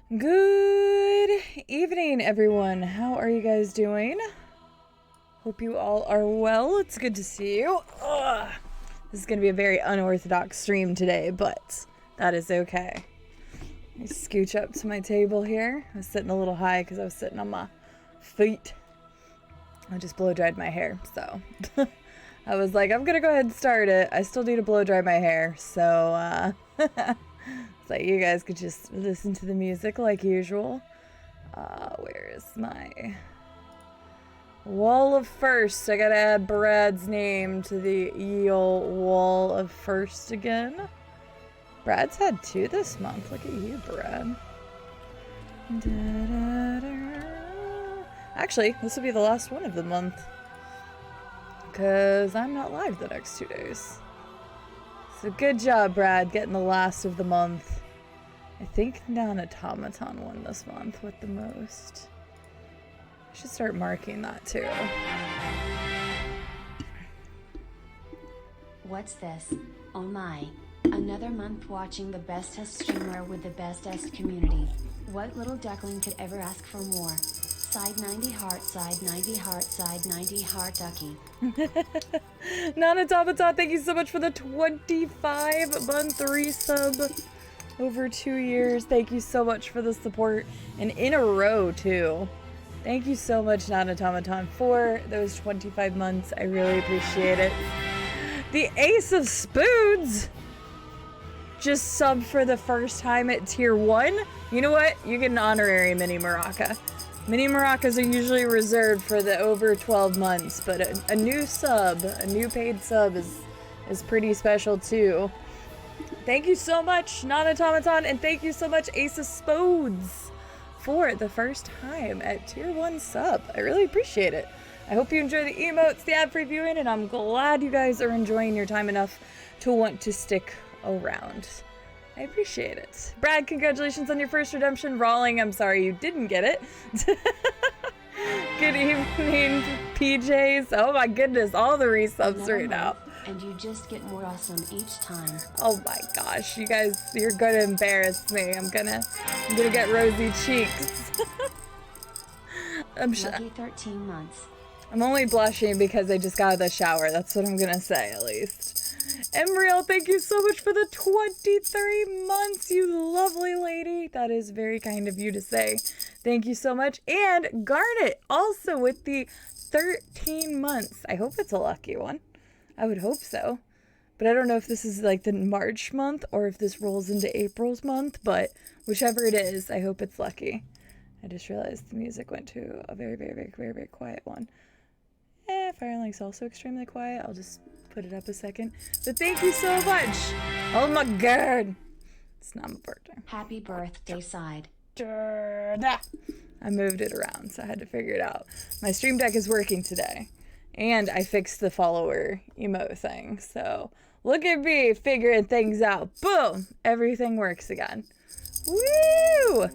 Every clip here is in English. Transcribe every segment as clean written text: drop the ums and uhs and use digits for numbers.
Good evening, everyone. How are you guys doing? Hope you all are well. It's good to see you. Ugh. This is going to be a very unorthodox stream today, but that is okay. Let me scooch up to my table here. I was sitting a little high because I was sitting on my feet. I just blow dried my hair, so I was like, I'm going to go ahead and start it. I still need to blow dry my hair, so so you guys could just listen to the music like usual. Where is my wall of first? I gotta add Brad's name to the ye ol' wall of first again. Brad's had 2 this month. Look at you, Brad. Actually, this will be the last one of the month, because I'm not live the next 2 days. So good job, Brad, getting the last of the month. I think Non-Automaton won this month with the most. I should start marking that too. What's this? Oh my. Another month watching the bestest streamer with the bestest community. What little duckling could ever ask for more? Side 90 heart, side 90 heart, side 90 heart ducky. Non-Automaton, thank you so much for the 25-month resub over 2 years. Thank you so much for the support, and in a row too. Thank you so much, Non-Automaton, for those 25 months. I really appreciate it. The Ace of Spoons just subbed for the first time at tier 1. You know what? You get an honorary mini maraca. Mini maracas are usually reserved for the over 12 months, but a new sub, a new paid sub is pretty special too. Thank you so much, Non-Automaton, and thank you so much, Ace of Spoons, for the first time at tier 1 sub. I really appreciate it. I hope you enjoy the emotes, the ad previewing, and I'm glad you guys are enjoying your time enough to want to stick around. I appreciate it. Brad, congratulations on your first redemption. Rawling, I'm sorry you didn't get it. Good evening, PJs. Oh my goodness, all the resubs right now. And you just get more awesome each time. Oh my gosh, you guys, you're gonna embarrass me. I'm gonna get rosy cheeks. Lucky 13 months. I'm only blushing because I just got out of the shower. That's what I'm gonna say, at least. Emriel, thank you so much for the 23 months, you lovely lady. That is very kind of you to say. Thank you so much. And Garnet, also with the 13 months. I hope it's a lucky one. I would hope so. But I don't know if this is like the March month or if this rolls into April's month, but whichever it is, I hope it's lucky. I just realized the music went to a very, very, very, very, very quiet one. Firelink's also extremely quiet. I'll just put it up a second. But thank you so much. Oh my god. It's not my birthday. Happy birthday, side. I moved it around, so I had to figure it out. My stream deck is working today. And I fixed the follower emote thing. So look at me figuring things out. Boom! Everything works again. Woo!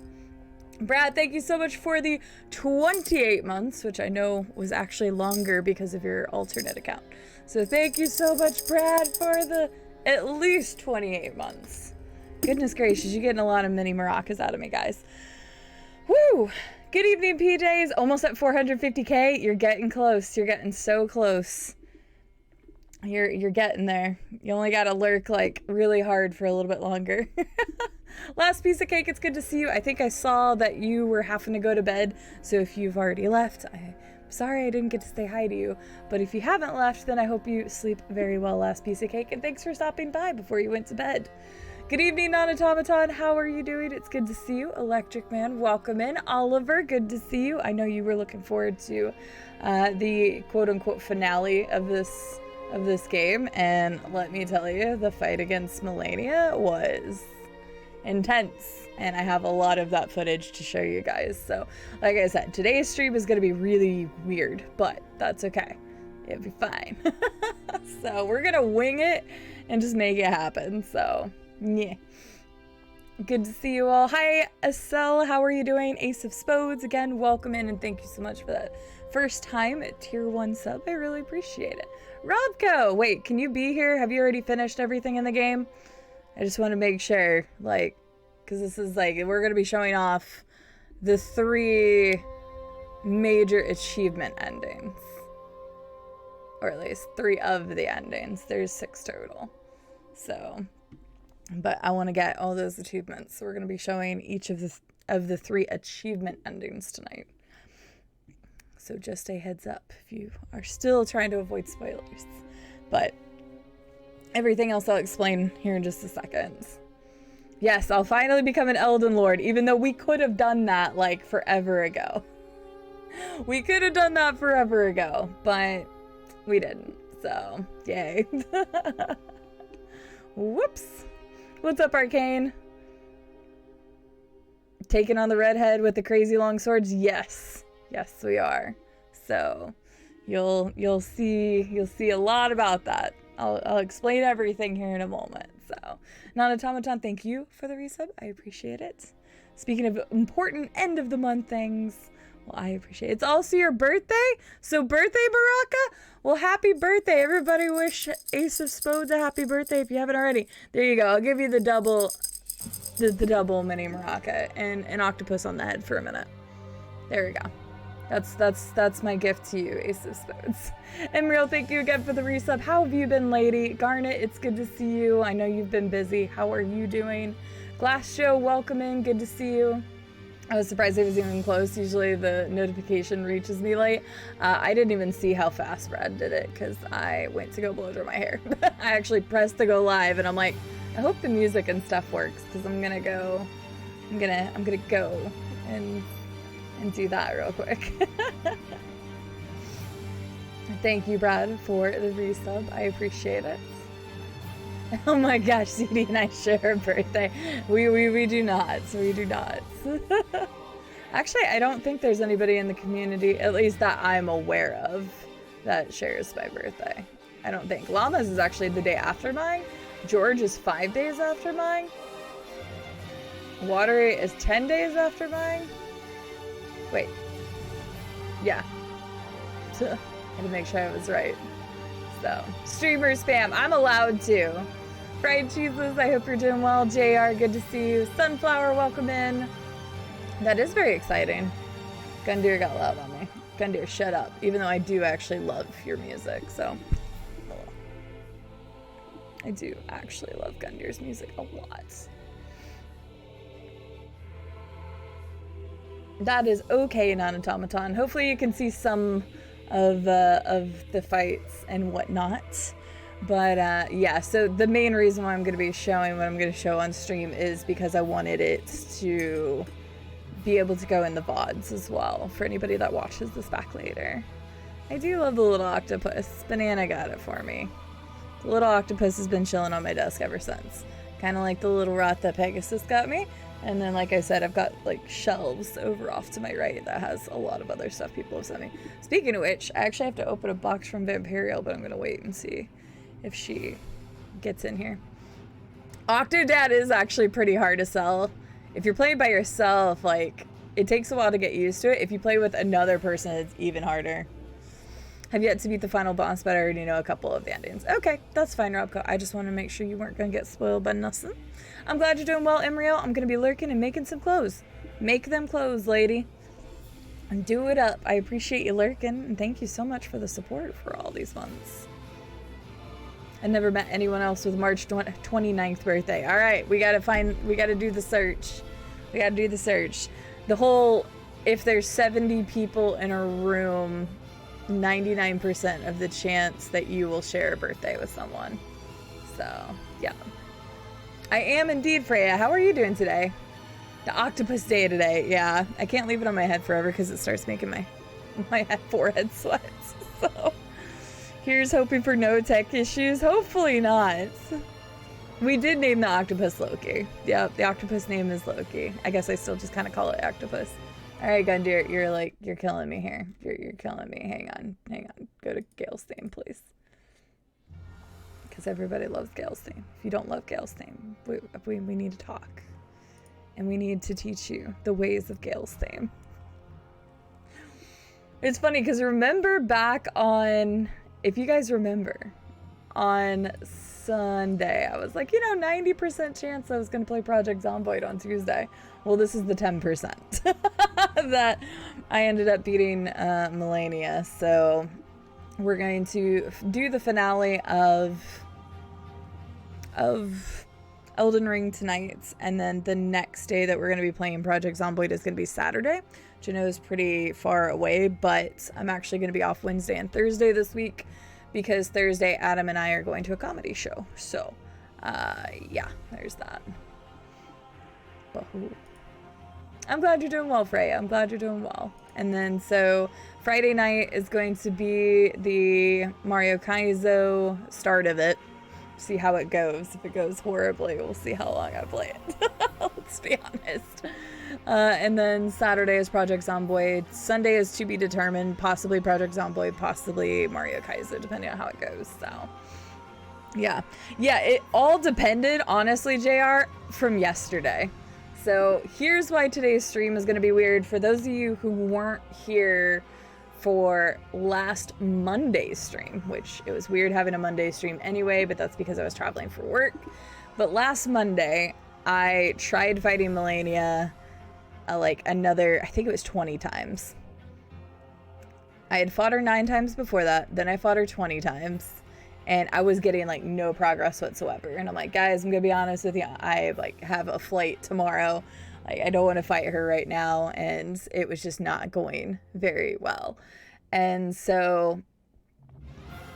Brad, thank you so much for the 28 months, which I know was actually longer because of your alternate account. So thank you so much, Brad, for the at least 28 months. Goodness gracious, you're getting a lot of mini maracas out of me, guys. Woo! Good evening, PJs. Almost at 450k. You're getting close. You're getting so close. You're getting there. You only gotta lurk like really hard for a little bit longer. Last piece of cake, it's good to see you. I think I saw that you were having to go to bed, so if you've already left, I'm sorry I didn't get to say hi to you. But if you haven't left, then I hope you sleep very well, last piece of cake, and thanks for stopping by before you went to bed. Good evening, Non-Automaton. How are you doing? It's good to see you. Electric Man, welcome in. Oliver, good to see you. I know you were looking forward to the quote-unquote finale of this game, and let me tell you, the fight against Melania was intense, and I have a lot of that footage to show you guys. So like I said, today's stream is going to be really weird, but that's okay. It'll be fine. So we're gonna wing it and just make it happen. So yeah, good to see you all. Hi Estelle, how are you doing? Ace of Spodes, again, welcome in, and thank you so much for that first time at tier 1 sub. I really appreciate it. Robco, wait, can you be here? Have you already finished everything in the game? I just want to make sure, like, because this is like, we're going to be showing off the 3 major achievement endings. Or at least 3 of the endings. There's 6 total. So, but I want to get all those achievements. So we're going to be showing each of the 3 achievement endings tonight. So just a heads up if you are still trying to avoid spoilers. But everything else I'll explain here in just a second. Yes, I'll finally become an Elden Lord, even though we could have done that like forever ago. We could have done that forever ago, but we didn't. So, yay. Whoops. What's up, Arcane? Taking on the redhead with the crazy long swords? Yes. Yes, we are. So, you'll see a lot about that. I'll explain everything here in a moment. So, Non-Automaton, thank you for the resub. I appreciate it. Speaking of important end of the month things, well, I appreciate it. It's also your birthday, so birthday, Baraka. Well, happy birthday! Everybody wish Ace of Spades a happy birthday if you haven't already. There you go. I'll give you the double mini Baraka and an octopus on the head for a minute. There we go. That's my gift to you, Ace of Spades. Emriel, thank you again for the resub. How have you been, lady? Garnet, it's good to see you. I know you've been busy. How are you doing? Glass Joe, welcome in. Good to see you. I was surprised it was even close. Usually the notification reaches me late. I didn't even see how fast Brad did it because I went to go blow dry my hair. I actually pressed to go live and I'm like, I hope the music and stuff works because I'm gonna go and do that real quick. Thank you, Brad, for the resub. I appreciate it. Oh my gosh, CD and I share a birthday. We do not. We do not. Actually, I don't think there's anybody in the community, at least that I'm aware of, that shares my birthday. I don't think. Llama's is actually the day after mine. George is 5 days after mine. Watery is 10 days after mine. Wait. Yeah. I had to make sure I was right. So, streamer spam. I'm allowed to. Fried cheeses, I hope you're doing well. JR, good to see you. Sunflower, welcome in. That is very exciting. Gundyr got loud on me. Gundyr, shut up. Even though I do actually love your music, so. I do actually love Gundyr's music a lot. That is okay, Non-Automaton. Hopefully you can see some of the fights and whatnot. But yeah, so the main reason why I'm going to be showing what I'm going to show on stream is because I wanted it to be able to go in the VODs as well for anybody that watches this back later. I do love the little octopus. Banana got it for me. The little octopus has been chilling on my desk ever since. Kind of like the little rat that Pegasus got me. And then, like I said, I've got like shelves over off to my right that has a lot of other stuff people have sent me. Speaking of which, I actually have to open a box from Vampirial, but I'm going to wait and see if she gets in here. Octodad is actually pretty hard to sell. If you're playing by yourself, like, it takes a while to get used to it. If you play with another person, it's even harder. Have yet to beat the final boss, but I already know a couple of the endings. Okay, that's fine, Robco. I just want to make sure you weren't going to get spoiled by nothing. I'm glad you're doing well, Emriel. I'm going to be lurking and making some clothes. Make them clothes, lady. And do it up. I appreciate you lurking, and thank you so much for the support for all these months. I never met anyone else with March 29th birthday. All right, we got to do the search. We got to do the search. The whole, if there's 70 people in a room, 99% of the chance that you will share a birthday with someone. So, yeah. I am indeed, Freya. How are you doing today? The octopus day today. Yeah, I can't leave it on my head forever because it starts making my forehead sweat. So, here's hoping for no tech issues. Hopefully not. We did name the octopus Loki. Yep, the octopus name is Loki. I guess I still just kind of call it octopus. All right, Gundyr, you're killing me here. You're killing me. Hang on. Go to Gale's theme, please. Because everybody loves Gale's theme. If you don't love Gale's theme, we need to talk. And we need to teach you the ways of Gale's theme. It's funny because remember back on, if you guys remember, on Sunday. I was like, 90% chance I was going to play Project Zomboid on Tuesday. Well, this is the 10% that I ended up beating Melania. So we're going to do the finale of Elden Ring tonight, and then the next day that we're going to be playing Project Zomboid is going to be Saturday, which I know is pretty far away, but I'm actually going to be off Wednesday and Thursday this week because Thursday Adam and I are going to a comedy show. So yeah, there's that. I'm glad you're doing well, Freya. I'm glad you're doing well. And then so Friday night is going to be the Mario Kaizo start of it. See how it goes. If it goes horribly, we'll see how long I play it. Let's be honest. And then Saturday is Project Zomboid. Sunday is to be determined. Possibly Project Zomboid, possibly Mario Kaizo, depending on how it goes. So yeah, it all depended, honestly, JR, from yesterday. So here's why today's stream is going to be weird. For those of you who weren't here for last Monday's stream, which it was weird having a Monday stream anyway, but that's because I was traveling for work. But last Monday, I tried fighting Melania like another, I think it was 20 times. I had fought her 9 times before that, then I fought her 20 times. And I was getting like no progress whatsoever. And I'm like, guys, I'm gonna be honest with you. I like have a flight tomorrow. Like, I don't want to fight her right now. And it was just not going very well. And so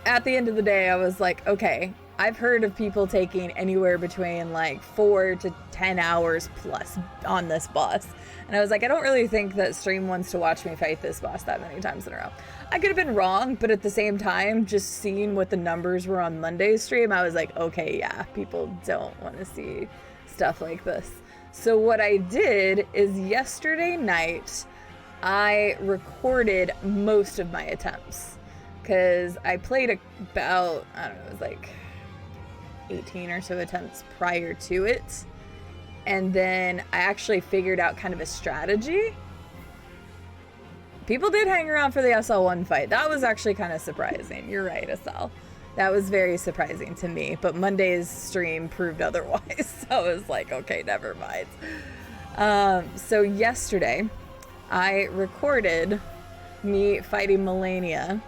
at the end of the day, I was like, okay, I've heard of people taking anywhere between like 4 to 10 hours plus on this boss. And I was like, I don't really think that stream wants to watch me fight this boss that many times in a row. I could have been wrong, but at the same time, just seeing what the numbers were on Monday's stream, I was like, okay, yeah, people don't want to see stuff like this. So what I did is yesterday night, I recorded most of my attempts because I played about, I don't know, it was like 18 or so attempts prior to it. And then I actually figured out kind of a strategy. People did hang around for the SL1 fight. That was actually kind of surprising. You're right, SL. That was very surprising to me. But Monday's stream proved otherwise. So I was like, okay, never mind. So yesterday, I recorded me fighting Melania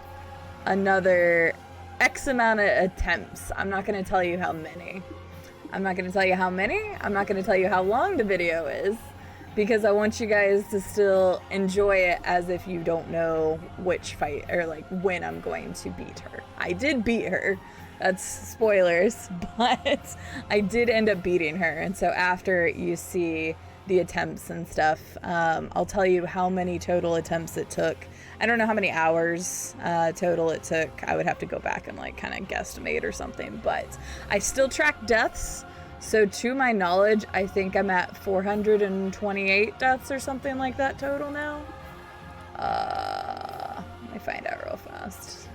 another X amount of attempts. I'm not going to tell you how many. I'm not going to tell you how many. I'm not going to tell you how long the video is because I want you guys to still enjoy it as if you don't know which fight or like when I'm going to beat her. I did beat her. That's spoilers, but I did end up beating her. And so after you see the attempts and stuff, I'll tell you how many total attempts it took. I don't know how many hours total it took. I would have to go back and like kind of guesstimate or something, but I still track deaths. So to my knowledge, I think I'm at 428 deaths or something like that total now. Let me find out real fast.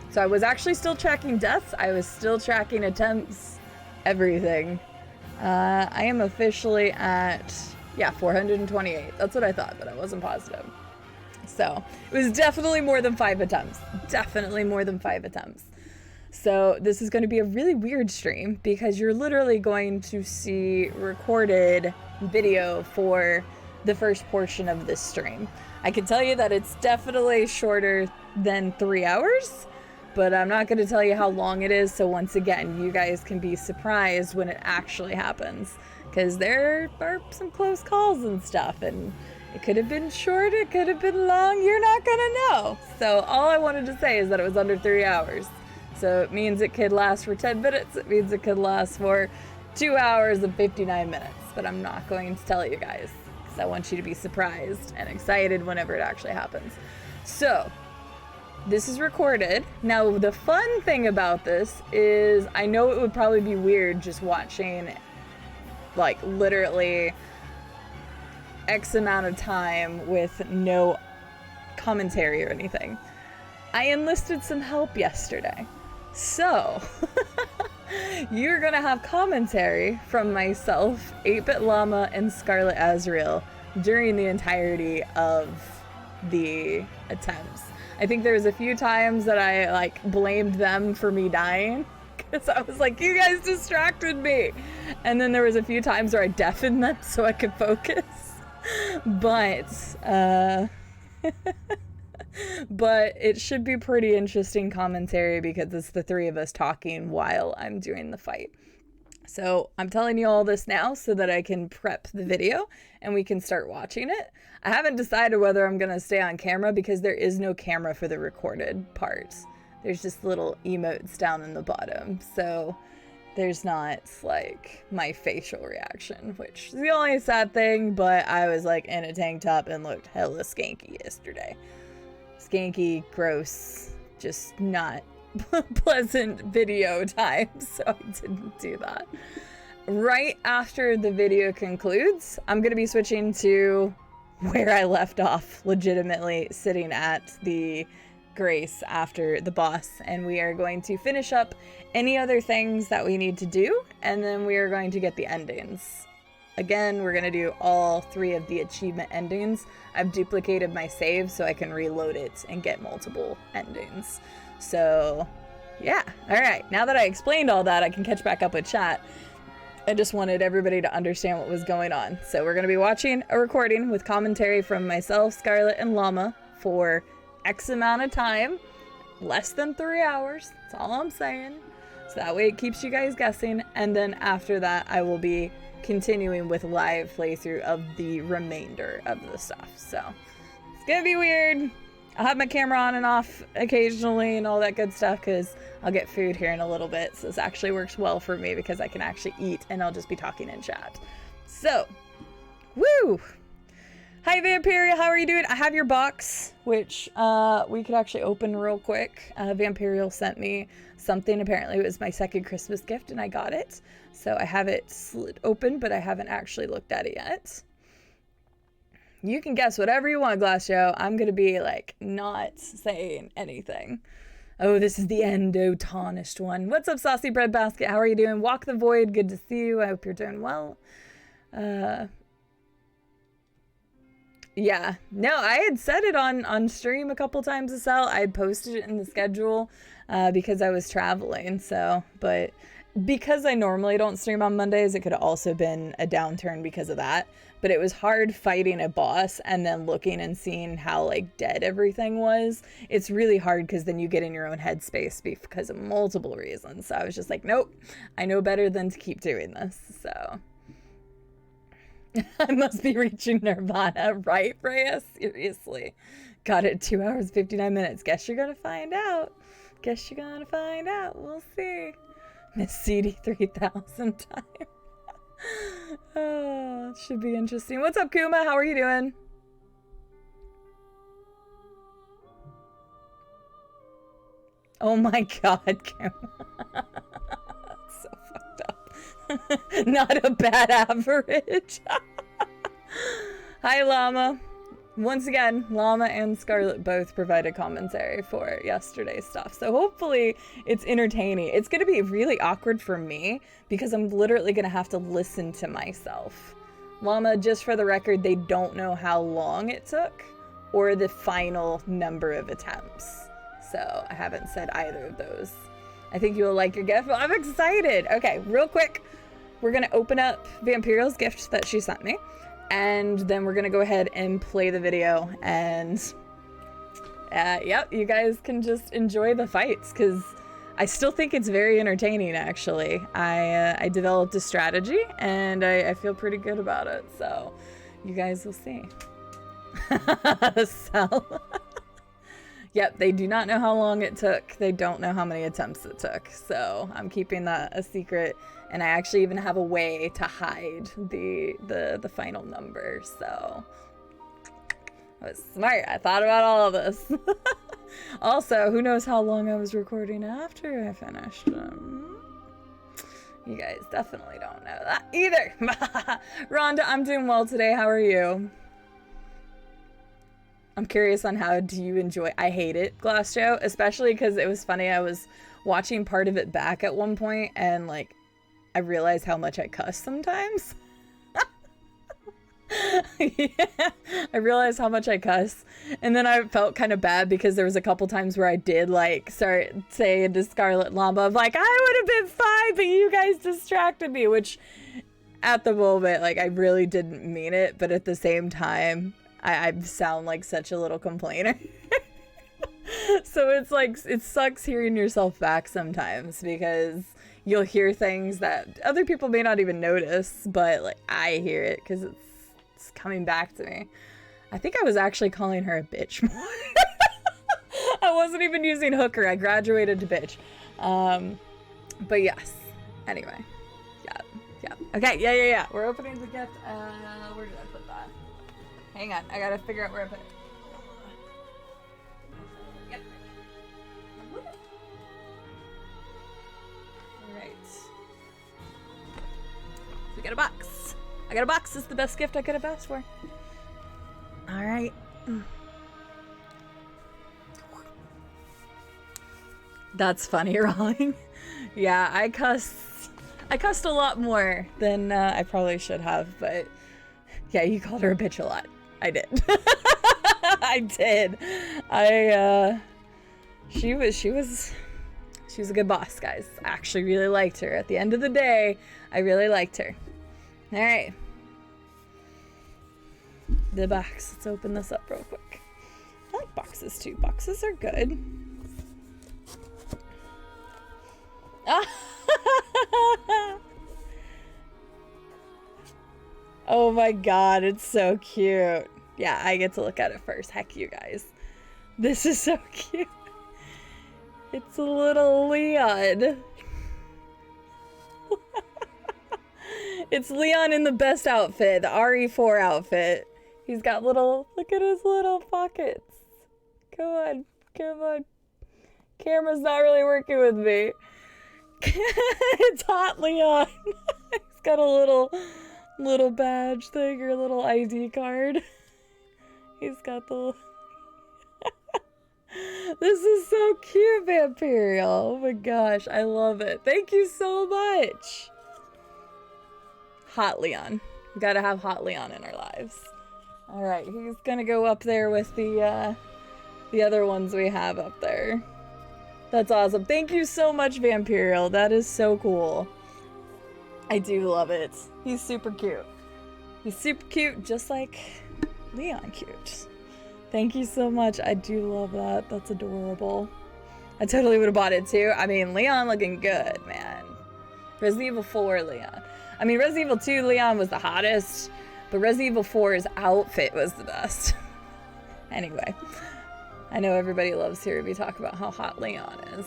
So I was actually still tracking deaths. I was still tracking attempts, everything. I am officially at, 428. That's what I thought, but I wasn't positive. So it was definitely more than 5 attempts. Definitely more than 5 attempts. So this is going to be a really weird stream because you're literally going to see recorded video for the first portion of this stream. I can tell you that it's definitely shorter than 3 hours, but I'm not going to tell you how long it is. So once again, you guys can be surprised when it actually happens because there are some close calls and stuff, and it could have been short, it could have been long, you're not gonna know. So all I wanted to say is that it was under 3 hours. So it means it could last for 10 minutes, it means it could last for 2 hours and 59 minutes. But I'm not going to tell you guys, because I want you to be surprised and excited whenever it actually happens. So, this is recorded. Now, the fun thing about this is, I know it would probably be weird just watching, like, literally X amount of time with no commentary or anything. I enlisted some help yesterday. So, you're gonna have commentary from myself, 8-Bit Llama, and Scarlet Azrael during the entirety of the attempts. I think there was a few times that I, like, blamed them for me dying, So I was like, you guys distracted me. And then there was a few times where I deafened them so I could focus. But, but it should be pretty interesting commentary because it's the three of us talking while I'm doing the fight. So I'm telling you all this now so that I can prep the video and we can start watching it. I haven't decided whether I'm going to stay on camera because there is no camera for the recorded parts. There's just little emotes down in the bottom. So there's not like my facial reaction, which is the only sad thing, but I was like in a tank top and looked hella skanky yesterday. Skanky, gross, just not pleasant video time, so I didn't do that. Right after the video concludes, I'm going to be switching to where I left off, legitimately sitting at the Grace after the boss, and we are going to finish up any other things that we need to do, and then we are going to get the endings. Again, we're going to do all 3 of the achievement endings. I've duplicated my save so I can reload it and get multiple endings. So, yeah. All right. Now that I explained all that, I can catch back up with chat. I just wanted everybody to understand what was going on. So we're going to be watching a recording with commentary from myself, Scarlett, and Llama for X amount of time. Less than 3 hours. That's all I'm saying. So that way it keeps you guys guessing. And then after that, I will be continuing with live playthrough of the remainder of the stuff. So it's going to be weird. I'll have my camera on and off occasionally and all that good stuff because I'll get food here in a little bit. So this actually works well for me because I can actually eat and I'll just be talking in chat. So, woo! Hi Vampiria, how are you doing? I have your box, which we could actually open real quick. Vampirial sent me something. Apparently it was my second Christmas gift and I got it. So I have it slid open, but I haven't actually looked at it yet. You can guess whatever you want, Glass Joe. I'm going to be, like, not saying anything. Oh, this is the endo-tarnished one. What's up, Saucy Bread Basket? How are you doing? Walk the Void, good to see you. I hope you're doing well. Yeah. No, I had said it on stream a couple times as well. I had posted it in the schedule because I was traveling, so, but because I normally don't stream on Mondays, it could have also been a downturn because of that. But it was hard fighting a boss and then looking and seeing how like dead everything was. It's really hard because then you get in your own headspace because of multiple reasons. So I was just like, nope, I know better than to keep doing this. So I must be reaching Nirvana, right, Freya? Seriously. Got it 2 hours, 59 minutes. Guess you're going to find out. Guess you're going to find out. We'll see. Miss CD 3000 time. Oh, should be interesting. What's up, Kuma? How are you doing? Oh my god, Kuma. So fucked up. Not a bad average. Hi, Llama. Once again, Llama and Scarlett both provided commentary for yesterday's stuff. So hopefully it's entertaining. It's going to be really awkward for me because I'm literally going to have to listen to myself. Llama, just for the record, they don't know how long it took or the final number of attempts. So I haven't said either of those. I think you will like your gift. Well, I'm excited. Okay, real quick. We're going to open up Vampirial's gift that she sent me. And then we're going to go ahead and play the video. And, yep, you guys can just enjoy the fights. Because I still think it's very entertaining, actually. I developed a strategy. And I feel pretty good about it. So, you guys will see. So, yep, they do not know how long it took. They don't know how many attempts it took. So, I'm keeping that a secret. And I actually even have a way to hide the final number. So I was smart. I thought about all of this. Also, who knows how long I was recording after I finished. You guys definitely don't know that either. Rhonda, I'm doing well today. How are you? I'm curious on how do you enjoy. I hate it, Glass Joe, especially because it was funny. I was watching part of it back at one point and like I realize how much I cuss sometimes. Yeah, I realized how much I cuss, and then I felt kind of bad because there was a couple times where I did like start saying to Scarlet Llama of like, I would have been fine, but you guys distracted me, which at the moment, like, I really didn't mean it, but at the same time, I sound like such a little complainer. So it's like, it sucks hearing yourself back sometimes because you'll hear things that other people may not even notice, but like I hear it because it's coming back to me. I think I was actually calling her a bitch more. I wasn't even using hooker. I graduated to bitch. But yes. Anyway. Yeah. Okay. Yeah. We're opening the gift. Where did I put that? Hang on. I gotta figure out where I put it. Yep. Alright. So we got a box. I got a box. This is the best gift I could have asked for. Alright. That's funny, Rolling. Yeah, I cussed a lot more than I probably should have, but yeah, you called her a bitch a lot. I did. I did. She was a good boss, guys. I actually really liked her. At the end of the day, I really liked her. All right. The box. Let's open this up real quick. I like boxes too. Boxes are good. Oh my god, it's so cute. Yeah, I get to look at it first. Heck, you guys. This is so cute. It's a little Leon. It's Leon in the best outfit, the RE4 outfit. He's got little, look at his little pockets. Come on. Camera's not really working with me. It's hot Leon. He's got a little badge thing or little ID card. He's got the This is so cute, Vampirial. Oh my gosh, I love it. Thank you so much. Hot Leon. We gotta have hot Leon in our lives. Alright, he's gonna go up there with the other ones we have up there. That's awesome. Thank you so much, Vampirial. That is so cool. I do love it. He's super cute. He's super cute, just like Leon cute. Thank you so much. I do love that. That's adorable. I totally would have bought it too. I mean, Leon looking good, man. Resident Evil 4 Leon. I mean, Resident Evil 2 Leon was the hottest, but Resident Evil 4's outfit was the best. Anyway, I know everybody loves hearing me talk about how hot Leon is.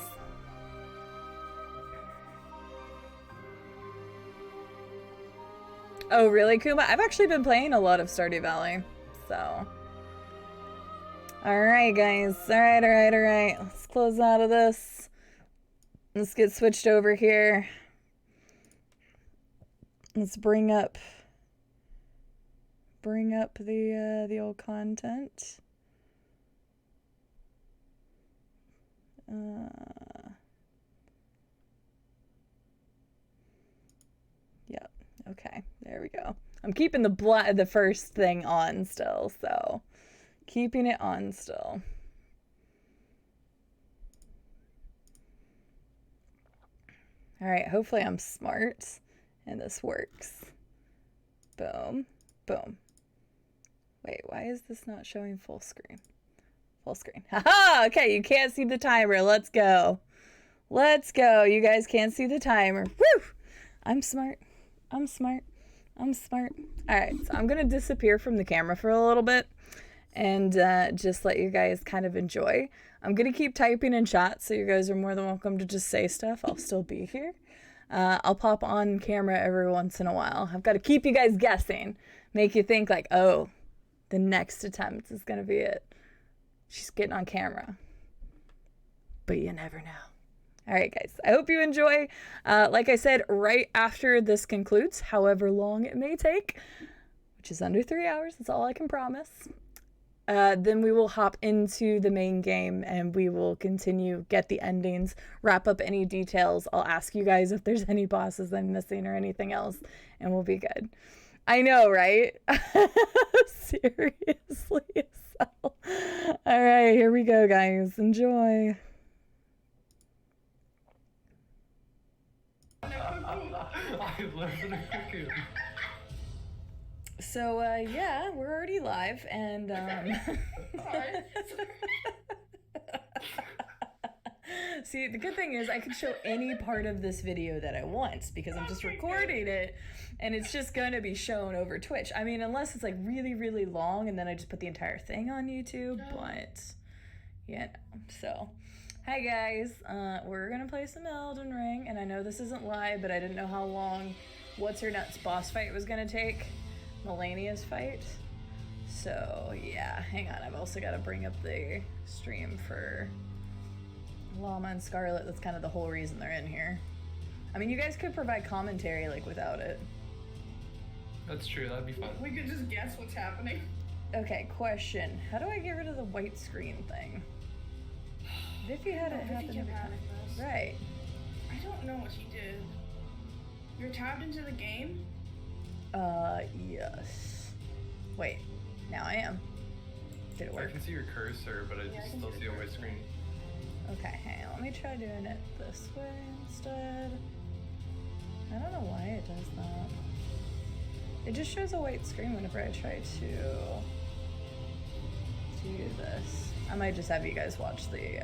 Oh, really, Kuma? I've actually been playing a lot of Stardew Valley, so. Alright, guys. Alright. Let's close out of this. Let's get switched over here. Let's bring up the old content. Yep. Okay. There we go. I'm keeping the first thing on still, so keeping it on still. All right. Hopefully I'm smart and this works. Boom. Boom. Wait, why is this not showing full screen? Full screen. Haha! Okay, you can't see the timer. Let's go. Let's go. You guys can't see the timer. Woo! I'm smart. I'm smart. Alright, so I'm going to disappear from the camera for a little bit and just let you guys kind of enjoy. I'm going to keep typing in chat, so you guys are more than welcome to just say stuff. I'll still be here. I'll pop on camera every once in a while. I've got to keep you guys guessing. Make you think like, oh, the next attempt is going to be it. She's getting on camera. But you never know. All right, guys. I hope you enjoy. Like I said, right after this concludes, however long it may take, which is under 3 hours. That's all I can promise. Then we will hop into the main game and we will continue, get the endings, wrap up any details. I'll ask you guys if there's any bosses I'm missing or anything else, and we'll be good. I know, right? Seriously. So. All right, here we go, guys. Enjoy. I live in a cocoon. So, yeah, we're already live, and, See, the good thing is I can show any part of this video that I want because I'm just recording it and it's just going to be shown over Twitch. I mean, unless it's like really, really long and then I just put the entire thing on YouTube, but yeah, so hi guys, we're going to play some Elden Ring, and I know this isn't live, but I didn't know how long What's Her Nuts boss fight was going to take, Melania's fight. So yeah, hang on, I've also got to bring up the stream for Llama and Scarlet. That's kind of the whole reason they're in here. I mean, you guys could provide commentary like without it. That's true, that'd be fun. We could just guess what's happening. Okay, question. How do I get rid of the white screen thing? Viffy had it happen every time. Right. I don't know what she did. You're tabbed into the game? Yes. Wait, now I am. Did it I work? can see your cursor, but I just still see a white screen. Okay, hang on. Let me try doing it this way instead. I don't know why it does that. It just shows a white screen whenever I try to do this. I might just have you guys watch the,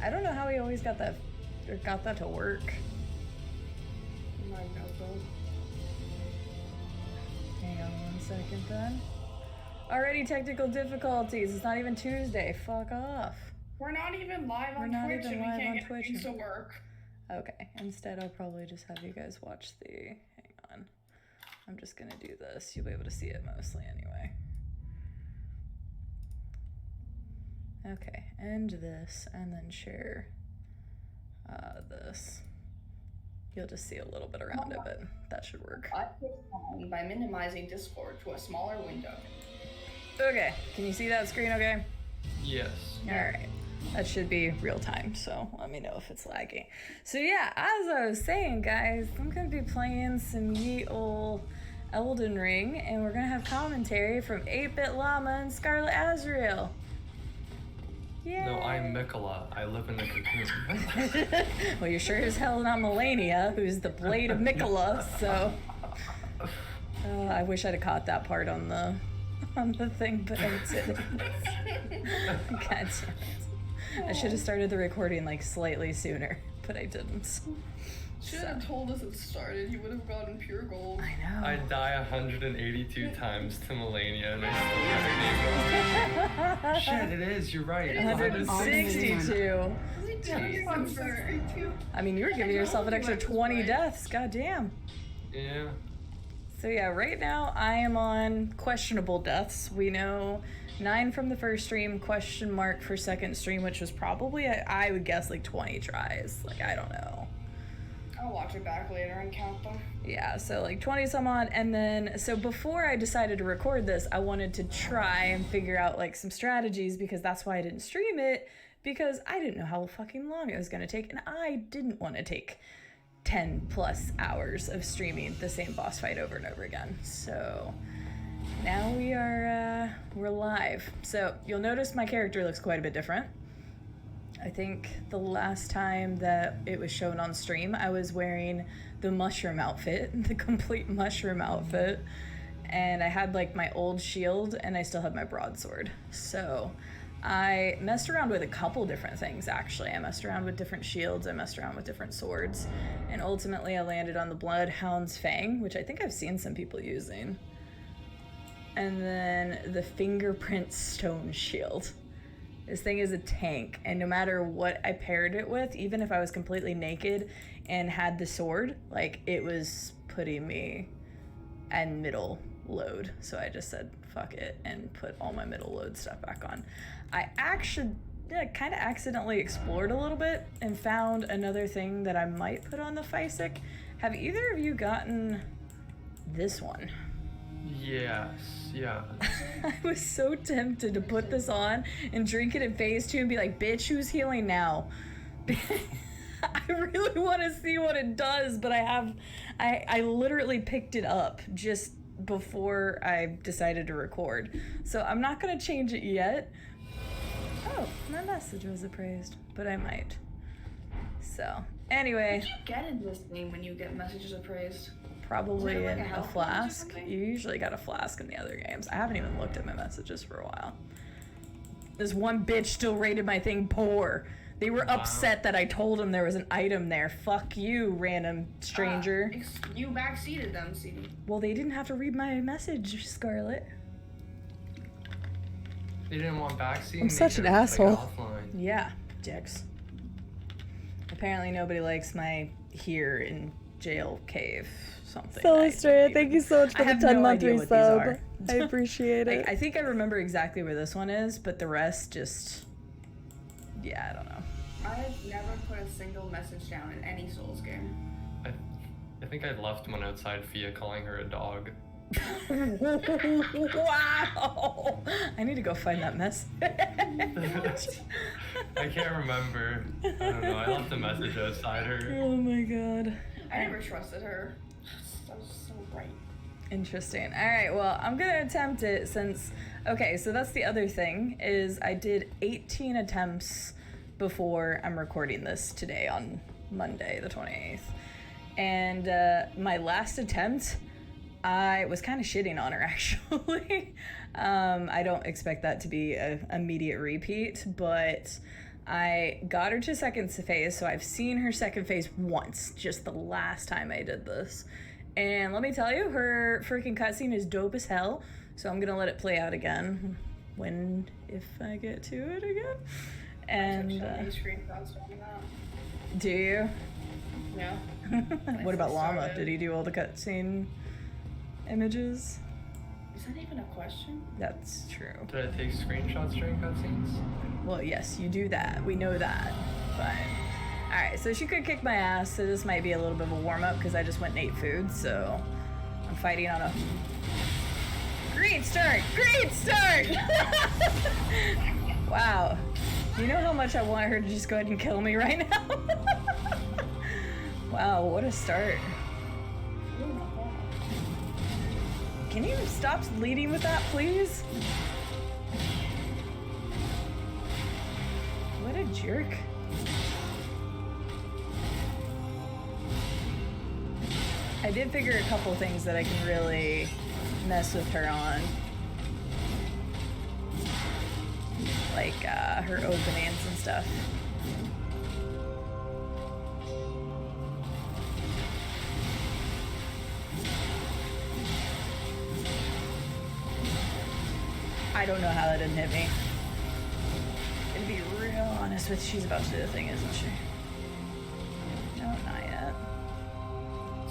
I don't know how he always got that, or got that to work. My notebook. Hang on 1 second then. Already technical difficulties. It's not even Tuesday. Fuck off. We're not even live We're on not Twitch even and we live can't on get Twitch. things to work. Okay, instead I'll probably just have you guys watch the, hang on. I'm just gonna do this. You'll be able to see it mostly anyway. Okay, end this and then share this. You'll just see a little bit around it, but that should work. I fix time by minimizing Discord to a smaller window. Okay, can you see that screen okay? Yes. Alright, that should be real time, so let me know if it's lagging. So yeah, as I was saying, guys, I'm gonna be playing some ye ol' Elden Ring, and we're gonna have commentary from 8-Bit Llama and Scarlet Azrael. Yeah. No, I'm Mikola. I live in a cocoon. Well, you're sure as hell not Melania, who's the blade of Mikola, so... I wish I'd have caught that part on the thing, but I didn't. God damn it. I should have started the recording like slightly sooner, but I didn't. Should have told us it started. You would have gotten pure gold. I know. I die 182 times to Melania and I still got a name. Shit, it is, you're right. It's 162. Jesus. I mean, you were giving yourself an extra 20 deaths. God damn. Yeah. So yeah, right now I am on questionable deaths. We know 9 from the first stream, question mark for second stream, which was probably, I would guess, like 20 tries. Like, I don't know. I'll watch it back later and count them. Yeah, so like 20 some odd, and then, so before I decided to record this, I wanted to try and figure out like some strategies, because that's why I didn't stream it, because I didn't know how fucking long it was gonna take, and I didn't want to take 10 plus hours of streaming the same boss fight over and over again. So now we're live. So you'll notice my character looks quite a bit different. I think the last time that it was shown on stream, I was wearing the mushroom outfit, the complete mushroom outfit, and I had like my old shield and I still had my broadsword. So I messed around with a couple different things, actually. I messed around with different shields, I messed around with different swords, and ultimately I landed on the Bloodhound's Fang, which I think I've seen some people using. And then the Fingerprint Stone Shield. This thing is a tank, and no matter what I paired it with, even if I was completely naked and had the sword, like, it was putting me at middle load. So I just said, fuck it, and put all my middle load stuff back on. I actually kind of accidentally explored a little bit and found another thing that I might put on the Fysick. Have either of you gotten this one? Yes, yeah. I was so tempted to put this on and drink it in phase 2 and be like, bitch, who's healing now? I really want to see what it does, but I literally picked it up just before I decided to record. So I'm not going to change it yet. Oh, my message was appraised, but I might. So, anyway. What do you get in this game when you get messages appraised? Probably Is it like in a a health flask. or something? You usually got a flask in the other games. I haven't even looked at my messages for a while. This one bitch still rated my thing poor. They were upset that I told them there was an item there. Fuck you, random stranger. You backseated them, CD. Well, they didn't have to read my message, Scarlett. They didn't want backseat. I'm they such an should've put, like, asshole. offline. Yeah, dicks. Apparently nobody likes my here in jail cave something. Celestria, thank you so much for I the have 10 no month idea what these resub. are. I appreciate it. I think I remember exactly where this one is, but the rest just... Yeah, I don't know. I have never put a single message down in any Souls game. I think I left one outside Fia calling her a dog. Wow! I need to go find that message. I can't remember. I don't know. I left a message outside her. Oh my god. I never trusted her. That was so bright. Interesting. Alright, well, I'm gonna attempt it since... Okay, so that's the other thing, is I did 18 attempts before I'm recording this today on Monday, the 28th. And my last attempt, I was kind of shitting on her, actually. I don't expect that to be an immediate repeat, but I got her to second phase, so I've seen her second phase once, just the last time I did this. And let me tell you, her freaking cutscene is dope as hell, so I'm gonna let it play out again if I get to it again. And Screenshots doing that. do you? Yeah. What about Llama? Started. Did he do all the cutscene images? Is that even a question? That's true. Did I take screenshots during cutscenes? Well, yes, you do that. We know that. But alright, so she could kick my ass, so this might be a little bit of a warm-up because I just went and ate food, so I'm fighting on a great start! Great start! Wow. You know how much I want her to just go ahead and kill me right now? Wow, what a start. Can you stop leading with that, please? What a jerk. I did figure a couple things that I can really mess with her on. Like her openings and stuff. I don't know how that didn't hit me. To be real honest with you, she's about to do the thing, isn't she? No, not yet.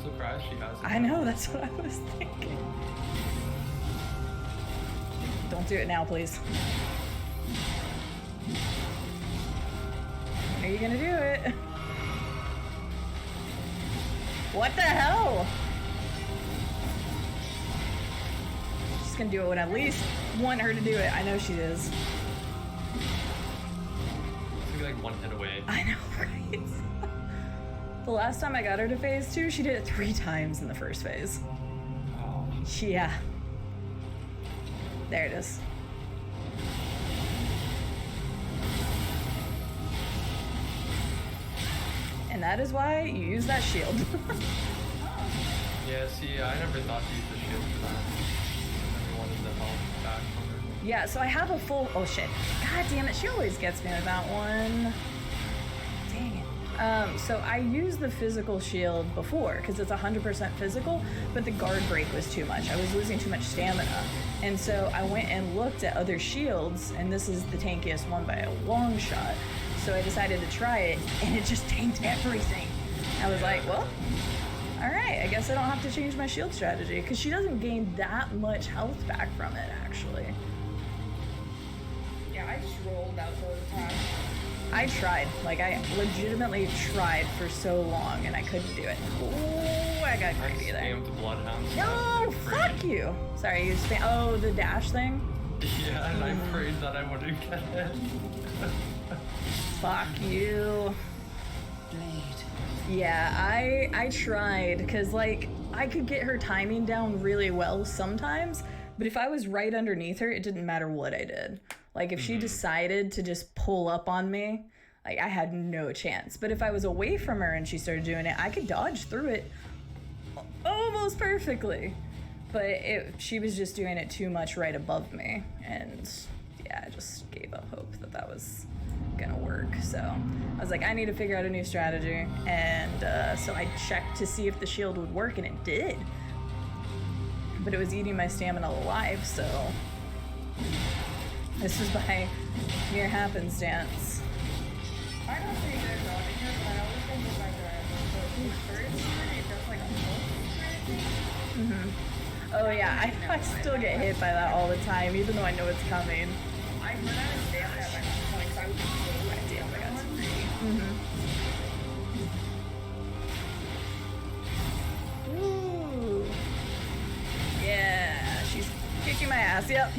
Surprised she hasn't. I know, that's what I was thinking. Don't do it now, please. When are you gonna do it? What the hell? She's gonna do it when I least want her to do it. I know she is. It's gonna be like one hit away. I know, right? The last time I got her to phase 2, she did it 3 times in the first phase. Oh. Yeah. There it is. And that is why you use that shield. Yeah, see, I never thought to use the shield for that. I never wanted the health back from her. Yeah, so I have a full... Oh, shit. God damn it, she always gets me with that one. Dang it. So I used the physical shield before, because it's 100% physical, but the guard break was too much. I was losing too much stamina. And so I went and looked at other shields, and this is the tankiest one by a long shot. So I decided to try it, and it just tanked everything. I was like, well, all right, I guess I don't have to change my shield strategy, because she doesn't gain that much health back from it, actually. Yeah, I just rolled out those times. I tried. Like, I legitimately tried for so long, and I couldn't do it. Ooh, I got I greedy there. spammed Bloodhound. No, fuck you. Sorry, you spam. Oh, the dash thing? Yeah, and I prayed that I wouldn't get it. Fuck you. Yeah, I tried, because, like, I could get her timing down really well sometimes, but if I was right underneath her, it didn't matter what I did. Like, if she decided to just pull up on me, like, I had no chance. But if I was away from her and she started doing it, I could dodge through it almost perfectly. But she was just doing it too much right above me, and yeah, I just gave up hope that that was gonna work. So I was like, I need to figure out a new strategy, and so I checked to see if the shield would work, and it did. But it was eating my stamina alive, so this was by mere happenstance. I don't think there's dodging here, but I always think it's like the first one, it does like a pulse kind of thing. Oh yeah, I still get hit by that all the time, even though I know it's coming. I run out of stamina at that point, so I would just go at the other one. Ooh. Yeah, she's kicking my ass, yep.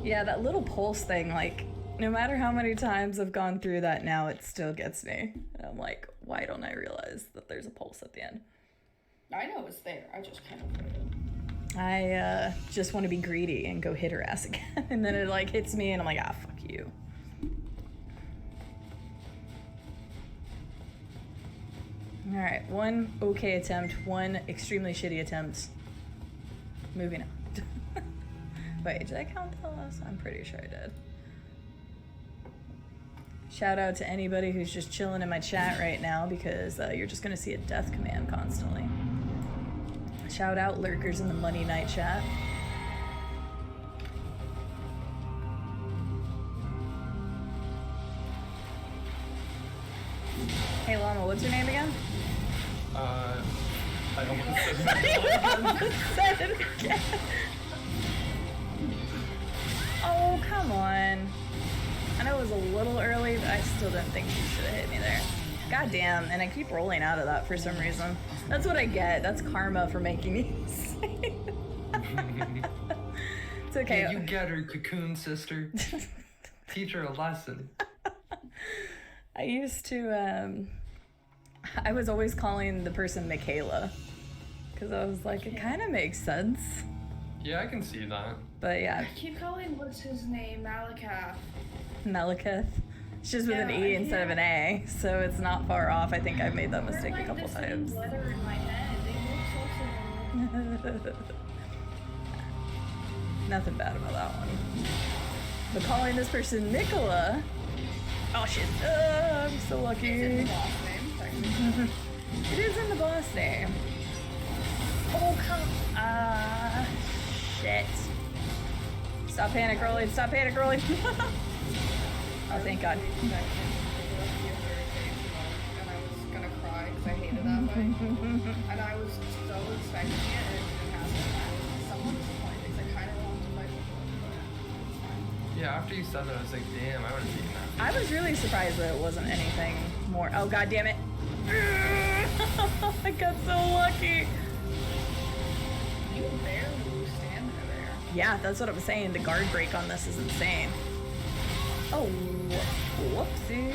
Yeah, that little pulse thing, like, no matter how many times I've gone through that now, it still gets me. And I'm like, why don't I realize that there's a pulse at the end? I know it's there, I just can't avoid it. I just want to be greedy and go hit her ass again. And then it, like, hits me and I'm like, ah, fuck you. Alright, one okay attempt, one extremely shitty attempt. Moving on. Wait, did I count the last? I'm pretty sure I did. Shout out to anybody who's just chilling in my chat right now, because you're just gonna see a death command constantly. Shout out lurkers in the Money Night chat. Hey Llama, what's your name again? I almost Said it again. Oh, come on. I know it was a little early, but I still didn't think she should have hit me there. God damn, and I keep rolling out of that for some reason. That's what I get. That's karma for making me insane. It's okay. Yeah, you get her, cocoon sister. Teach her a lesson. I used to, I was always calling the person Michaela, because I was like, it kind of makes sense. Yeah, I can see that. But yeah, I keep calling, what's his name, Malakath. Malekith. It's just with an E instead of an A, so it's not far off. I think I've made that mistake a couple times. Letter in my head. They look so similar. Nothing bad about that one. But calling this person Nicola. Oh shit! I'm so lucky. It's in the boss name, technically. It is in the boss name. Oh come! Shit! Stop panic rolling! Stop panic rolling! Oh, thank God. And I was gonna cry because I hated that way. And I was so expecting it, and it didn't happen. I was somewhat disappointed because I kind of wanted to fight before, but it's fine. Yeah, after you said that, I was like, damn, I would have taken that. I was really surprised that it wasn't anything more. Oh God damn it! I got so lucky. You barely stand there. Yeah, that's what I'm saying. The guard break on this is insane. Oh, whoopsies.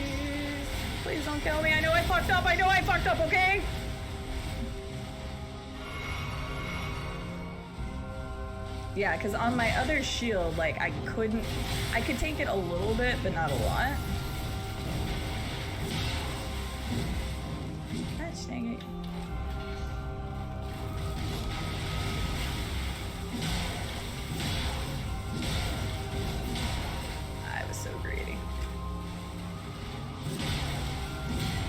Please don't kill me. I know I fucked up. I know I fucked up, okay? Yeah, because on my other shield, like, I could take it a little bit, but not a lot. Gosh dang it. I was so greedy.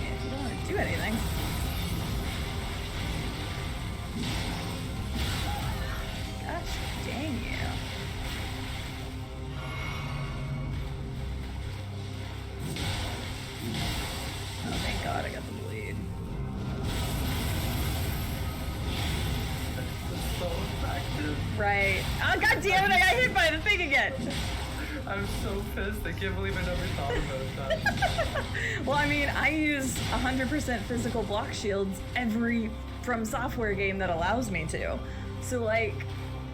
Yeah, you don't want to do anything. Gosh dang you. Oh, thank God I got the bleed. That's so effective. Right. Oh, God damn it, I got hit by the thing again. I'm so pissed. I can't believe I never thought about that. Well, I mean, I use 100% physical block shields from software game that allows me to. So, like,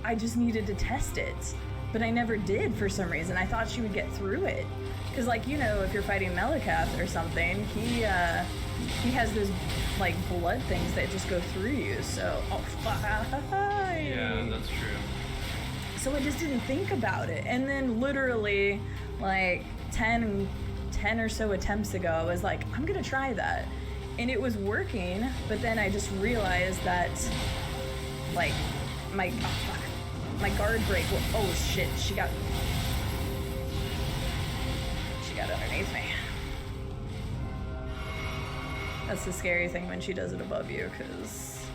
I just needed to test it. but I never did for some reason. I thought she would get through it. Because, like, you know, if you're fighting Melikath or something, he has those, like, blood things that just go through you, so... Oh, fine! Yeah, that's true. So I just didn't think about it. And then literally, like, 10 or so attempts ago, I was like, I'm gonna try that. And it was working, but then I just realized that, like, my guard break, oh shit, she got underneath me. That's the scary thing when she does it above you, because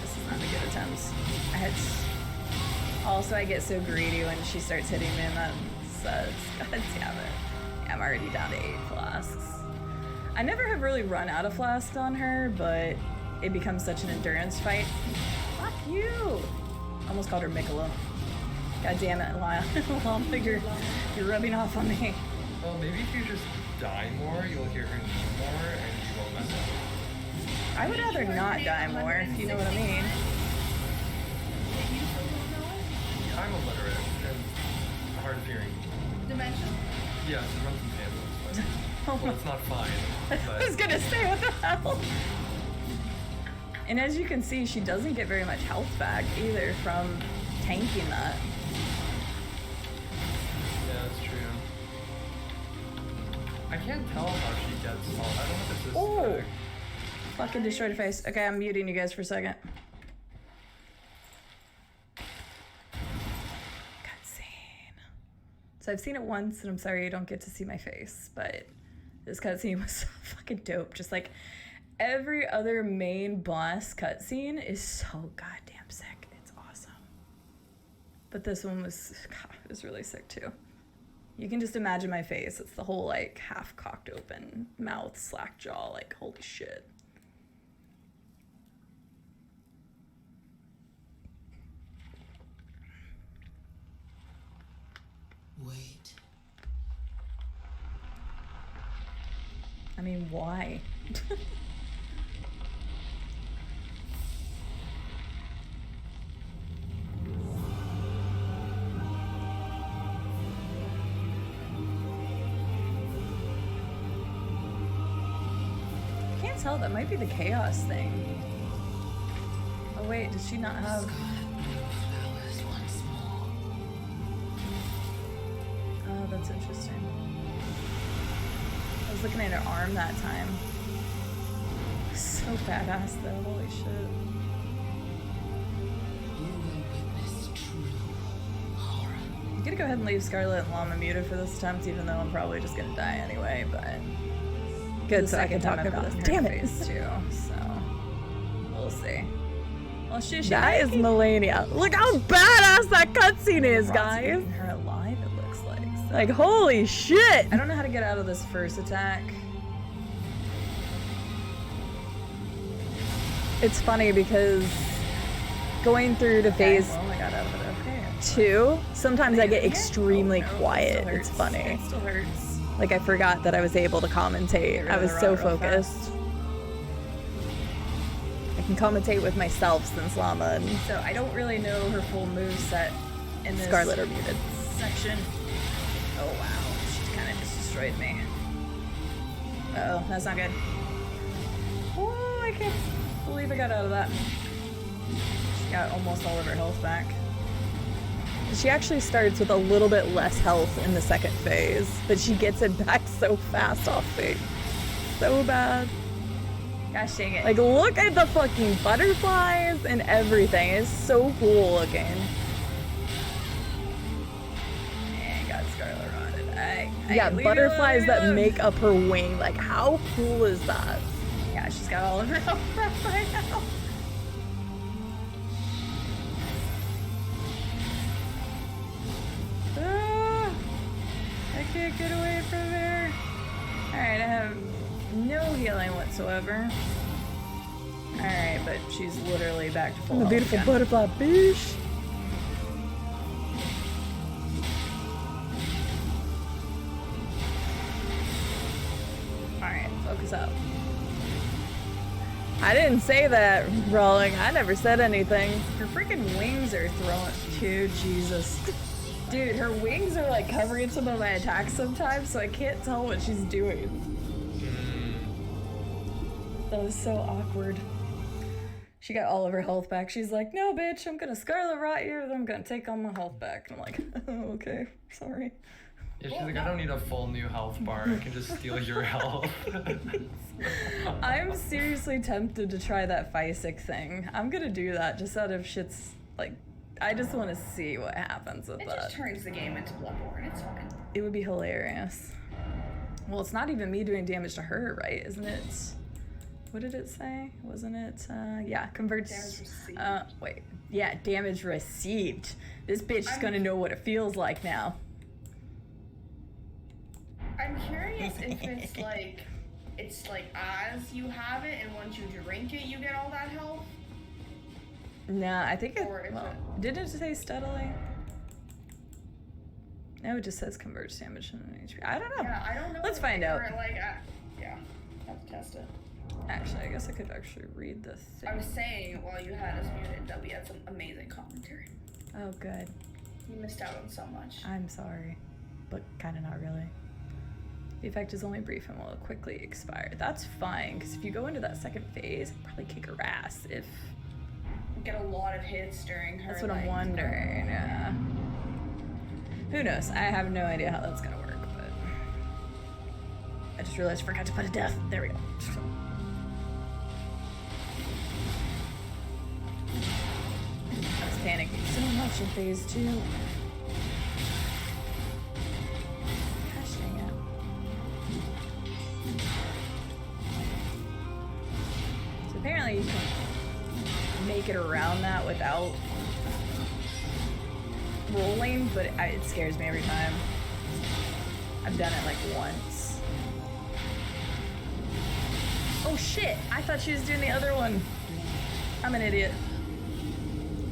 this is not a good attempt. Also, I get so greedy when she starts hitting me, and that says, God damn it. Yeah, I'm already down to 8 flasks. I never have really run out of flasks on her, but it becomes such an endurance fight. Fuck you! Almost called her Michelob. God damn it, Lama, you're rubbing off on me. Well, maybe if you just die more, you'll hear her name more, and you won't mess up. I would rather not die more, if you know what I mean. I'm illiterate and hard of hearing. Dementia? Yes, it runs in families, but well, it's not fine. I was But gonna say, what the hell? And as you can see, she doesn't get very much health back either from tanking that. yeah, that's true. I can't tell how she gets all. I don't know if it's Oh! this. Fucking destroyed her face. Okay, I'm muting you guys for a second. Cutscene. So I've seen it once, and I'm sorry you don't get to see my face, but this cutscene was so fucking dope. Just like every other main boss cutscene is so goddamn sick. It's awesome. But this one was, God, it was really sick too. You can just imagine my face. It's the whole like half cocked open mouth, slack jaw, like holy shit. Wait. I mean, why? Can't tell, that might be the chaos thing. Oh wait, does she not have... Flowers once more. Oh, that's interesting. I was looking at her arm that time. So badass though, holy shit. You will witness true horror. I'm gonna go ahead and leave Scarlet and Llama muted for this attempt, even though I'm probably just gonna die anyway, but... Good, so I can talk I've over gotten this. her Damn it. face too, so... We'll see. Well, That is Melania. Look how badass that cutscene is, guys. Keeping her alive, it looks like. So. Like, holy shit. I don't know how to get out of this first attack. It's funny because going through the phase Okay, well, I got out of it okay. 2, sometimes I get extremely Oh, no, quiet. it still It's hurts. funny. It still hurts. Like, I forgot that I was able to commentate. Get rid I of was the so rot real focused. I can commentate with myself since Llama and So I don't really know her full move set in this Scarlet are muted. section. Oh wow, she kind of just destroyed me. Uh-oh, that's not good. Oh, I can't believe I got out of that. She got almost all of her health back. She actually starts with a little bit less health in the second phase, but she gets it back so fast off me. So bad. Gosh dang it. Like, look at the fucking butterflies and everything. It's so cool looking. And got Scarlet rotted. Yeah, leave me butterflies that alone. make up her wing. Like, how cool is that? Yeah, she's got all of her health back by now. Ah, I can't get away from her. Alright, I have no healing whatsoever. Alright, but she's literally back to full I'm a health beautiful again. butterfly bitch. Alright, focus up. I didn't say that, Rolling. I never said anything. Her freaking wings are throwing too, Jesus. Dude, her wings are like covering some of my attacks sometimes, so I can't tell what she's doing. That was so awkward. She got all of her health back. She's like, no, bitch, I'm gonna Scarlet Rot you, then I'm gonna take all my health back. And I'm like, oh, okay, sorry. Yeah, she's like, I don't need a full new health bar. I can just steal your health. I'm seriously tempted to try that Physic thing. I'm gonna do that just out of shit's, like, I just want to see what happens with It that. just turns the game into Bloodborne. It's fine. It would be hilarious. Well, it's not even me doing damage to her, right? Isn't it? What did it say? Wasn't it? Yeah, converts. Damage received. Wait. Yeah, damage received. This bitch is gonna know what it feels like now. I'm curious if it's like as you have it, and once you drink it, you get all that health. Nah, I think it. Or is Well, didn't it say steadily? No, it just says converts damage and HP. I don't know. Yeah, I don't know. Let's if find out. they're, like, yeah, have to test it. Actually, I guess I could actually read the thing. I was saying while you had us muted that we had some amazing commentary. Oh, good. You missed out on so much. I'm sorry, but kind of not really. The effect is only brief and will quickly expire. That's fine, because if you go into that second phase, it'll probably kick her ass if... Get a lot of hits during her. That's what I'm like, wondering, yeah. Who knows? I have no idea how that's gonna work, but... I just realized I forgot to put a death. There we go. I was panicking so much in phase 2. Gosh dang it. So apparently you can make it around that without rolling, but it scares me every time. I've done it like once. Oh shit! I thought she was doing the other one. I'm an idiot.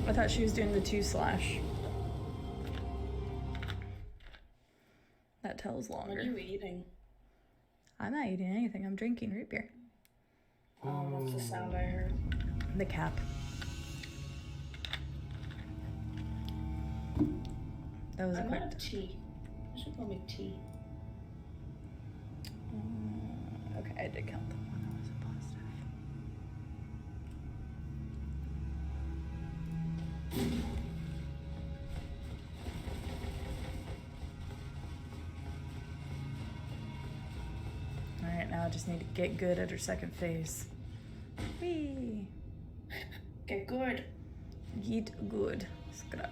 I thought she was doing the 2/. That tells longer. What are you eating? I'm not eating anything. I'm drinking root beer. Oh, that's the sound I heard. The cap. That was a I'm quick. out of tea. I should go make tea. Okay, I did count the one that was a positive. Alright, now I just need to get good at her second phase. Whee! Get good. Get good. Scrub.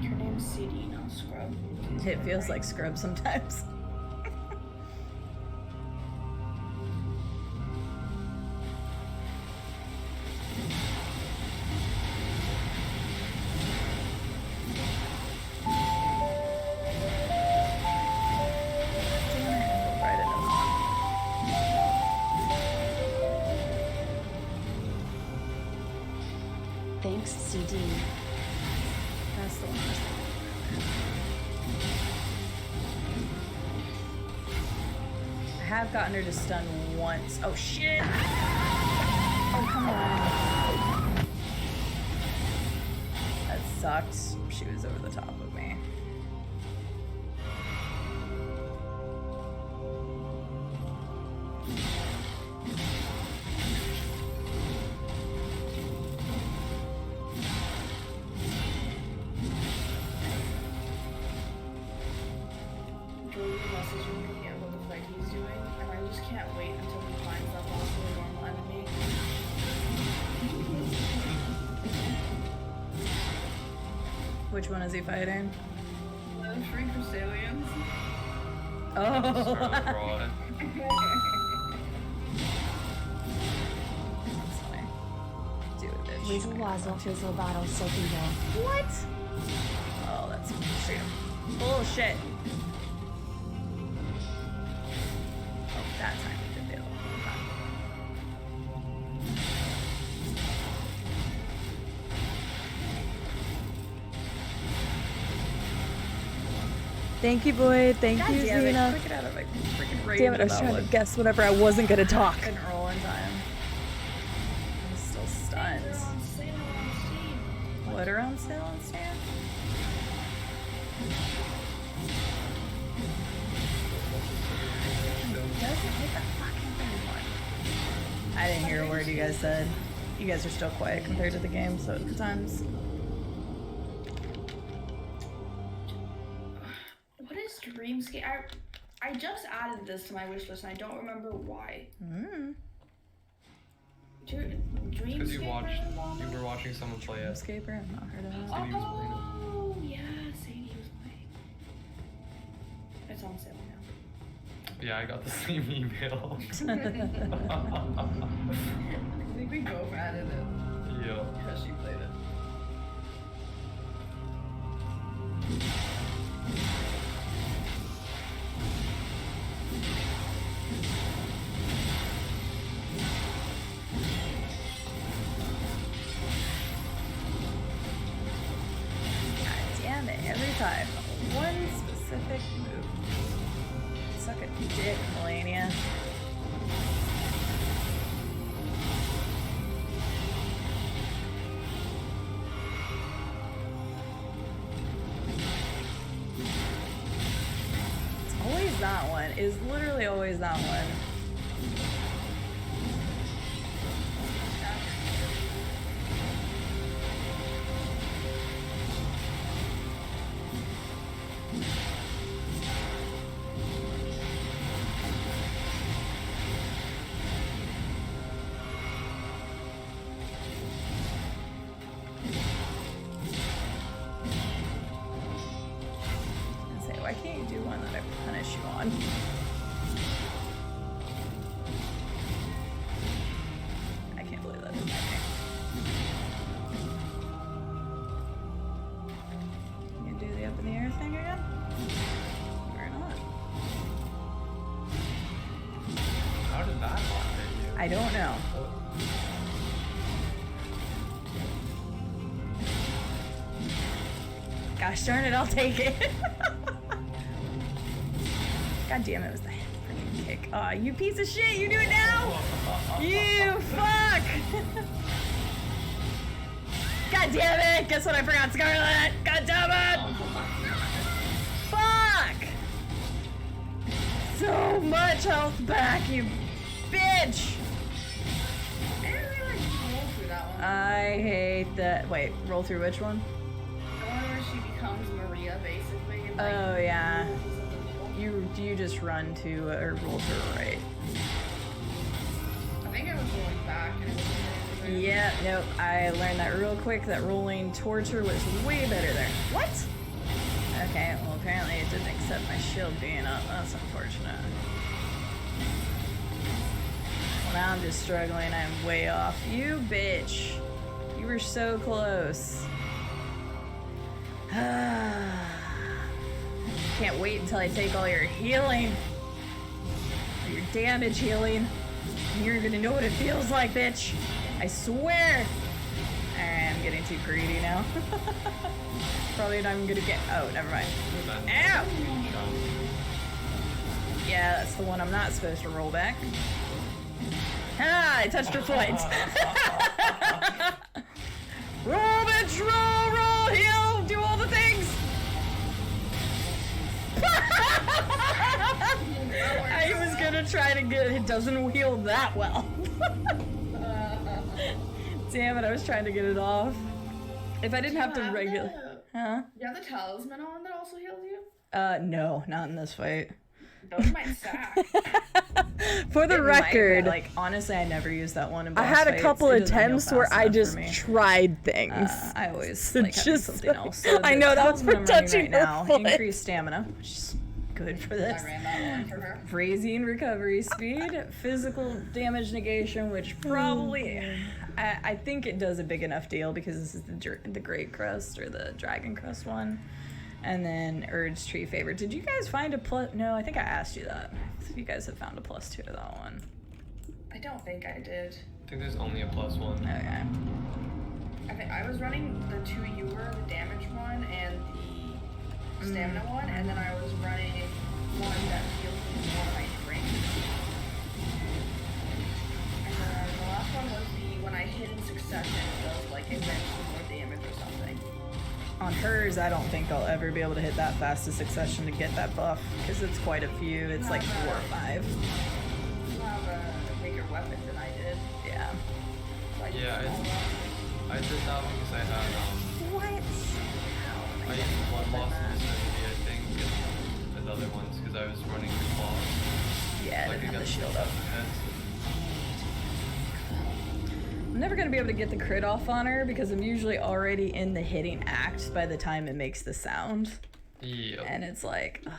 Your name's CD, not Scrub. It feels like scrub sometimes. Thanks, CD. That's the one. I have gotten her to stun once. Oh shit! Oh come on. That sucks. She was over the top of me. Jordan messaging me about the fight he's doing, and I just can't wait until he finds that boss with a normal enemy. Which one is he fighting? The Free Crusalians. Oh! Scarlet Rod. That's funny. Do it, bitch. Weasel Wazzle Fizzle Bottle Soapy Roll. What? Oh, that's straight up bullshit. Oh, that time we did the other one. Thank you, Boyd. Thank God you, damn it, Zena. quick, get out of my freaking rage. Damn it, I was about trying what to guess whenever I wasn't gonna talk. couldn't roll in time. I'm still stunned. They're on sale on Steam. What are on sale on Steam? I didn't hear a word you guys said. You guys are still quiet compared to the game, so at times. What is Dreamscape? I just added this to my wish list and I don't remember why. Dreamscape. Because you were watching someone play it. Escaper? I've not heard of that. Sadie was playing it. Oh, yeah, Sadie was playing. It's on sale now. Yeah, I got the same email. I think we both added it Yeah. because she played it. God damn it, every time. One specific move. Suck a dick, Melania. It's always that one. It is literally always that one. Why can't you do one that I punish you on? I can't believe that didn't hit me. You do the up in the air thing again? Or not? How did that not hit you? I don't know. Gosh darn it, I'll take it. God damn it, it was the freaking kick. Aw, you piece of shit, you do it now! You fuck! God damn it! Guess what I forgot, Scarlet? God damn it! Fuck! So much health back, you bitch! I didn't really like roll through that one. I hate that. Wait, roll through which one? The one where she becomes Maria, basically. And, like, Oh, yeah. moves in the middle. You just run to or roll to the right. I think I was rolling back and it was really Yeah, nope. I learned that real quick. That rolling towards her was way better there. What? Okay, well apparently it didn't accept my shield being up. That's unfortunate. Well, now I'm just struggling. I'm way off. You bitch. You were so close. Can't wait until I take all your healing. Or your damage healing. And you're gonna know what it feels like, bitch. I swear. I'm getting too greedy now. Probably not even gonna get. Oh, never mind. Ow! Yeah, that's the one I'm not supposed to roll back. Ah, I touched her foot. Roll, bitch, roll, heal, do all the things. I was gonna try to get it. Doesn't heal that well. Damn it, I was trying to get it off. If I didn't have to regular. Huh? You have the talisman on that also heals you? No, not in this fight. Those might stack. For the It might, record, but, like, honestly, I never used that one in boss I had a fights. couple It doesn't heal attempts where fast I enough just for me. tried things. I always So like having just something like- else. So I the know, that was talisman for I'm running touching right her now. foot. Increased stamina, which is good for this. I ran that one for her. Raising recovery speed, physical damage negation, which probably I think it does a big enough deal because this is the Great Crust or the Dragon Crust one. And then Urge Tree Favor. Did you guys find a plus? No, I think I asked you that. If you guys have found a +2 to that one. I don't think I did. I think there's only a +1. Okay. I think I was running the two you were, the damage one and the stamina one, and then I was running one that heals me more when I drink. And then the last one was the when I hit in succession, it does like eventually more damage or something. On hers, I don't think I'll ever be able to hit that fast a succession to get that buff, because it's quite a few. It's like 4 or 5. You have a bigger weapon than I did. Yeah. So Yeah, I did that because I had What? I used one loss in vicinity, I think, and other ones because I was running the claws. Yeah, I Like didn't have the against shield up. heads. I'm never gonna be able to get the crit off on her because I'm usually already in the hitting act by the time it makes the sound. Yep. And it's like, ugh.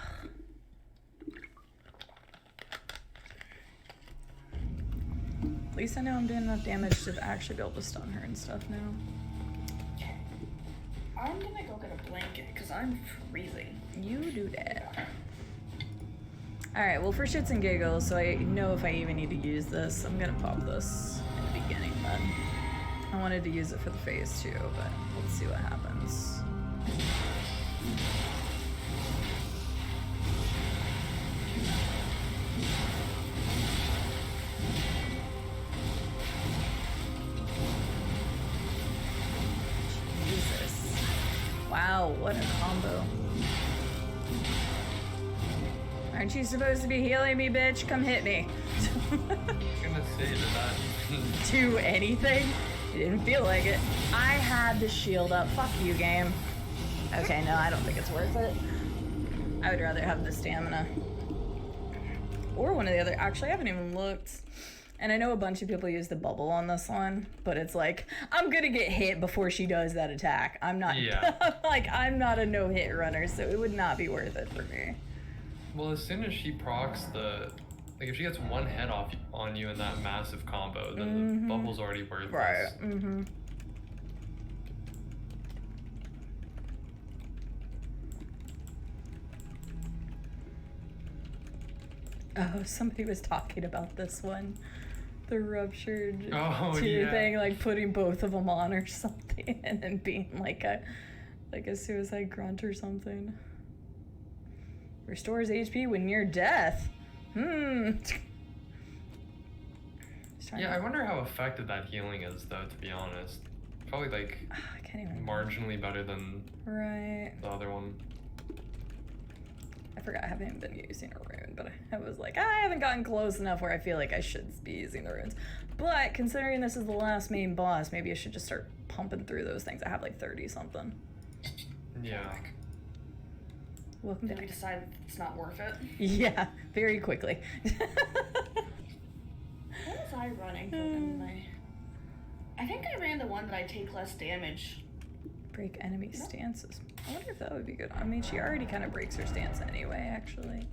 At least I know I'm doing enough damage to actually be able to stun her and stuff now. I'm gonna go get a blanket because I'm freezing. You do that. Alright, well for shits and giggles, so I know if I even need to use this, I'm gonna pop this in the beginning then. I wanted to use it for the phase 2, but let's see what happens. Jesus. Wow, what a combo. Aren't you supposed to be healing me, bitch? Come hit me. I was gonna say that. Do anything? It didn't feel like it. I had the shield up. Fuck you, game. Okay, no, I don't think it's worth it. I would rather have the stamina. Or one of the other. Actually, I haven't even looked. And I know a bunch of people use the bubble on this one, but it's like, I'm gonna get hit before she does that attack. I'm not, like, I'm not a no-hit runner, so it would not be worth it for me. Well, as soon as she procs the, like if she gets one head off on you in that massive combo, then the bubble's already worthless. Right, Oh, somebody was talking about this one. The ruptured tear thing, like putting both of them on or something, and then being like a suicide grunt or something. Restores HP when near death. Yeah, I wonder how effective that healing is, though, to be honest. Probably, like, I can't even marginally better than the other one. I forgot I haven't been using a rune, but I was like, I haven't gotten close enough where I feel like I should be using the runes. But considering this is the last main boss, maybe I should just start pumping through those things. I have like 30 something. Yeah. Welcome Then back. we decided it's not worth it. Yeah, very quickly. What was I running? I think I ran the one that I take less damage. Break enemy stances. I wonder if that would be good. I mean, she already kind of breaks her stance anyway, actually.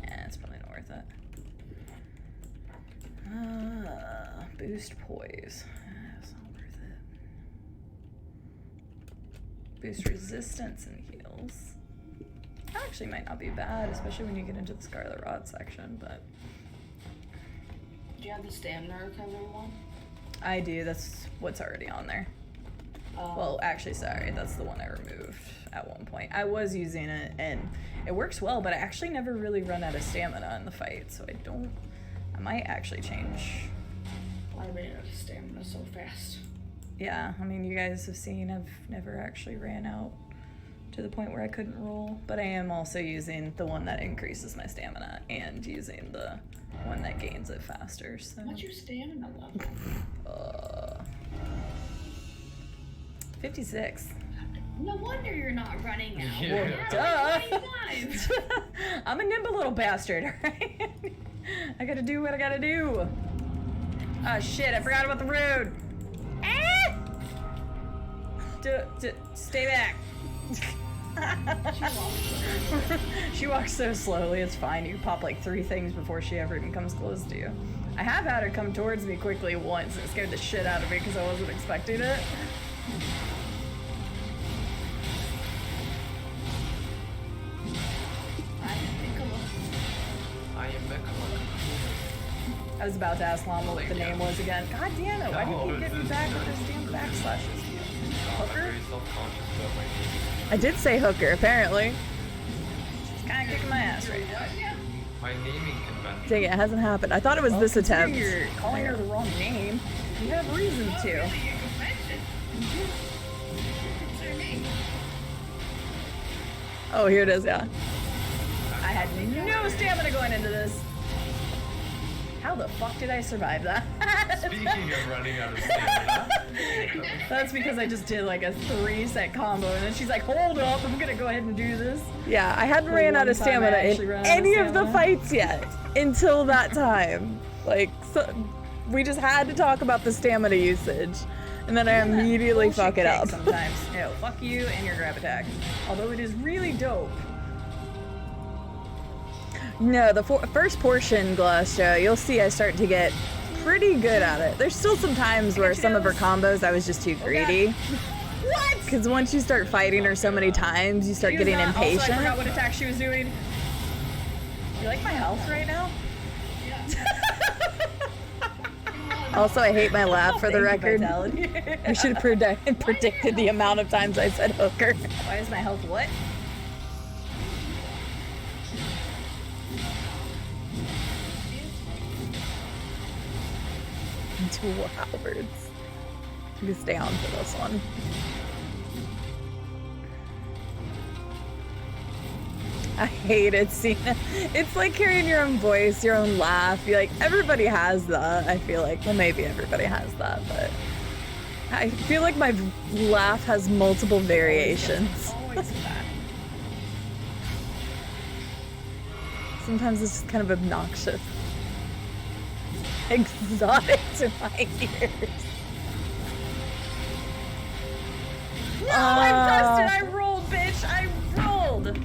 Yeah, it's probably not worth it. Boost poise. That's not worth it. Boost resistance and heals. That actually might not be bad, especially when you get into the Scarlet Rot section, but... Do you have the stamina recovery one? I do, that's what's already on there. Well, actually, sorry, that's the one I removed at one point. I was using it, and it works well, but I actually never really run out of stamina in the fight, so I might actually change. I ran out of stamina so fast. Yeah, I mean, you guys have seen I've never actually ran out to the point where I couldn't roll, but I am also using the one that increases my stamina and using the one that gains it faster, so. What's your stamina level? 56. No wonder you're not running out. Yeah. Duh. 25. I'm a nimble little bastard, alright? I gotta do what I gotta do. Oh shit, I forgot about the road. Ah! Stay back. She walks so slowly, it's fine. You pop like 3 things before she ever even comes close to you. I have had her come towards me quickly once. It scared the shit out of me because I wasn't expecting it. I was about to ask Llama what the name was again. God damn it, why do you keep getting me back with those damn backslashes? Hooker? I did say Hooker, apparently. kind of kicking my ass right now. What? Yeah. My naming convention. Dang it, hasn't happened. I thought it was this Considering attempt. You're calling her the wrong name. You have reason to. Really, you convention. Consider me. Oh, here it is, yeah. I had no stamina going into this. How the fuck did I survive that? Speaking of running out of stamina. That's because I just did like a 3-set combo, and then she's like, "Hold up, I'm gonna go ahead and do this." Yeah, I hadn't The ran out one of time I stamina actually in ran out of any of the stamina. fights yet until that time. Like, so, we just had to talk about the stamina usage, and then I immediately Bullshit fuck it kick up. Sometimes, no, fuck you and your grab attack. Although it is really dope. No, the first portion, Gloster, you'll see I start to get pretty good at it. There's still some times where some of her combos I was just too greedy. What? Because once you start fighting her so many times, you start getting impatient. Also, I forgot what attack she was doing. You like my health right now? Also, I hate my laugh for the Thank you, record. Vitality. I should have predicted the amount of times I said hooker. Why is my health what? Dwarves. You stay on for this one. I hate it, Cena. It's like hearing your own voice, your own laugh. You're like, everybody has that. I feel like, well, maybe everybody has that, but I feel like my laugh has multiple variations. Always that. Sometimes it's just kind of obnoxious. Exotic to my ears. No, I pressed it. I rolled, bitch. I rolled.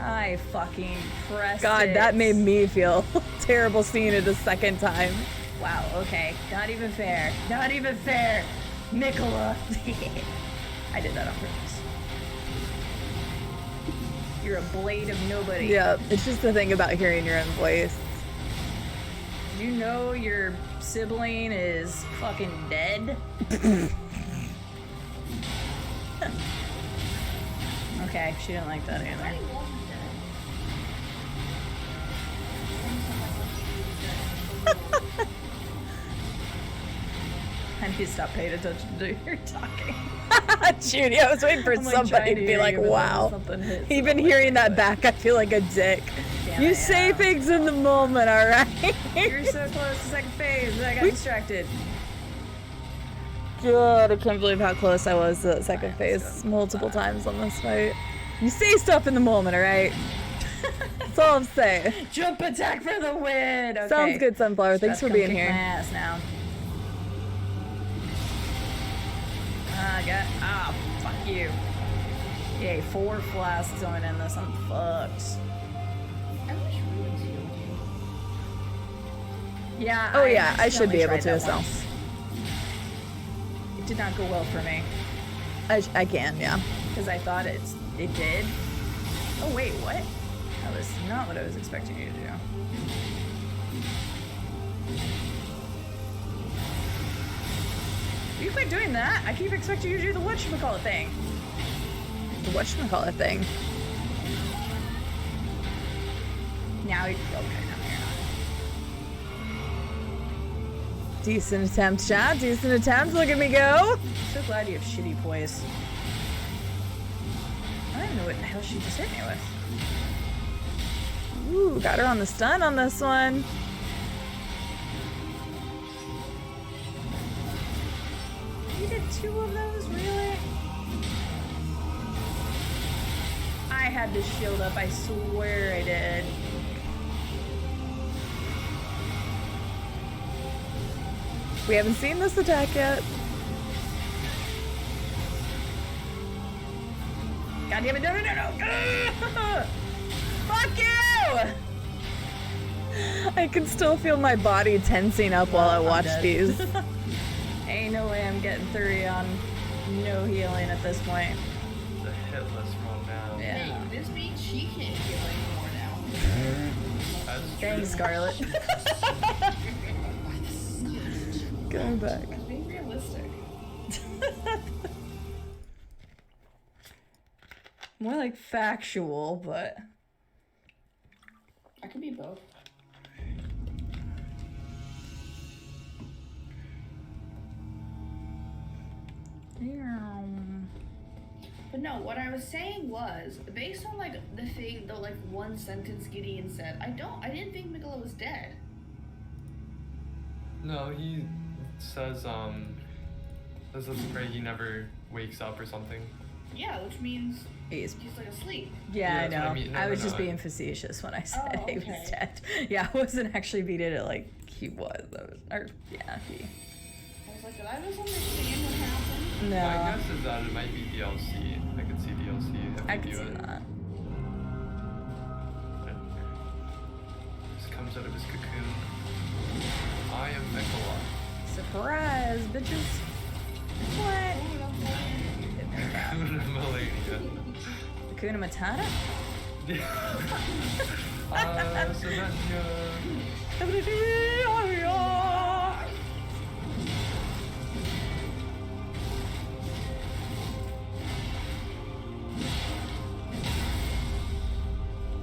I fucking pressed God, it. that made me feel terrible seeing it a second time. Wow, okay. Not even fair. Not even fair. Nicola. I did that on purpose. You're a blade of nobody. Yeah, it's just the thing about hearing your own voice. You know your sibling is fucking dead? Okay, she didn't like that either. I need to stop paying attention to your talking. Judy, I was waiting for I'm, like, somebody trying to to be hear like, you, but then wow. something hits and Even I'm like, hearing that what? back, I feel like a dick. Damn You it, say yeah. things in the moment, alright? You're so close to second phase, but I got distracted. God, I can't believe how close I was to that second phase multiple times on this fight. You say stuff in the moment, alright? That's all I'm saying. Jump attack for the win! Okay. Sounds good, Sunflower. Just Thanks about for to being come kick here. my ass now. Fuck you. Yay, 4 flasks going in this. I'm fucked. I wish Ruins healed you. Yeah. Oh, yeah, I should be accidentally able tried to that as well. once. It did not go well for me I can, yeah. because I thought it did. Oh wait, what? That was not what I was expecting you to do. Will you quit doing that? I keep expecting you to do the whatchamacallit thing. The whatchamacallit thing. Now, okay, now you're not. Decent attempt, chat. Decent attempt. Look at me go. So glad you have shitty poise. I don't even know what the hell she just hit me with. Ooh, got her on the stun on this one. You did 2 of those, really? I had to shield up, I swear I did. We haven't seen this attack yet. God damn it, no, no, no, no! Fuck you! I can still feel my body tensing up while I I'm watch dead. these. Ain't no way I'm getting 30 on no healing at this point. The hitless run down. Yeah. Hey, this means she can't heal anymore now. That's true. Thanks, Scarlet. Going back. Being realistic. More like factual, but I could be both. But no, what I was saying was, based on like the like one sentence Gideon said, I didn't think Mikola was dead. No, he says let's pray he never wakes up or something. Yeah, which means he's like asleep. yeah, I that's what know. I mean. I No, was no, just no. being facetious when I said he was okay. dead. Yeah, I wasn't actually beating it like he was. Or yeah, he. I was like, did I misunderstand what happened? No, My guess is that it might be DLC. I could see DLC if I you could do see it. that. Just comes out of his cocoon. I am Mikola. Surprise, bitches! What? Melania. Hakuna Matata? Samantha.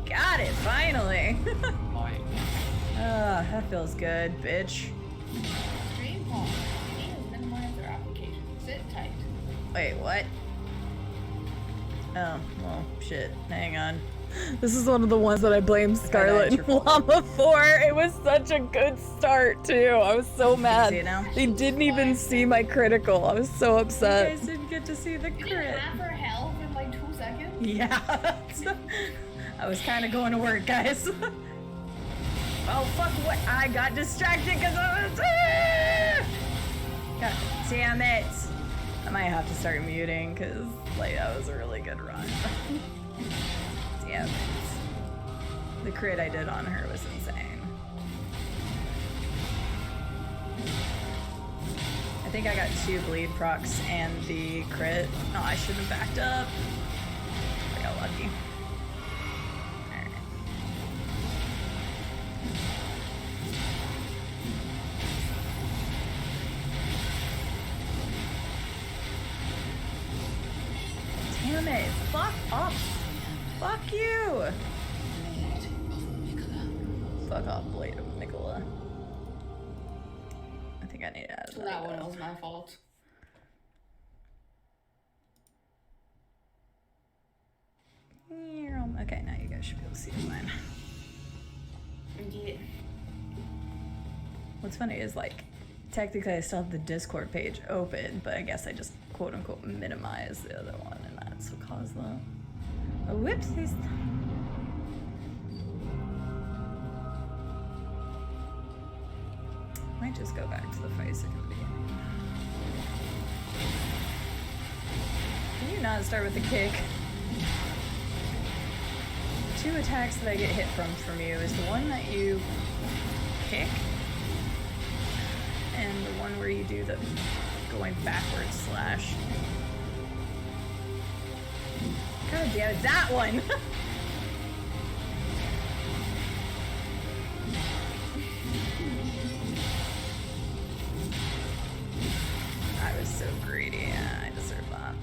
Got it, finally! Mike. Ah, that feels good, bitch. Stream pause. CD has minimized their application. Sit tight. Wait, what? Oh, well, shit. Hang on. This is one of the ones that I blame Scarlet it's and your fault. Llama for. It was such a good start too. I was so mad. See it now? They didn't even see my critical. I was so You upset. guys didn't get to see the You didn't crit. have her health in like 2 seconds? Yeah. I was kind of going to work, guys. Oh, fuck, what? I got distracted because I was... God damn it. I might have to start muting because, like, that was a really good run. Damn it. The crit I did on her was insane. I think I got 2 bleed procs and the crit. No, I should have backed up. I got lucky. Alright. Damn it. Fuck off. Fuck you. Blade of Mikola. Fuck off, Blade of Mikola. I think I need to add So that one was my fault. Okay, now you guys should be able to see mine. Yeah. What's funny is, like, technically I still have the Discord page open, but I guess I just quote unquote minimize the other one, and that's what caused that. Oh, whoopsies. Might just go back to the face at the beginning. Can you not start with a kick? 2 attacks that I get hit from you is the one that you kick, and the one where you do the going backwards slash. God damn it, that one! I was so greedy, yeah, I deserve that.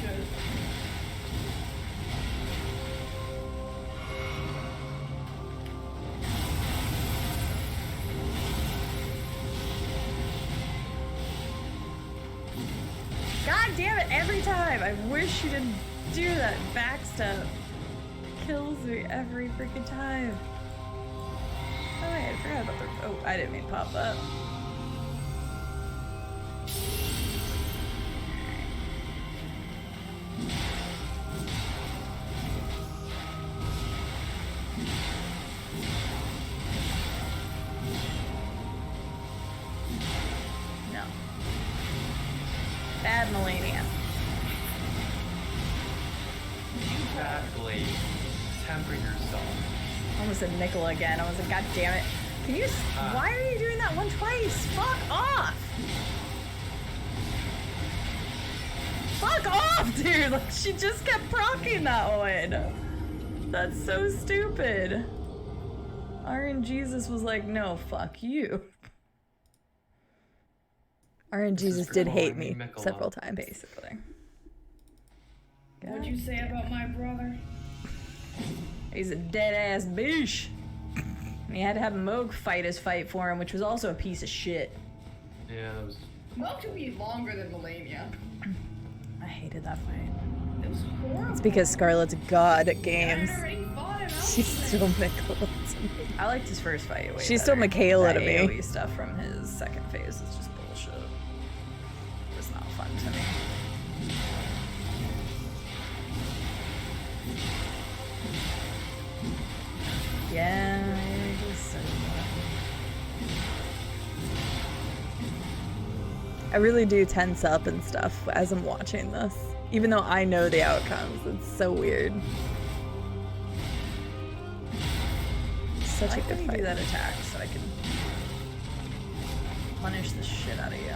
Should. God damn it, every time! I wish you didn't do that backstep. Kills me every freaking time. Oh wait, I forgot about the... Oh, I didn't mean to pop up. No. Bad Melania. Bad Blade. Temper yourself. Almost said Nicola again. I was like, God damn it. Can you... Why are you doing that one twice? Fuck off! Fuck off, dude! Like, she just kept proccing that one. That's so stupid. Iron Jesus was like, no, fuck you. RNG This is just did hate calling me me Mikola. several times. Basically. What'd you say about my brother? He's a dead ass bitch. And he had to have Moog fight his fight for him, which was also a piece of shit. Yeah, that was. Moog took me longer than Melania. I hated that fight. It was horrible. It's because Scarlett's god at I games. had already fought him out. She's still Michaela to me. I liked his first fight way She's still better. Michaela That to me. AoE stuff from his second phase is just bullshit. It was not fun to me. Yeah, I guess so. I really do tense up and stuff as I'm watching this. Even though I know the outcomes. It's so weird. Such I a like good when you fight. do that attack so I can punish the shit out of you.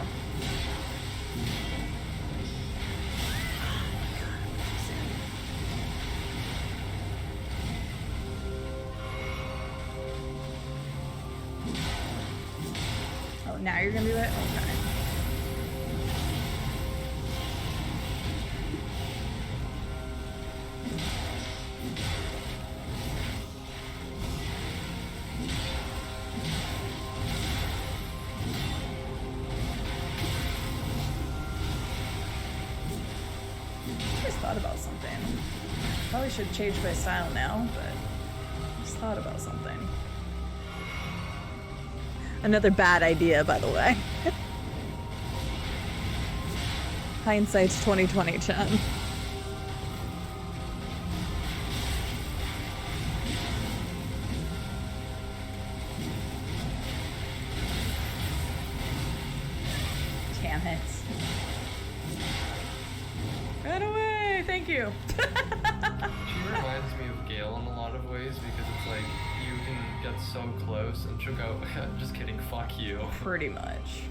Oh, now you're gonna do it? Okay. I just thought about something. Probably should change my style now, but I just thought about something. Another bad idea, by the way. Hindsight's 2020, Chen. Damn it. Right away! Thank you! She reminds me of Gale in a lot of ways because it's like you can get so close and she'll go, just kidding, fuck you. Pretty much.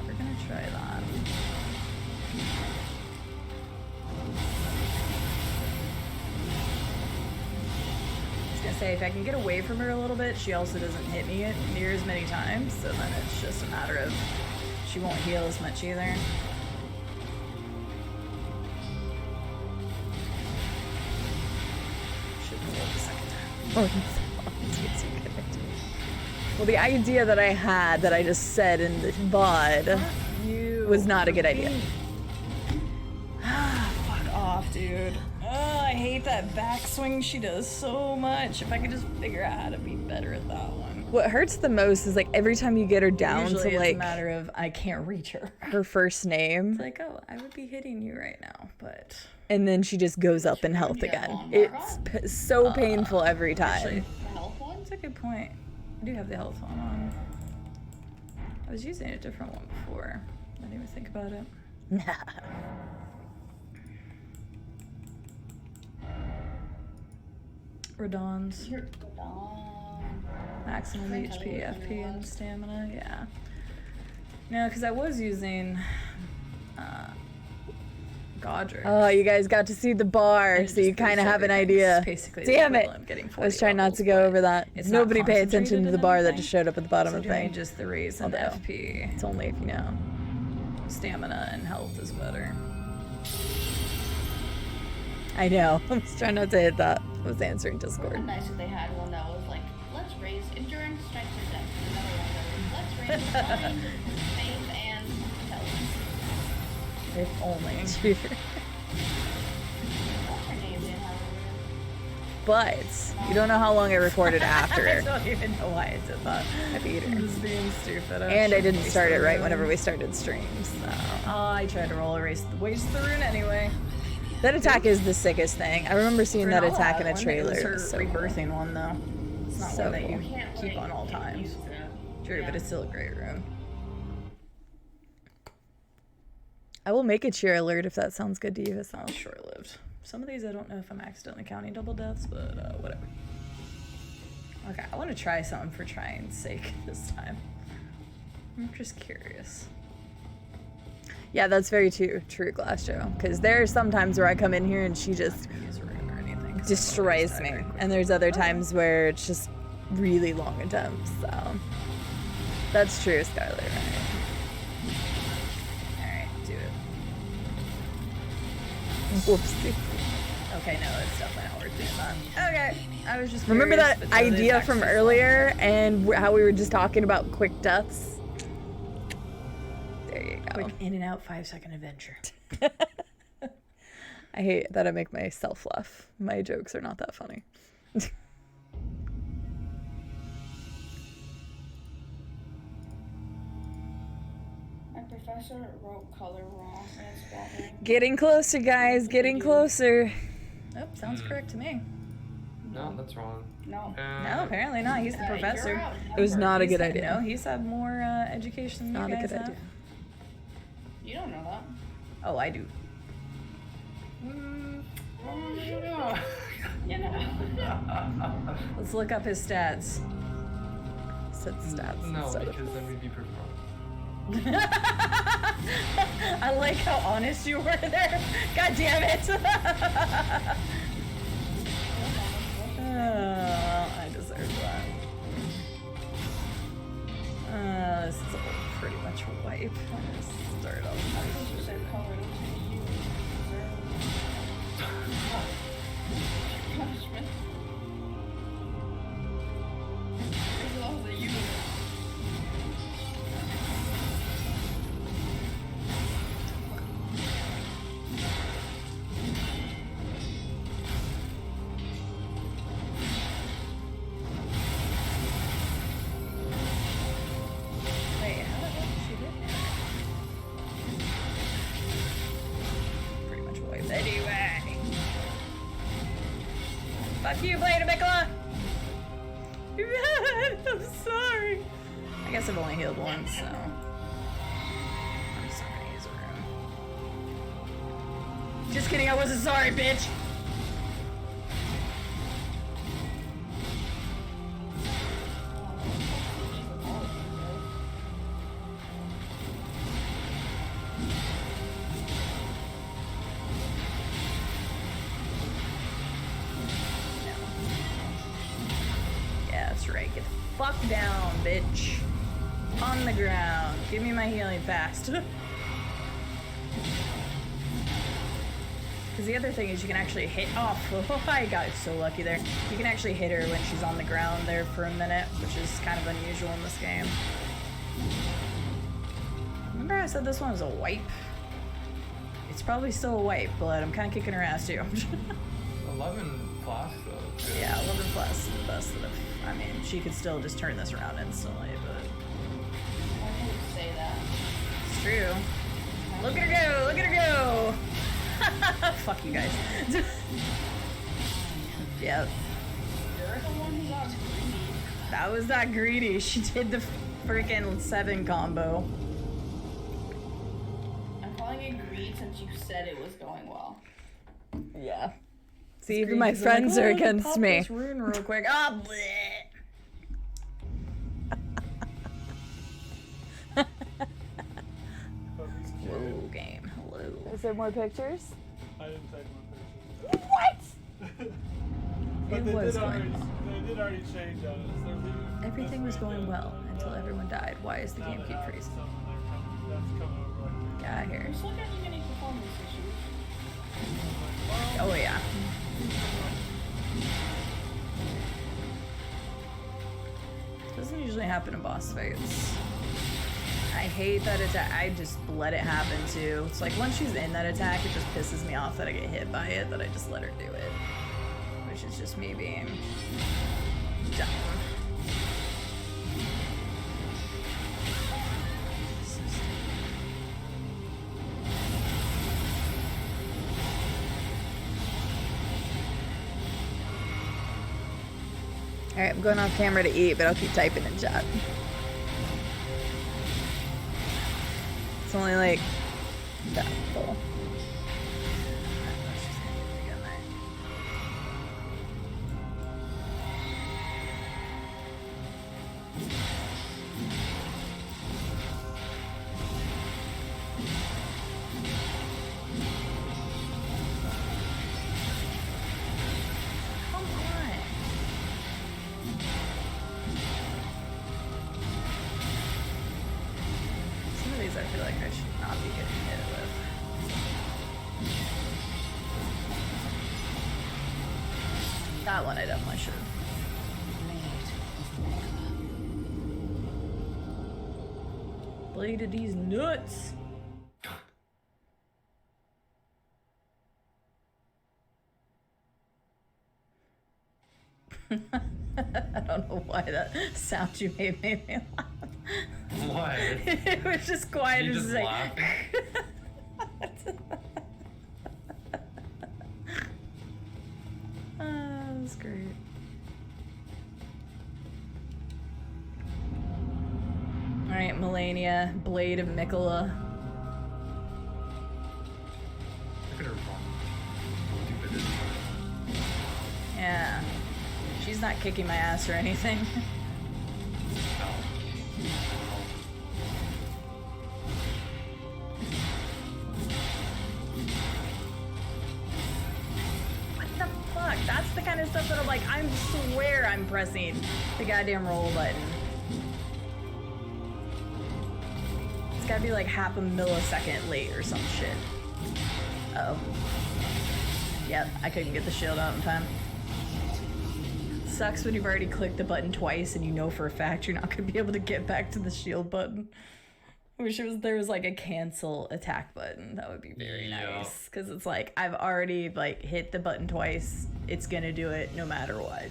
We're gonna try that. I was gonna say, if I can get away from her a little bit, she also doesn't hit me near as many times, so then it's just a matter of she won't heal as much either. Should roll the second time. Well, the idea that I had that I just said in the VOD was not a good idea. Fuck off, dude. Oh, I hate that backswing she does so much. If I could just figure out how to be better at that one. What hurts the most is like every time you get her down Usually to it's like a matter of I can't reach her. her first name, It's like, oh, I would be hitting you right now, but and then she just goes up in health Yeah, again. on It's so painful every time. actually, The health one? that's a good point. I do have the health one on. I was using a different one before. I didn't even think about it. Radon's You're gone. maximum Can't tell HP, which one FP, it and was. stamina. Yeah. No, because I was using Godric. Oh, you guys got to see the bar, And it so just you kind of boosts have an everything. idea. It's basically the Damn it! equivalent of getting I was 40 trying not levels, to go but over that. it's not Nobody pay attention concentrated to the in bar that anything. just showed up at the bottom So of the doing thing. just the raise in Although- FP, It's only if you know. stamina, and health is better. I know. I was trying not to hit that. I was answering It would Discord. have been nice if they had one that was like, let's raise endurance, strength, and depth. And another one that was, let's raise mind, faith, and intelligence. If only. What's her name? Didn't have it. But you don't know how long I recorded after I don't even know why I did that. I beat I'm her. just being stupid. And I didn't waste start the it right rune. whenever we started streams. So. Oh, I tried to roll a waste the rune anyway. That attack is the sickest thing. I remember seeing that Renala attack had in a one. trailer. It was It her was so cool. rebirthing one though. It's not So one that you cool. Can't keep like, on all can't times. use it. True, Yeah. but it's still a great rune. I will make a cheer alert if that sounds good to you. That was short-lived. Some of these I don't know if I'm accidentally counting double deaths, but whatever. Okay, I want to try something for trying's sake this time. I'm just curious. Yeah, that's very true, Glass Joe. Because there are some times where I come in here and she just Use a rune or anything. 'cause destroys I'm me. always tired. And there's other times where it's just really long attempts. So that's true, Skylar. Right? Whoopsie. Okay, no, it's definitely not worth doing that. Okay, I was just Remember curious, that but no, idea there's from actually earlier and how we were just talking about quick deaths? There you go. quick in and out 5-second adventure. I hate that I make myself laugh. My jokes are not that funny. My professor wrote color wrong and it's spelled wrong. Getting closer, guys. Getting closer. Oh, sounds correct to me. No, that's wrong. No. No, apparently not. He's the You're professor. outnumbered. It was not a He's good had- idea. No, he's had more education than Not you a guys good have. idea. You don't know that. Oh, I do. You know. Let's look up his stats. Said stats No, instead because of. then we'd be proved wrong. I like how honest you were there. God damn it. I deserve that. This is all pretty much a wipe. I'll just start off. You said color. You deserve punishment. As long as you. Wait, how the hell did she get there? Pretty much a wipe anyway. Fuck you, Blade of Mikla! I'm sorry. I guess I've only healed once, so. I'm just not gonna use a room. Just kidding, I wasn't sorry, bitch! Yeah, that's right. Get the fuck down, bitch. On the ground. Give me my healing fast. Because the other thing is you can actually hit... Oh, I got so lucky there. You can actually hit her when she's on the ground there for a minute, which is kind of unusual in this game. Remember I said this one was a wipe? It's probably still a wipe, but I'm kind of kicking her ass too. 11 class though. Good. Yeah, 11 plus is the best that I mean, she could still just turn this around instantly, but Why do you say that? it's true. Look at her go! Look at her go! Fuck you guys. Yep. You're the one who got greedy. That was not greedy. She did the freaking 7 combo. I'm calling it greed since you said it was going well. Yeah. See, even my friends are against pop me. This rune real quick. Ah, bleh. Whoa, game. Hello. Is there more pictures? I didn't take my pictures. What? But It they was did going. They did already change on us. They're leaving. Everything was going well until everyone died. Why is the Now game they keep added freezing? something, they're coming- that's coming over like Get out of here. Just look at any performance issues. Oh, yeah. Doesn't usually happen in boss fights. I hate that attack. I just let it happen too. It's like once she's in that attack, it just pisses me off that I get hit by it, that I just let her do it. Which is just me being dumb. Alright, I'm going off camera to eat, but I'll keep typing in chat. It's only like that full. Come on. Some of these I feel like I should not be getting hit with. That one I definitely should. Blade of these nuts. I don't know why that sound you made me laugh. What? It was just quiet You as just like. laughing? That's great. Alright, Melania, Blade of Mikola. Look at her run. Stupid. Yeah. She's not kicking my ass or anything. What the fuck? That's the kind of stuff that I'm like, I swear I'm pressing the goddamn roll button. It's gotta be like half a millisecond late or some shit. Uh oh. Yep, I couldn't get the shield out in time. Sucks when you've already clicked the button twice and you know for a fact you're not gonna be able to get back to the shield button. I wish there was like a cancel attack button. That would be very nice. Cause it's like I've already like hit the button twice. It's gonna do it no matter what.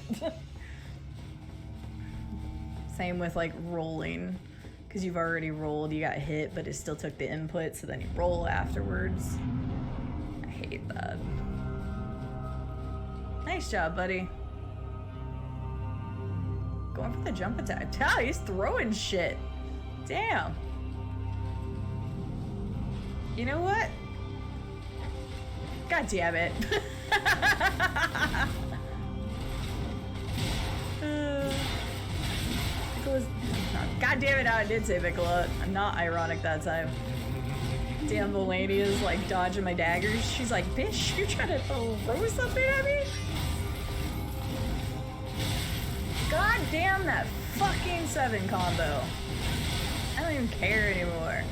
Same with like rolling. Cause you've already rolled, you got hit, but it still took the input, so then you roll afterwards. I hate that. Nice job, buddy. Going for the jump attack. Yeah, he's throwing shit. Damn. You know what? God damn it. God damn it, now I did say Mikola. I'm not ironic that time. Damn, Melania's like dodging my daggers. She's like, bitch, you're trying to throw something at me? God damn that fucking 7 combo. I don't even care anymore.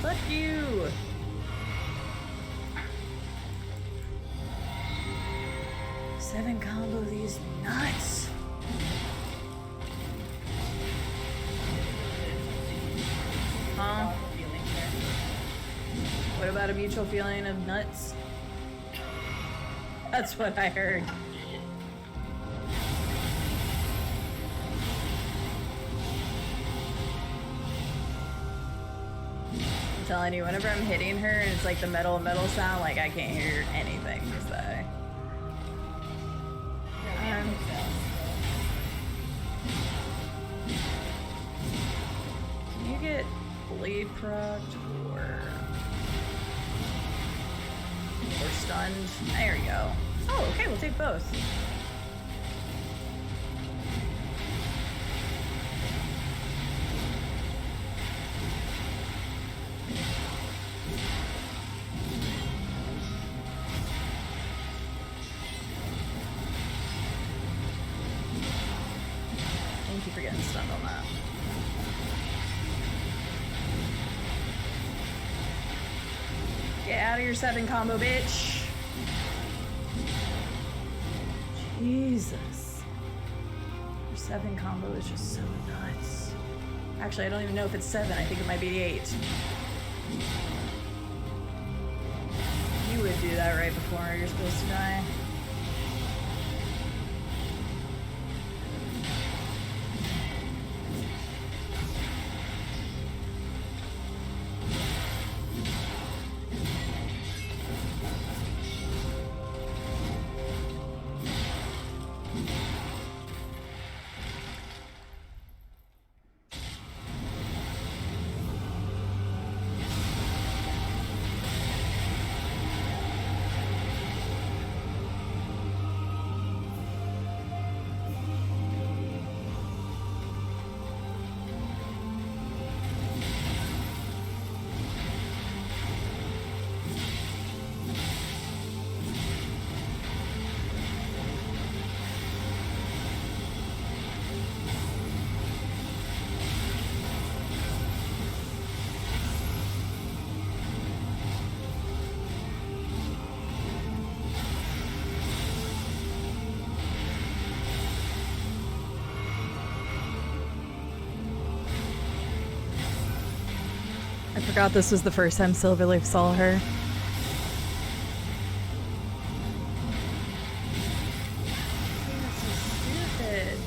Fuck you. Seven combo these nuts. Huh? What about a mutual feeling of nuts? That's what I heard. I'm telling you, whenever I'm hitting her and it's like the metal sound, like I can't hear anything to say. Can you get blade procced or stunned? There you go. Oh, okay, we'll take both. Thank you for getting stunned on that. Get out of your 7 combo, bitch. Jesus. Your 7 combo is just so nuts. Actually, I don't even know if it's 7. I think it might be the 8. You would do that right before you're supposed to die. I forgot this was the first time Silverleaf saw her. That's so stupid.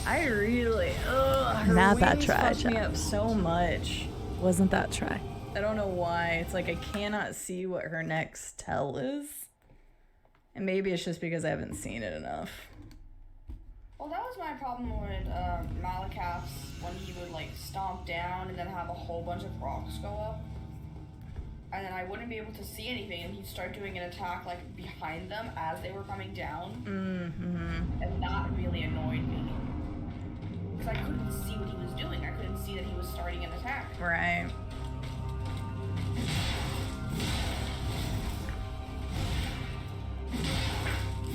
I really, her Not that wings try, fucked me John. up so much. Wasn't that try? I don't know why. It's like I cannot see what her next tell is. And maybe it's just because I haven't seen it enough. Well, that was my problem with Malakath's when he would like stomp down and then have a whole bunch of rocks go up. And then I wouldn't be able to see anything, and he'd start doing an attack like behind them as they were coming down. Mm-hmm. And that really annoyed me. Because I couldn't see what he was doing. I couldn't see that he was starting an attack. Right.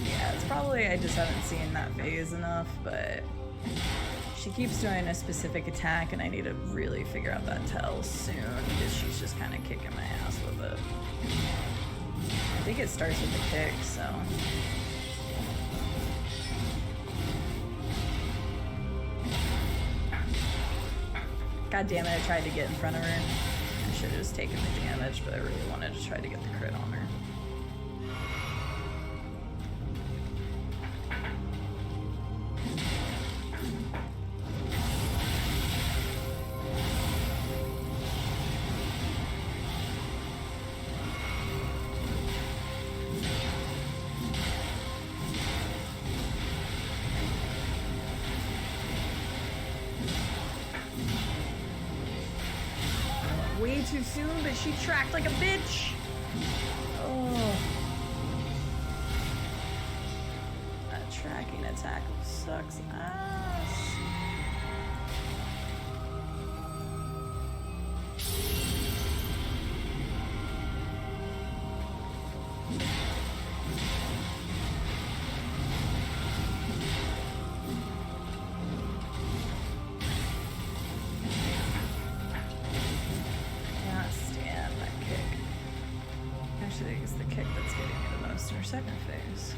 Yeah, it's probably I just haven't seen that phase enough, but she keeps doing a specific attack and I need to really figure out that tell soon because she's just kind of kicking my ass with it. I think it starts with the kick, so. God damn it, I tried to get in front of her. I should have just taken the damage, but I really wanted to try to get the crit on her. Way too soon, but she tracked like a bitch. Oh. That tracking attack sucks ass. Cannot stand that kick. Actually, I think it's the kick that's getting me the most in her second phase.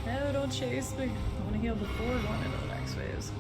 No, don't chase me. I want to heal before going into the next phase.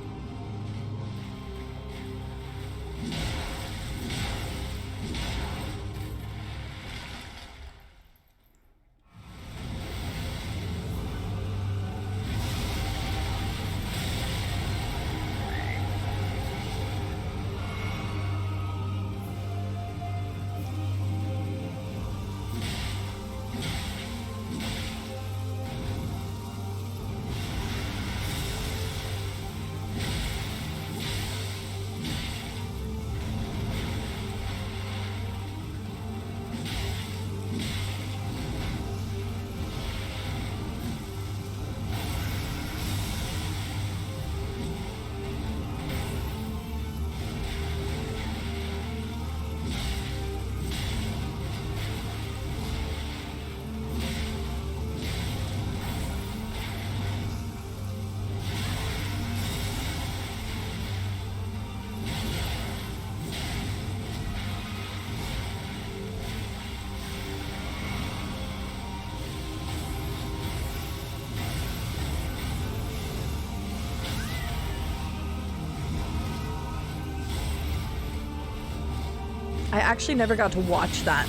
I actually never got to watch that.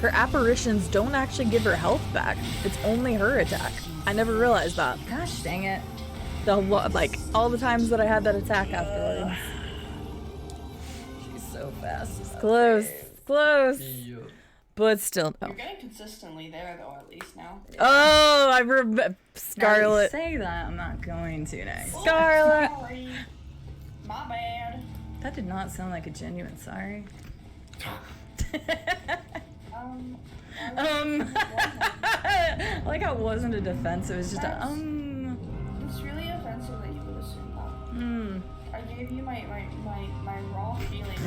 Her apparitions don't actually give her health back. It's only her attack. I never realized that. Gosh dang it. Like all the times that I had that attack afterwards. She's so fast. It's Close, close, Yeah. but still no. You're getting consistently there though, at least now. Oh, I Scarlet. Scarlet. Say that, I'm not going to next. Scarlet. Sorry. My bad. That did not sound like a genuine sorry. Like how it wasn't a defense, it was just a It's really offensive that you would assume that. I gave you my raw feelings.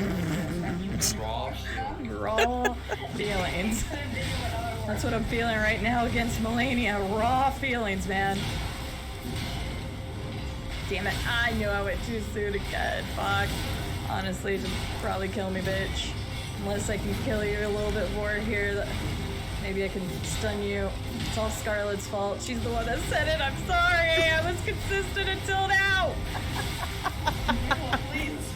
And you Raw raw feelings. That's what I'm feeling right now against Melania. Raw feelings, man. Damn it, I knew I went too soon again. Fuck. Honestly, just probably kill me, bitch. Unless I can kill you a little bit more here. Maybe I can stun you. It's all Scarlett's fault. She's the one that said it. I'm sorry. I was consistent until now. please.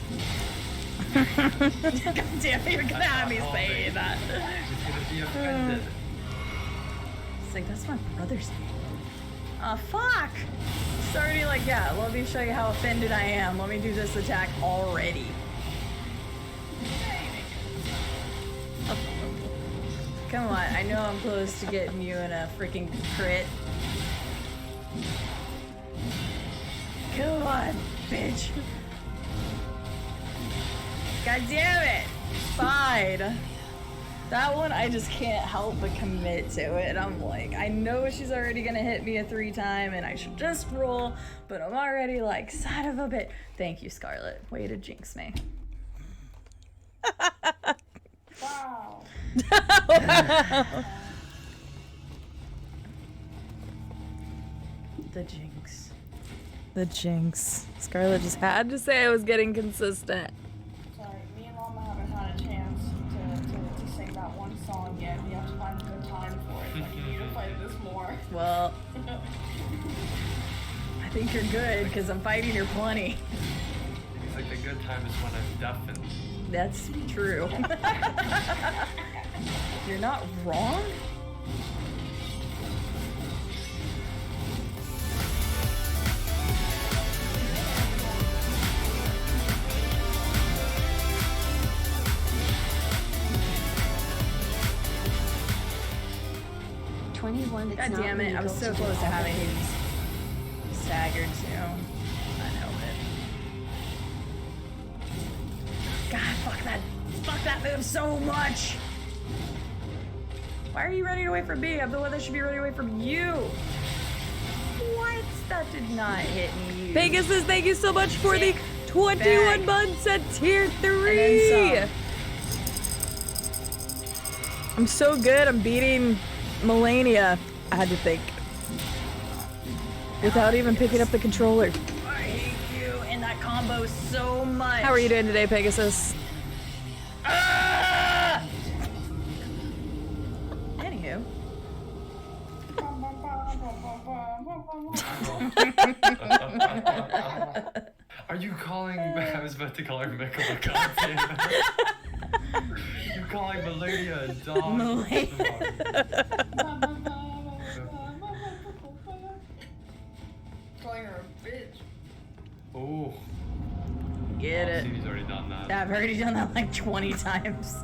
God damn it, you're gonna have me say that. She's gonna be offended. It's like, that's my brother's name. Oh, fuck. It's already like, yeah, let me show you how offended I am. Let me do this attack already. Come on, I know I'm close to getting you in a freaking crit. Come on, bitch. God damn it. Fine. That one, I just can't help but commit to it. I'm like, I know she's already gonna hit me a 3-time and I should just roll, but I'm already like, son of a bit. Thank you, Scarlett. Way to jinx me. Wow. The jinx. The jinx. Scarlett just had to say I was getting consistent. Sorry, me and Mama haven't had a chance to sing that one song yet. We have to find a good time for it. Like, you need to fight this more. Well, I think you're good because I'm fighting her plenty. It's like a good time is when I'm deafened. That's true. You're not wrong. God damn it, I was so close to having these staggered too. I know it. God, fuck that move so much. Why are you running away from me? I'm the one that should be running away from you. What? That did not hit me. Pegasus, thank you so much for the 21 months at tier 3. I'm so good. I'm beating Melania. I had to think. Without even picking up the controller. I hate you and that combo so much. How are you doing today, Pegasus? Anywho. Are you calling? I was about to call her Michael. God damn it. You're calling Melania a dog. Calling her a bitch. Oh. Get it. He's already done that. I've already done that like 20 times.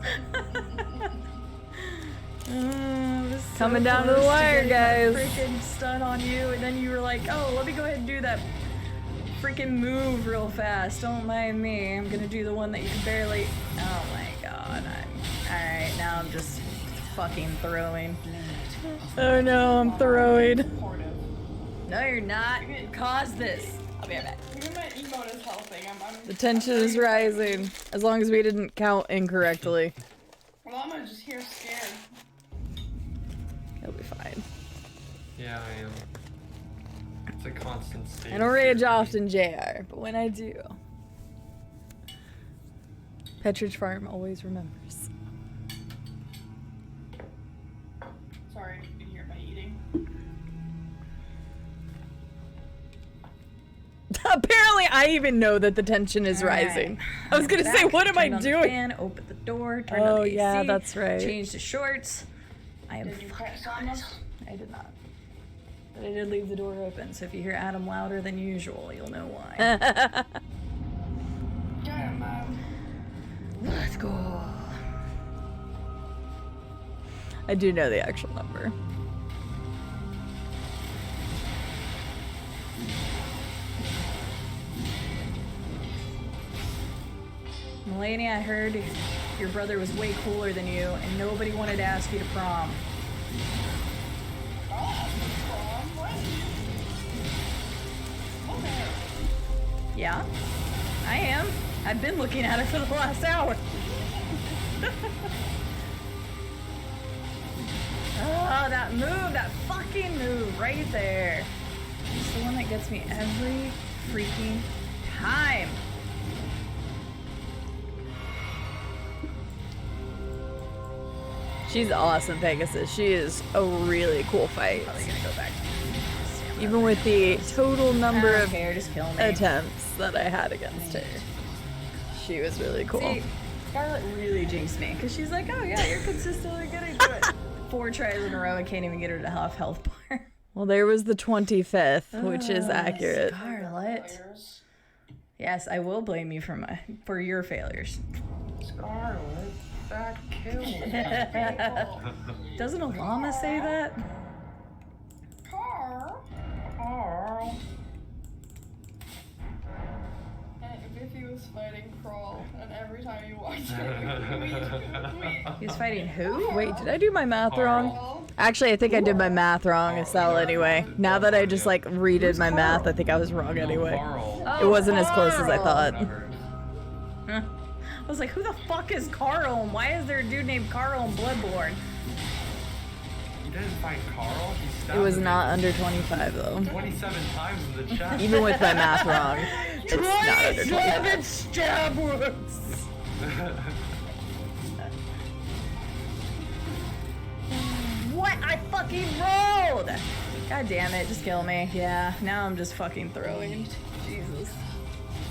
Coming down to the wire, guys. Freaking stun on you, and then you were like, "Oh, let me go ahead and do that freaking move real fast. Don't mind me. I'm gonna do the one that you can barely." Oh my god. All right, now I'm just fucking throwing. Oh no, I'm throwing. Supportive. No, you're not. You caused this. I'll be right back. Even my emote is helping. The tension is rising. As long as we didn't count incorrectly. Well, I'm just here scared. It'll be fine. Yeah, I am. It's a constant state. I don't rage often, JR, but when I do, Petridge Farm always remembers. Sorry, you can hear my eating. Apparently, I even know that the tension is All right. rising. I was gonna say, what am I Turn on the doing? fan, open the door, turn Oh on the AC, yeah, that's right. change the shorts. I am Did you fucking press on honest. I did not. But I did leave the door open, so if you hear Adam louder than usual, you'll know why. Yeah, Mom. Let's go. I do know the actual number. Melania, I heard your brother was way cooler than you, and nobody wanted to ask you to prom. Yeah, I am. I've been looking at it for the last hour. Oh, that move, that fucking move right there. It's the one that gets me every freaking time. She's awesome, Pegasus. She is a really cool fight. Probably gonna go back. Even with the total number of Just kill me. attempts that I had against her. She was really cool. See, Scarlet really jinxed me because she's like, oh yeah, you're consistently getting to it. 4 tries in a row, I can't even get her to half health bar. Well, there was the 25th, which is accurate. Scarlet. Yes, I will blame you for your failures. Scarlet, that killed me. Doesn't a llama say that? Carl. And Biffy was fighting Crawl, and every time you watch it, He was fighting who? Wait, did I do my math wrong? Carl. Actually, I think I did my math wrong, Estelle, anyway. Now that I just, like, redid my math, I think I was wrong anyway. Carl. It wasn't as close as I thought. Remembered. I was like, who the fuck is Carl? And why is there a dude named Carl in Bloodborne? You didn't fight Carl? He It stabbed was me not under 25, though. 27 times in the chest. Even with my math wrong, it's not under 25. stab wounds! What? I fucking rolled! God damn it, just kill me. Yeah, now I'm just fucking throwing. Jesus.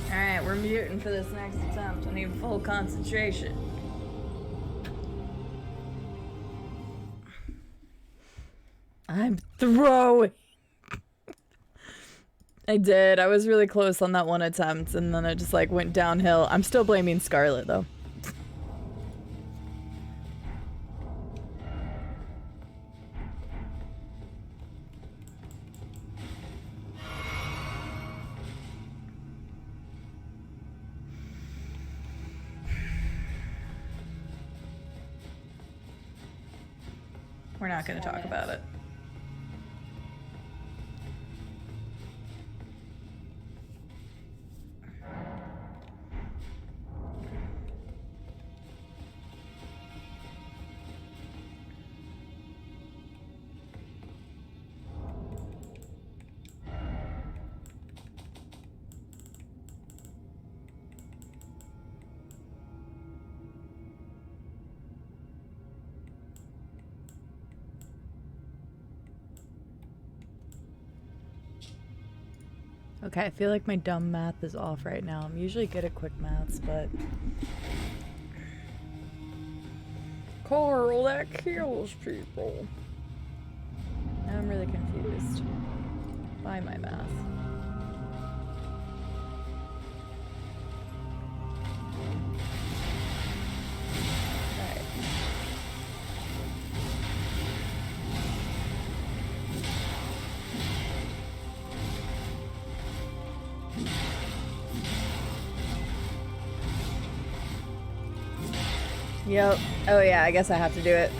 Alright, we're muting for this next attempt. I need full concentration. I'm throwing. I did. I was really close on that one attempt, and then it just, like, went downhill. I'm still blaming Scarlet, though. We're not gonna talk about it. Okay, I feel like my dumb math is off right now. I'm usually good at quick maths, but... Carl, that kills people. Now I'm really confused by my math. Right. Yep. Oh yeah, I guess I have to do it.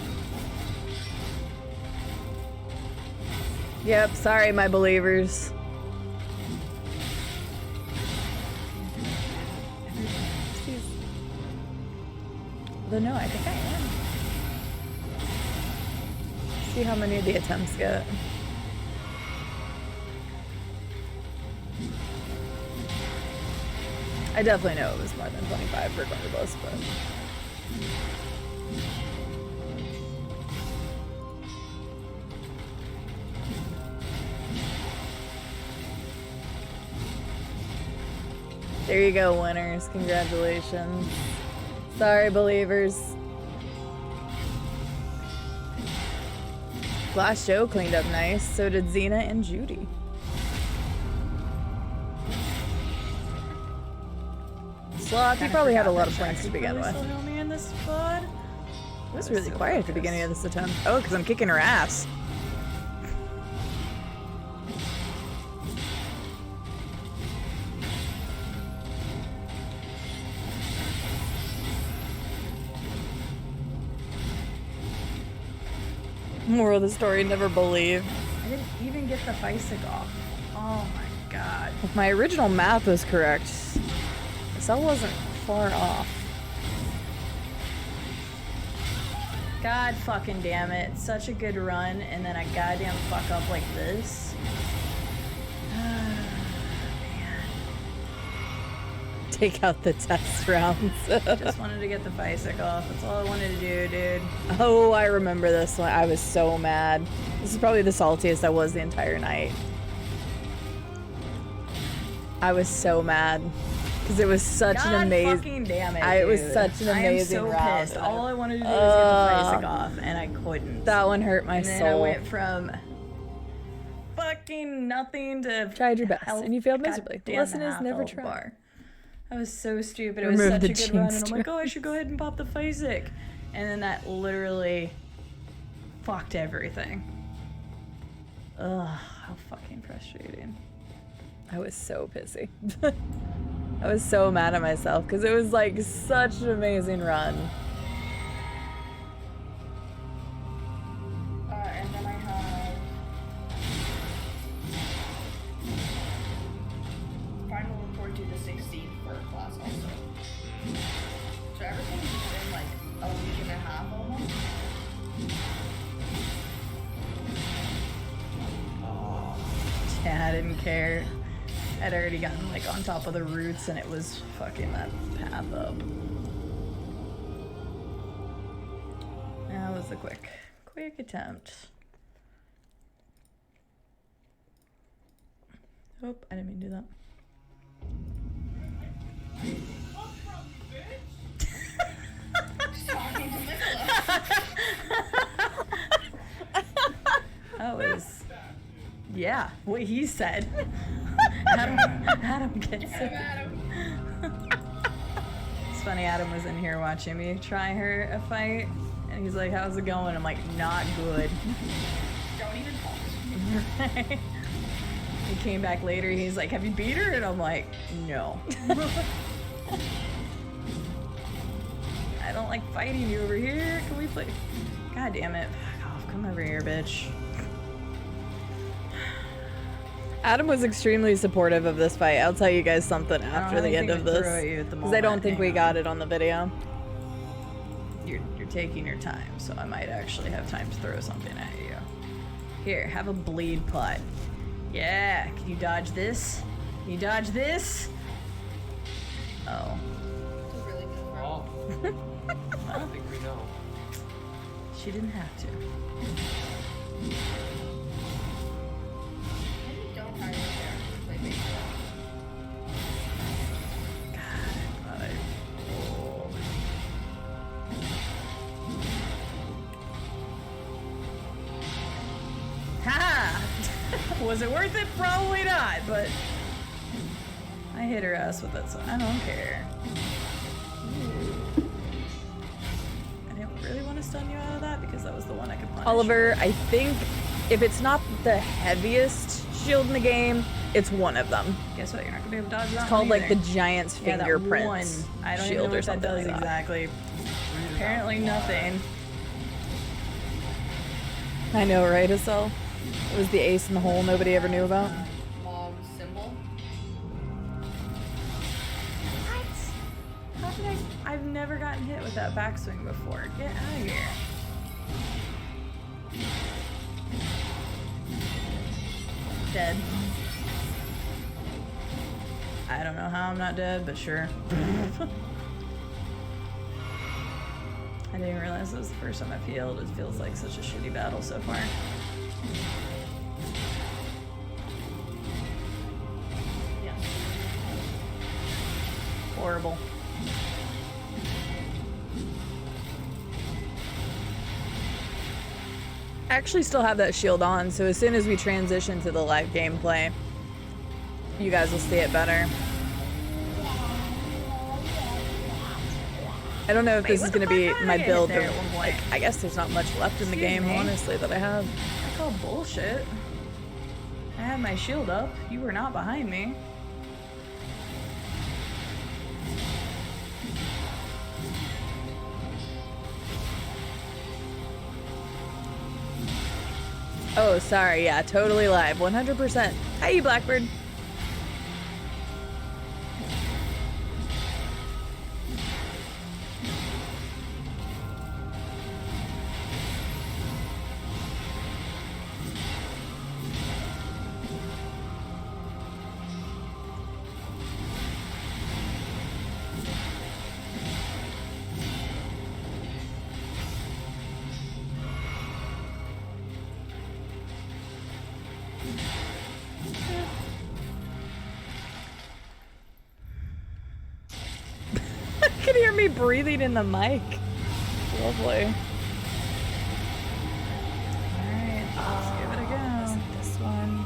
Yep, sorry my believers. Although no, I think I am. See how many of the attempts get. I definitely know it was more than 25 regardless, but... There you go, winners. Congratulations. Sorry, believers. Glass Joe cleaned up nice. So did Xena and Judy. Sloth, you probably had a lot of points to begin with. Still know me in this spot? It was really quiet at the beginning of this attempt. Oh, because I'm kicking her ass. Moral of the story, never believe. I didn't even get the Feisig off. Oh my god. If my original math was correct, Cell wasn't far off. God fucking damn it. Such a good run, and then I goddamn fuck up like this. Take out the test rounds. Just wanted to get the Feisig off. That's all I wanted to do, dude. Oh, I remember this one. I was so mad. This is probably the saltiest I was the entire night. I was so mad. Because it was such an amazing... fucking damn it, It was dude. such an amazing I am so round. pissed. All I wanted to do was get the Feisig off, and I couldn't. That one hurt my and then soul. I went from fucking nothing to... Tried your best, health and you failed miserably. The goddamn lesson is half never health try. bar. I was so stupid. It Remove was such the a good run, jinx and I'm like, oh, I should go ahead and pop the Feisig. And then that literally fucked everything. Ugh, how fucking frustrating. I was so pissy. I was so mad at myself because it was like such an amazing run. And then I have final report due the 16th for class also. So everything's been like a week and a half almost. Yeah, I didn't care. I'd already gotten like on top of the roots and it was fucking that path up. That was a quick attempt. Oh, I didn't mean to do that. Talking to Nicola. That was, yeah, what he said. Adam gets it. It's funny, Adam was in here watching me try her a fight, and he's like, how's it going? I'm like, not good. Don't even talk to me. He came back later, he's like, have you beat her? And I'm like, no. I don't like fighting you over here. Can we play? God damn it. Fuck off. Come over here, bitch. Adam was extremely supportive of this fight. I'll tell you guys something after the end of this. Because I don't think we got it on the video. You're taking your time, so I might actually have time to throw something at you. Here, have a bleed putt. Yeah, can you dodge this? Can you dodge this? Oh. This is really good for Oh. I don't think we know. She didn't have to. Maybe don't hire your parents to play baseball. Ha! Was it worth it? Probably not, but I hit her ass with it, so I don't care. I didn't really want to stun you out of that because that was the one I could punish. Oliver, I think if it's not the heaviest shield in the game, it's one of them. Guess what? You're not gonna be able to dodge that. It's called one like the either. giant's Yeah, that fingerprint one. I don't even shield know or what that something does like that. exactly. Apparently nothing. I know, right, Estelle? It was the ace in the hole nobody ever knew about. Mom symbol. How did I've never gotten hit with that backswing before. Get out of here. Dead. I don't know how I'm not dead, but sure. I didn't realize it was the first time I healed. It feels like such a shitty battle so far. Yeah. Horrible. I actually still have that shield on, so as soon as we transition to the live gameplay, you guys will see it better. I don't know if this is going to be my build. there at one point? I guess there's not much left in the Excuse game, me? honestly, that I have. I call bullshit. I had my shield up. You were not behind me. Oh, sorry. Yeah, totally live. 100%. Hi, you Blackbird. I can hear me breathing in the mic. Lovely. Alright, let's give it a go. This one.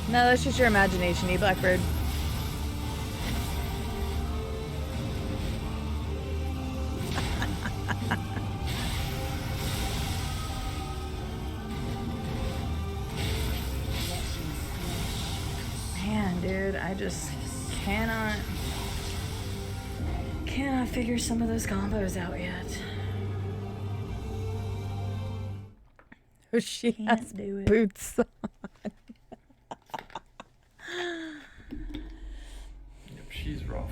No, that's just your imagination, you Blackbird. Man, dude, I just cannot figure some of those combos out yet. Oh, she has do it. boots on. Yep, she's rough.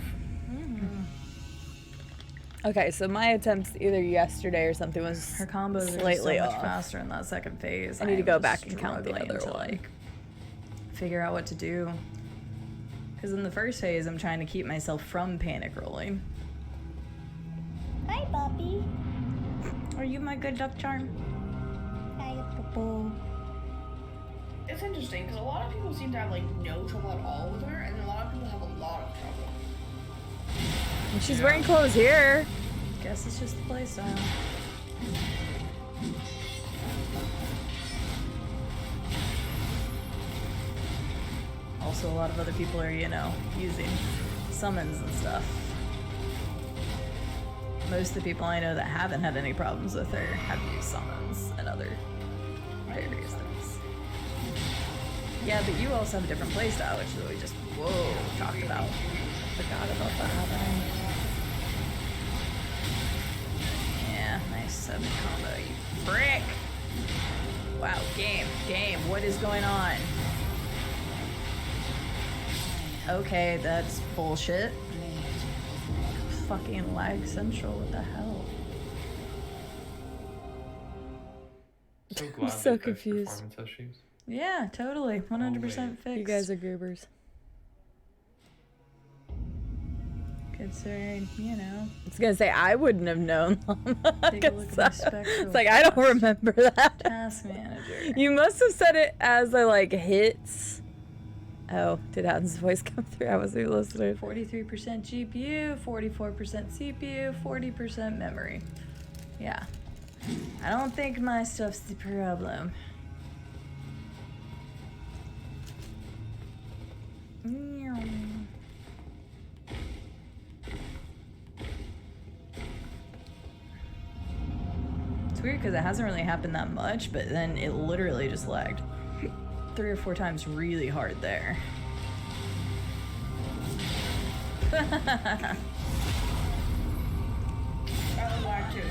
Okay, so my attempts either yesterday or something was Her combos are slightly so much off. faster in that second phase. I need to am go just back and count the struggling other to, one. like, figure out what to do. Because in the first phase, I'm trying to keep myself from panic rolling. Hi, Bobby. Are you my good luck charm? Hi, Popo. It's interesting because a lot of people seem to have like no trouble at all with her, and a lot of people have a lot of trouble. And she's wearing clothes here. Guess it's just the playstyle. Also, a lot of other people are, you know, using summons and stuff. Most of the people I know that haven't had any problems with her have used summons and other various things. Yeah, but you also have a different playstyle, which is what we just, talked about. Forgot about that happening. Yeah, nice 7 combo, you frick! Wow, game, what is going on? Okay, that's bullshit. Fucking lag central, what the hell? So glad so they fixed confused. performance issues. Yeah, totally. 100% fixed. You guys are goobers. Considering, you know. I was gonna say I wouldn't have known. Take a look at my spectral It's like I don't remember that. Task manager. You must have said it as I like hits. Oh, did Adam's voice come through? I wasn't even listening. 43% GPU, 44% CPU, 40% memory. Yeah. I don't think my stuff's the problem. It's weird because it hasn't really happened that much, but then it literally just lagged 3 or 4 times really hard there. That was lag too.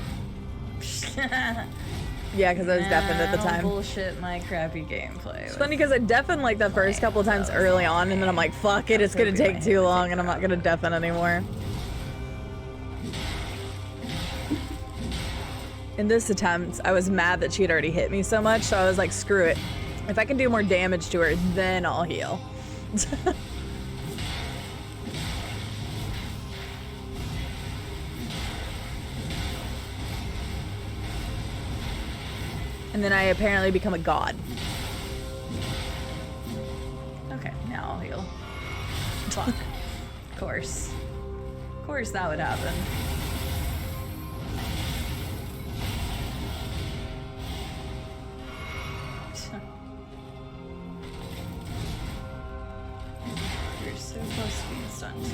Yeah, because I was deafened at the Don't time. bullshit my crappy gameplay. It's funny because I deafened like the first couple times early on, and then I'm like, fuck it, it's gonna take too long, and I'm not gonna deafen anymore. In this attempt, I was mad that she had already hit me so much, so I was like, screw it. If I can do more damage to her, then I'll heal. And then I apparently become a god. Okay, now I'll heal. Fuck. Of course. Of course that would happen. You're so close to being stunned too.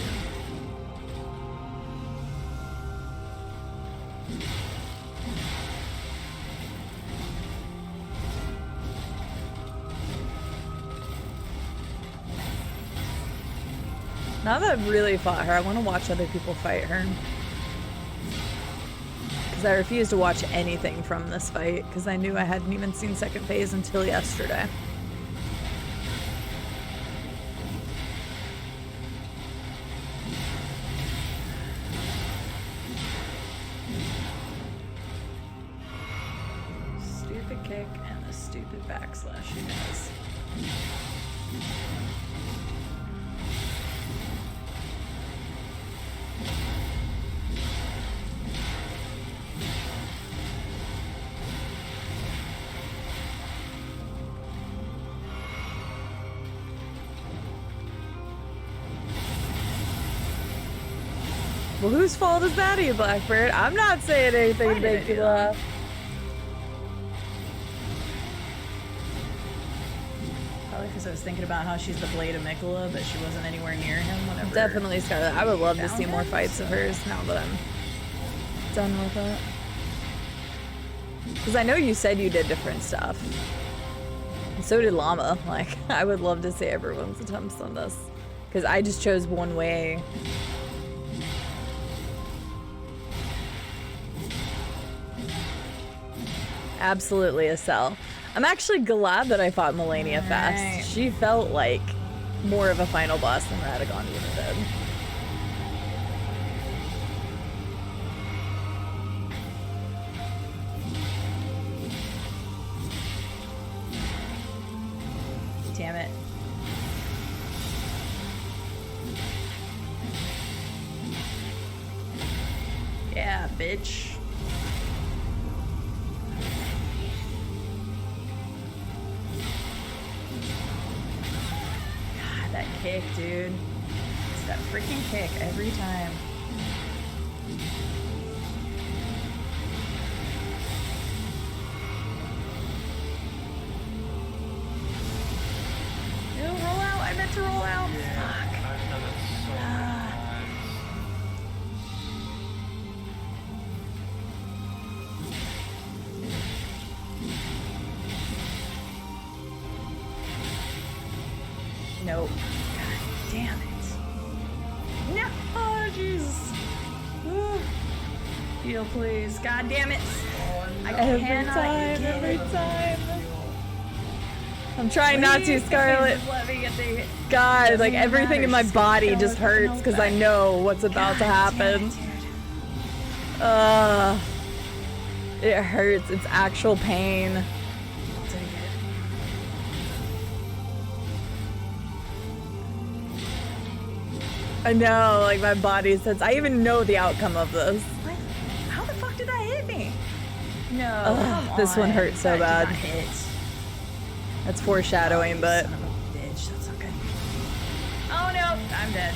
Now that I've really fought her, I want to watch other people fight her. Because I refuse to watch anything from this fight, because I knew I hadn't even seen second phase until yesterday. Stupid kick and the stupid backslash she does. Well, whose fault is that, you Blackbird? I'm not saying anything Why to did I make do you that? laugh. Probably because I was thinking about how she's the blade of Mikola, but she wasn't anywhere near him whenever. Definitely Scarlet. I would love to Found see more him, fights of so- hers now that I'm done with it. Because I know you said you did different stuff. And so did Llama. Like, I would love to see everyone's attempts on this. Because I just chose one way. Absolutely a sell. I'm actually glad that I fought Melania Alright. fast. She felt like more of a final boss than Radagon even did. Damn it. Yeah, bitch. God, that kick, dude. It's that freaking kick every time. Ew, roll out. I meant to roll out. Fuck. I've done it so many times. Nope. God damn it. No. Oh, Jesus. Woo. Heal, please. God damn it. I Every cannot time, get every it. time. I'm trying not to, Please, Scarlet. just let me get the- God, like Doesn't everything matter, in my just body go just with the hurts because I notepad. know what's about to God damn happen. it, dude. It hurts. It's actual pain. I'll take it. I know, like my body says. I even know the outcome of this. What? How the fuck did that hit me? No, Ugh, come this one on. hurts so That did bad. not hit. That's foreshadowing, but Son of a bitch, that's not good. Oh no, I'm dead.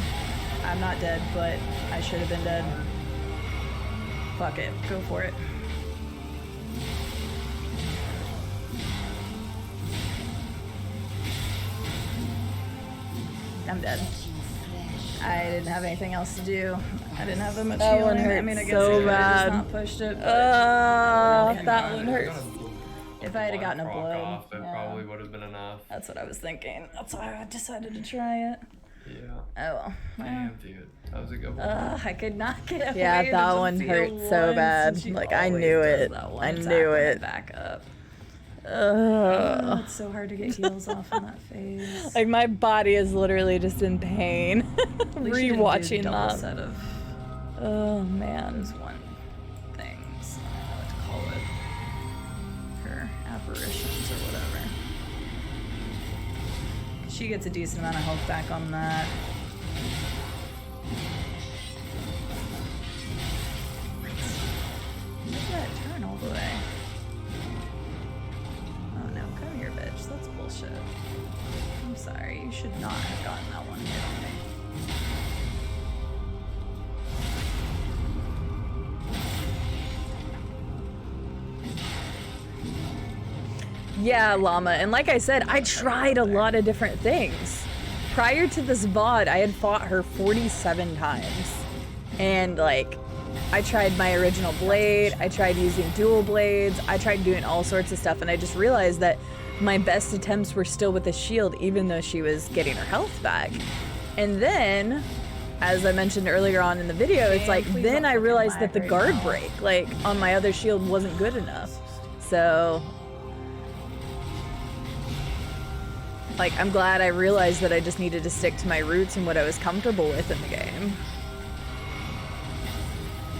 I'm not dead, but I should have been dead. Fuck it, go for it. I'm dead. I didn't have anything else to do. I didn't have that much That healing. one I mean, I hurts guess I so could have just bad. not pushed it. But that one If I hurts. if I had gotten a proc blood, off, it yeah. probably would have been enough. That's what I was thinking. That's why I decided to try it. Yeah. Oh well. Damn, dude. That was a good one. I could not get away. Yeah, with that just one the hurt so once, bad. and she Like, I always knew does it. that one I attack knew when I it. Back up. Ugh. Oh, it's so hard to get heals off in that phase. Like my body is literally just in pain. At least she didn't do a Rewatching double that. set of Oh man. those one things. I don't know what to call it. Her apparitions or whatever. She gets a decent amount of health back on that. Look at that turn all the way. sorry. You should not have gotten that one hit on me. Yeah, Llama. And like I said, I tried a lot of different things. Prior to this VOD, I had fought her 47 times. And like, I tried my original blade, I tried using dual blades, I tried doing all sorts of stuff, and I just realized that my best attempts were still with the shield, even though she was getting her health back. And then, as I mentioned earlier on in the video, it's like, then I realized that the guard break, like, on my other shield wasn't good enough. So, like, I'm glad I realized that I just needed to stick to my roots and what I was comfortable with in the game.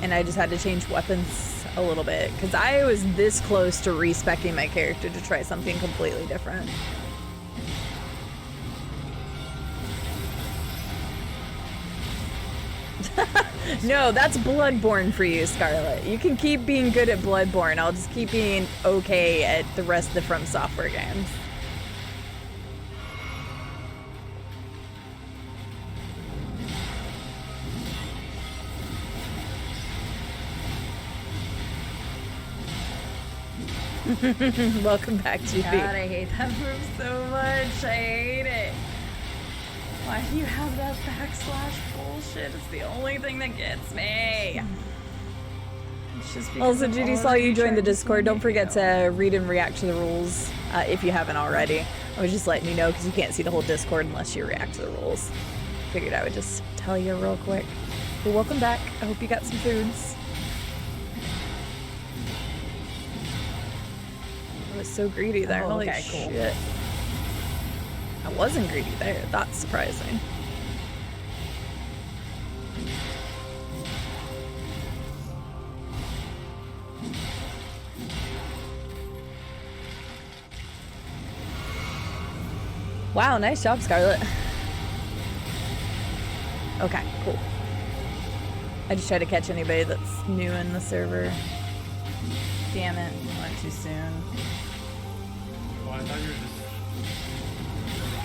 And I just had to change weapons a little bit, because I was this close to respecing my character to try something completely different. No, that's Bloodborne for you, Scarlet. You can keep being good at Bloodborne. I'll just keep being okay at the rest of the From Software games. Welcome back, GB. God, I hate that move so much. I hate it. Why do you have that backslash bullshit? It's the only thing that gets me. It's just because Also, of Judy all saw the you join the returns Discord. Don't you forget go. to read and react to the rules if you haven't already. I was just letting you know because you can't see the whole Discord unless you react to the rules. Figured I would just tell you real quick. Well, welcome back. I hope you got some foods. I was so greedy there. Oh, Holy okay, cool. shit. I wasn't greedy there. That's surprising. Wow, nice job, Scarlet. Okay, cool. I just try to catch anybody that's new in the server. Damn it, went too soon. Well, I thought you were just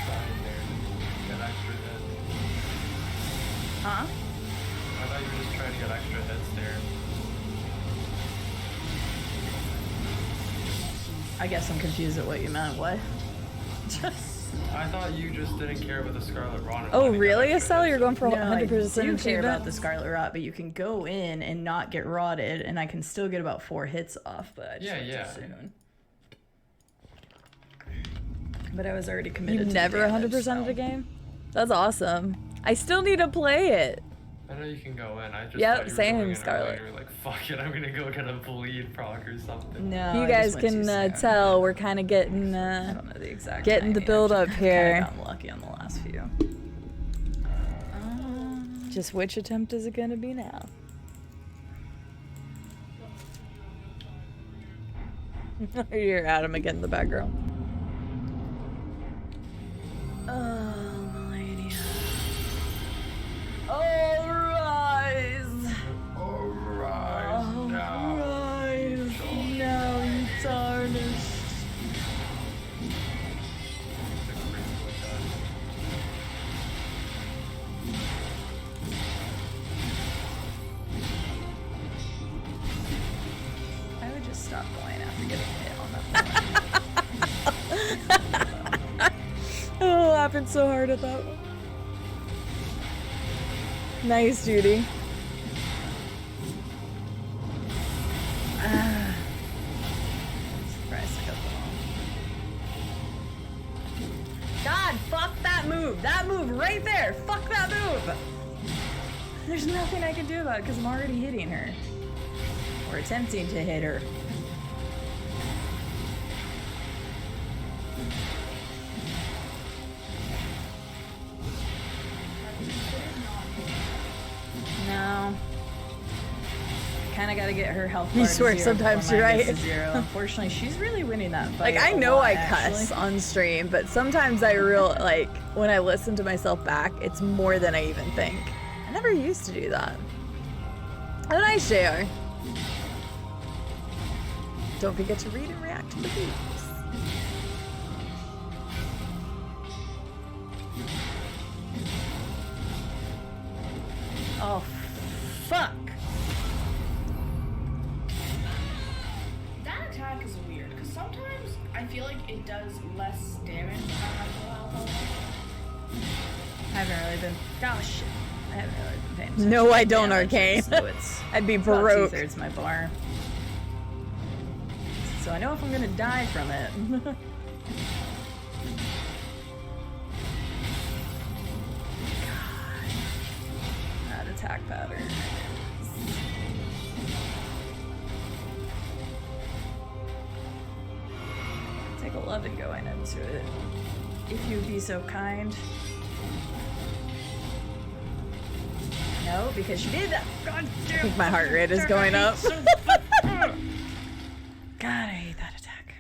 trying there to get extra hits. Huh? I thought you were just trying to get extra hits there. I guess I'm confused at what you meant. What? I thought you just didn't care about the Scarlet Rot. and Oh, wanted to get really, extra Estelle? hits. You're going for No, 100% I do care about achievement? the Scarlet Rot, but you can go in and not get rotted, and I can still get about 4 hits off, but I just went Yeah. too soon. But I was already committed You've to never the damage, 100% of so. the game? That's awesome. I still need to play it. I know you can go in. I just Yep, thought you were same, going in Scarlet. early. You were like, fuck it, I'm gonna go get a bleed proc or something. No, You I guys just went can too soon. tell we're kind of getting I don't know the exact getting the timing. build I've up just here. kinda gotten lucky on the last few. Just which attempt is it gonna be now? You're Adam again in the background. Oh, Melania. All rise! Alright, now. Rise! Now you tarnished. I would just stop going after getting hit on that. Oh, laughing so hard at that one. Nice, Judy. Surprised I got them all. God, fuck that move! That move right there! Fuck that move! There's nothing I can do about it because I'm already hitting her. Or attempting to hit her. No. Kind of got to get her health bar You to swear zero sometimes before you're mine gets right. to zero. Unfortunately, she's really winning that fight. Like, I a know lot, I actually. cuss on stream, but sometimes I like, when I listen to myself back, it's more than I even think. I never used to do that. Oh, nice, JR. Don't forget to read and react to the videos. Oh, fuck. That attack is weird, because sometimes I feel like it does less damage than my full health almost. I haven't really been. Oh shit. I haven't really been paying attention. No, I to don't, damage, Arcane. So it's I'd be about broke. 2/3 my bar. So I know if I'm gonna die from it. God. That attack pattern. Take 11 going into it. If you'd be so kind. No, because you did that. God damn. I think my heart rate is going up. God, I hate that attack.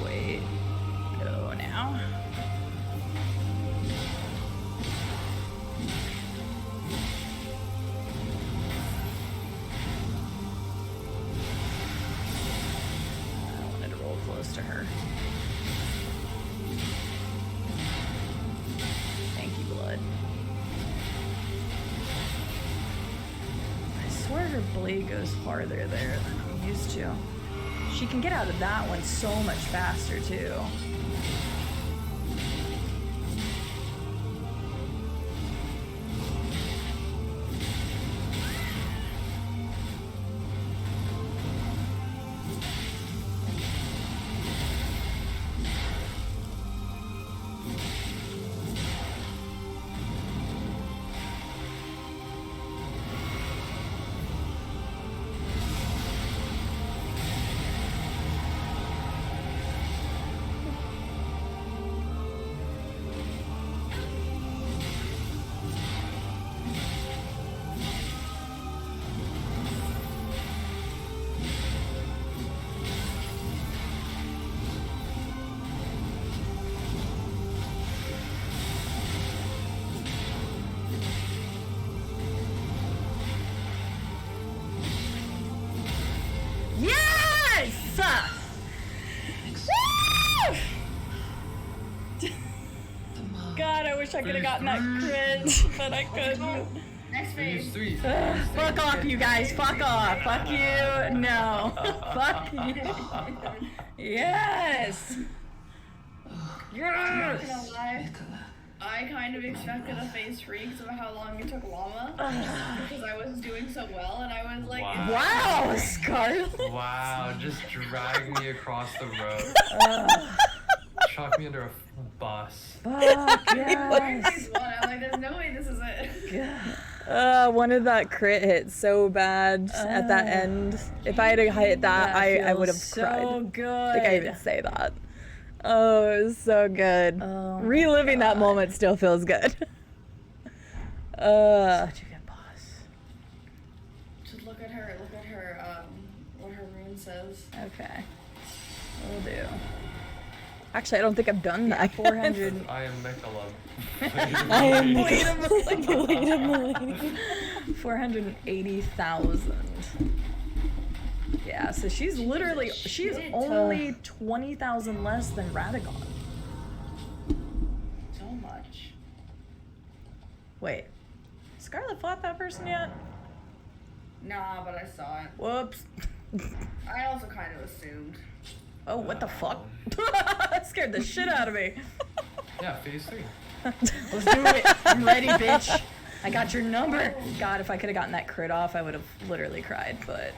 Wait. Go now. I wanted to roll close to her. Thank you, blood. I swear her blade goes farther there than I'm used to. She can get out of that one so much faster, too. Yes! God, I wish I could have gotten that crit, but I couldn't. Next phase. Three. Fuck off, you guys. Fuck off. Fuck you. No. Fuck you. Yes. Not Yes. gonna lie, I kind of expected a phase 3 because of how long it took Llama. Because I was doing so well, and I was like, Wow. Wow, Scarlet. Wow, just drag me across the road. Chuck me under a bus. Fuck Where's yes. phase 1? I'm like, there's no way this is it. Wanted that crit hit so bad at that end. If I had hit that, I would have so cried. good. I think I even say that. Oh, it was so good. Oh my Reliving that God. moment still feels good. Such a good boss. Just look at her, what her rune says. Okay. Will do. Actually, I don't think I've done that. 400. I am Mechalub. I am Wait a minute. Wait a minute. 480,000. Yeah, so she's literally, she's shit. only 20,000 less than Radagon. So much. Wait, Scarlet fought that person yet? Nah, but I saw it. Whoops. I also kind of assumed. Oh, what the fuck? That scared the shit out of me. Yeah, phase 3. Let's do it. I'm ready, bitch. I got your number. God, if I could have gotten that crit off, I would have literally cried, but.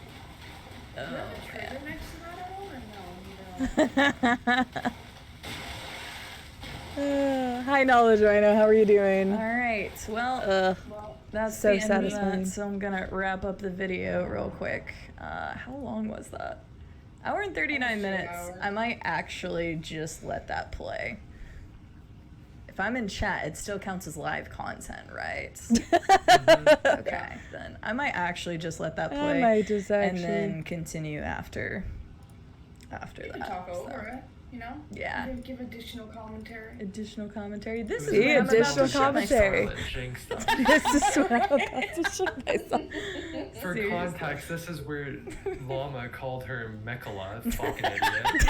Oh, Do you have a man. trigger next to that at all, or no? You don't? Hi, Knowledge Rhino. How are you doing? Alright, well, Well, that's so the end of satisfying. that, so I'm gonna wrap up the video real quick. How long was that? Hour and 39 Almost 2 minutes. hours. I might actually just let that play. If I'm in chat, it still counts as live content, right? Okay, then I might actually just let that I play. might just and actually- then continue after you can that. talk so. over it, you know? Yeah. Give additional commentary. Additional commentary. This is See, when I'm about additional to shit commentary. myself. Scarlet jinxed us. This is what I'm about to shit myself. For Seriously. context, this is where Llama called her Mechala, fucking idiot.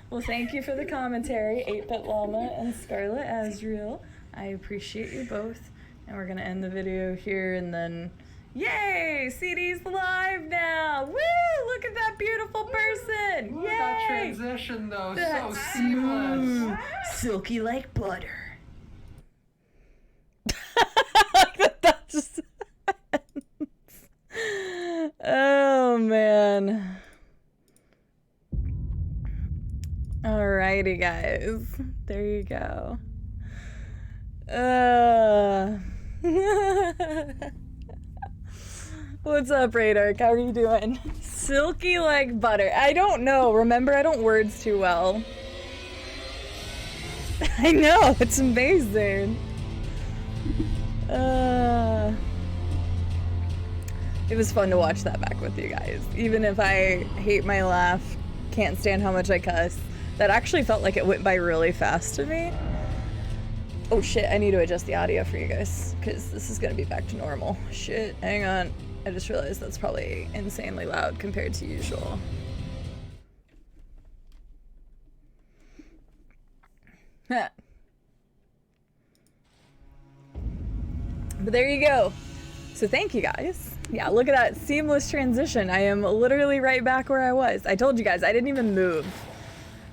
Well, thank you for the commentary, 8-Bit Llama and Scarlet Azriel. I appreciate you both. And we're gonna end the video here and then, yay! CD's live now! Woo! Look at that beautiful person! Look Yay! at that transition though, That's so seamless. silky like butter. That just oh man. Alrighty guys. There you go. What's up, Radar? How are you doing? Silky like butter. I don't know. Remember, I don't words too well. I know, it's amazing. It was fun to watch that back with you guys. Even if I hate my laugh, can't stand how much I cuss, that actually felt like it went by really fast to me. Oh shit, I need to adjust the audio for you guys, because this is gonna be back to normal. Shit, hang on. I just realized that's probably insanely loud compared to usual. Huh. But there you go. So thank you guys. Yeah, look at that seamless transition. I am literally right back where I was. I told you guys, I didn't even move.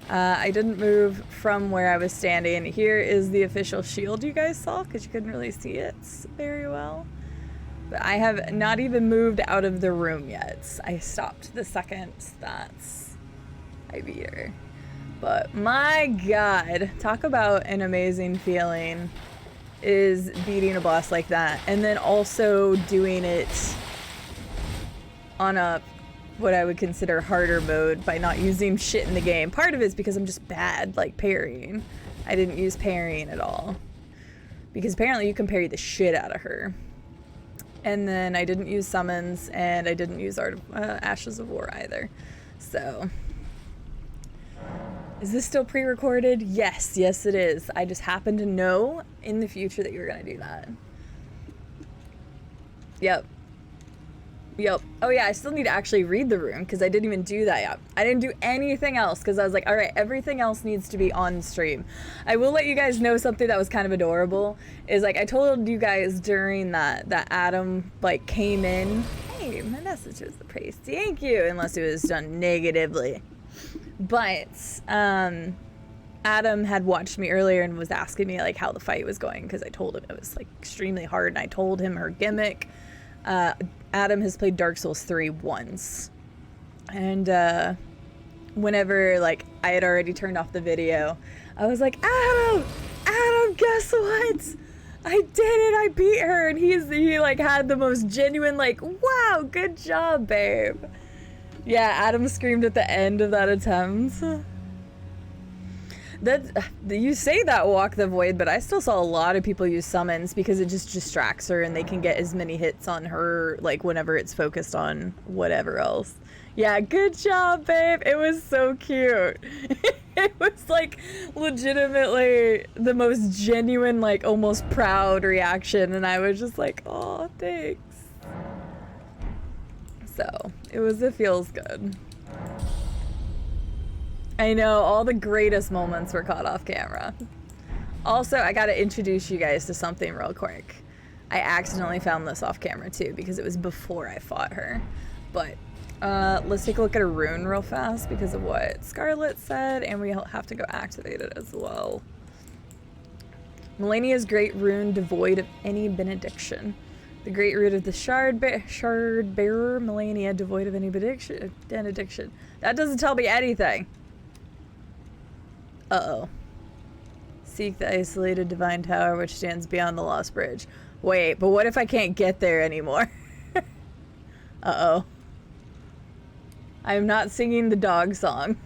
I didn't move from where I was standing. Here is the official shield you guys saw, because you couldn't really see it very well. But I have not even moved out of the room yet. I stopped the second that I beat her. But my god, talk about an amazing feeling is beating a boss like that. And then also doing it on a what I would consider harder mode by not using shit in the game. Part of it is because I'm just bad, like parrying. I didn't use parrying at all. Because apparently you can parry the shit out of her. And then I didn't use summons, and I didn't use Ashes of War either. So, is this still pre-recorded? Yes, yes it is. I just happen to know in the future that you're gonna do that. Yep. Yep. Oh yeah, I still need to actually read the room because I didn't even do that yet. I didn't do anything else because I was like, all right, everything else needs to be on stream. I will let you guys know something that was kind of adorable. Is like I told you guys during that Adam like came in. Hey, my message was praised. Thank you. Unless it was done negatively. But Adam had watched me earlier and was asking me like how the fight was going because I told him it was like extremely hard and I told him her gimmick. Adam has played Dark Souls 3 once. And whenever like I had already turned off the video, I was like, Adam, guess what? I did it, I beat her. And he like had the most genuine like, wow, good job, babe. Yeah, Adam screamed at the end of that attempt. You say that Walk the Void, but I still saw a lot of people use summons because it just distracts her and they can get as many hits on her like whenever it's focused on whatever else. Yeah, good job, babe. It was so cute. It was like legitimately the most genuine, like almost proud reaction, and I was just like, oh, thanks. So it feels good. I know, all the greatest moments were caught off camera. Also, I gotta introduce you guys to something real quick. I accidentally found this off camera too because it was before I fought her. But let's take a look at a rune real fast because of what Scarlet said, and we have to go activate it as well. Melania's great rune devoid of any benediction. The great root of the shard bearer, Melania, devoid of any benediction. That doesn't tell me anything. Uh-oh. Seek the isolated divine tower which stands beyond the lost bridge. Wait, but what if I can't get there anymore? Uh-oh. I'm not singing the dog song.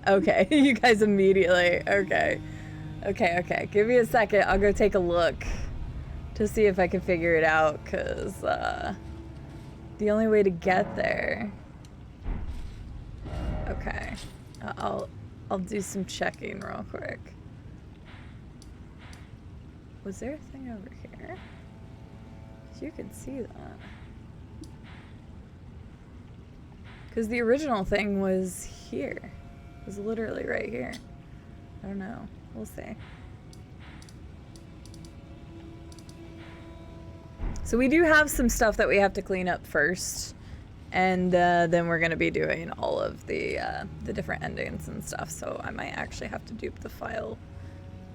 Okay, you guys immediately. Okay. Okay. Give me a second. I'll go take a look to see if I can figure it out, because the only way to get there... Okay, I'll do some checking real quick. Was there a thing over here? You can see that. Because the original thing was here. It was literally right here. I don't know. We'll see. So we do have some stuff that we have to clean up first. And then we're going to be doing all of the different endings and stuff. So I might actually have to dupe the file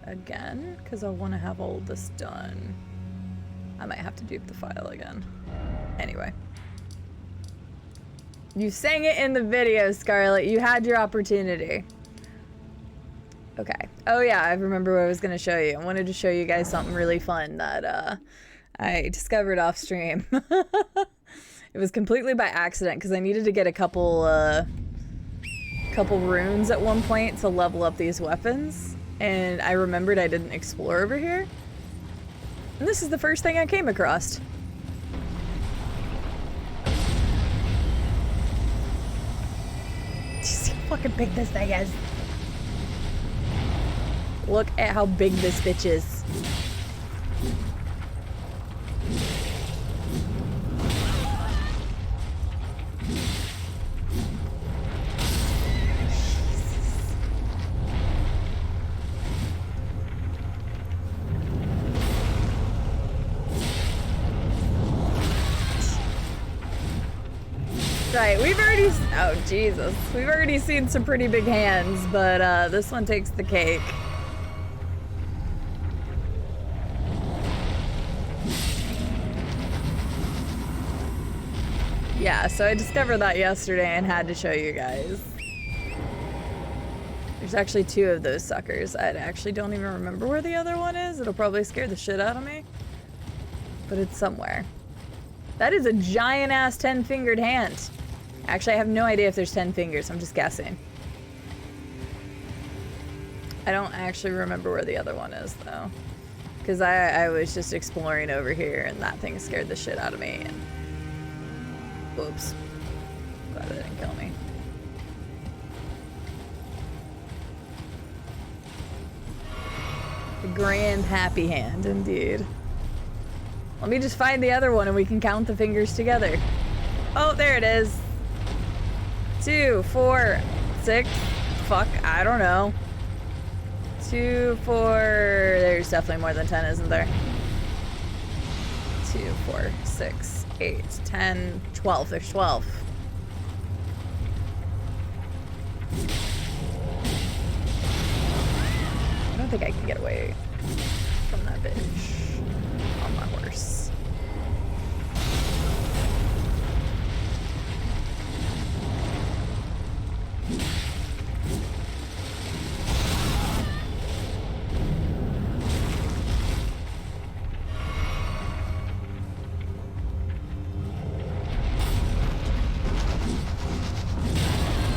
again. Because I want to have all this done. I might have to dupe the file again. Anyway. You sang it in the video, Scarlett. You had your opportunity. Okay. Oh yeah, I remember what I was going to show you. I wanted to show you guys something really fun that I discovered off stream. It was completely by accident because I needed to get a couple runes at one point to level up these weapons. And I remembered I didn't explore over here. And this is the first thing I came across. See how fucking big this thing is. Look at how big this bitch is. Right, we've already, oh Jesus, we've already seen some pretty big hands, but this one takes the cake. Yeah, so I discovered that yesterday and had to show you guys. There's actually 2 of those suckers. I actually don't even remember where the other one is. It'll probably scare the shit out of me. But it's somewhere. That is a giant-ass 10-fingered hand. Actually, I have no idea if there's 10 fingers. I'm just guessing. I don't actually remember where the other one is, though. Because I was just exploring over here, and that thing scared the shit out of me. And whoops. Glad it didn't kill me. The grand happy hand, indeed. Let me just find the other one and we can count the fingers together. Oh, there it is. 2, 4, 6. Fuck, I don't know. 2, 4. There's definitely more than 10, isn't there? 2, 4, 6, 8, 10, 12. There's 12. I don't think I can get away from that bitch on my horse.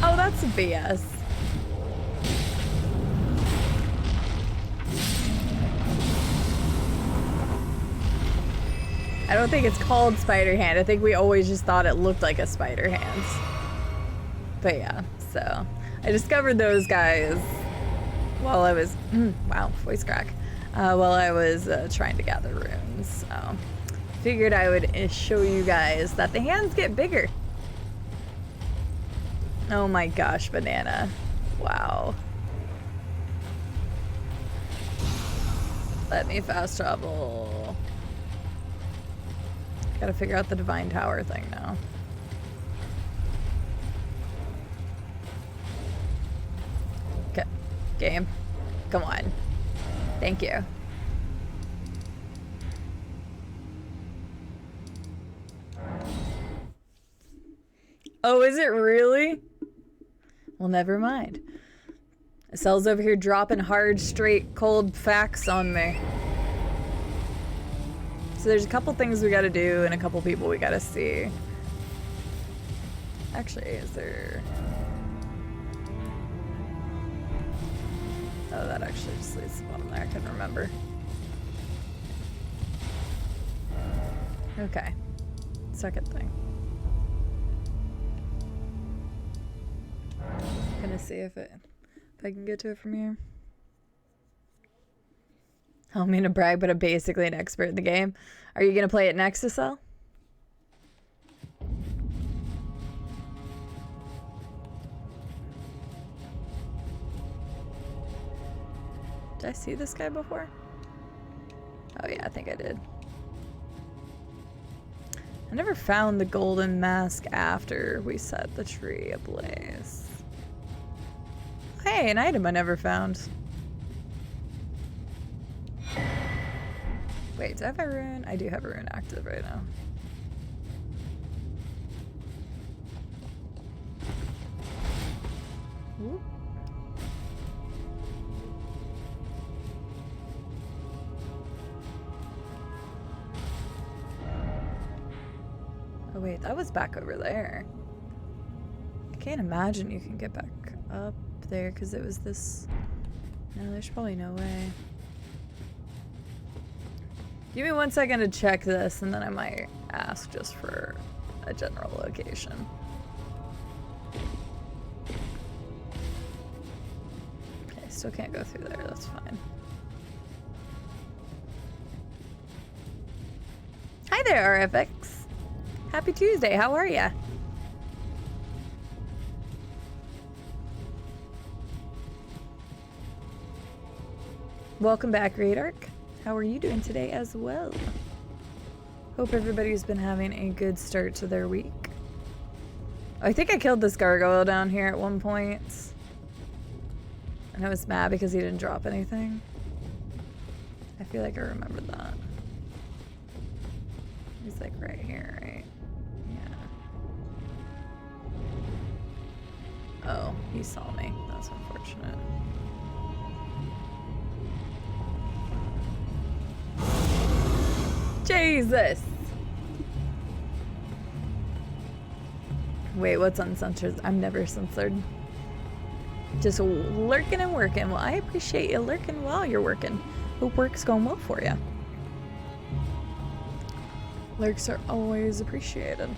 Oh, that's BS. I don't think it's called spider hand. I think we always just thought it looked like a spider hand. But yeah, so I discovered those guys while I was, wow, voice crack, while I was trying to gather runes. So figured I would show you guys that the hands get bigger. Oh my gosh, banana. Wow. Let me fast travel. Gotta figure out the divine tower thing now. Okay, game. Come on. Thank you. Oh, is it really? Well, never mind. Cell's over here dropping hard, straight, cold facts on me. So there's a couple things we gotta do and a couple people we gotta see. Actually, is there... Oh, that actually just leads to the bottom there. I couldn't remember. Okay. Second thing. Gonna see if I can get to it from here. I don't mean to brag, but I'm basically an expert in the game. Are you gonna play it next to Cell? Did I see this guy before? Oh yeah, I think I did. I never found the golden mask after we set the tree ablaze. Hey, an item I never found. Wait, do I have a rune? I do have a rune active right now. Whoop. Oh wait, that was back over there. I can't imagine you can get back up there because it was this... No, there's probably no way. Give me 1 second to check this and then I might ask just for a general location. Okay, still can't go through there, that's fine. Hi there, RFX. Happy Tuesday, how are ya? Welcome back, Great Arc. How are you doing today as well? Hope everybody's been having a good start to their week. I think I killed this gargoyle down here at one point. And I was mad because he didn't drop anything. I feel like I remembered that. He's like right here, right? Yeah. Oh, he saw me. That's unfortunate. Jesus! Wait, what's uncensored? I'm never censored. Just lurking and working. Well, I appreciate you lurking while you're working. Hope work's going well for you. Lurks are always appreciated.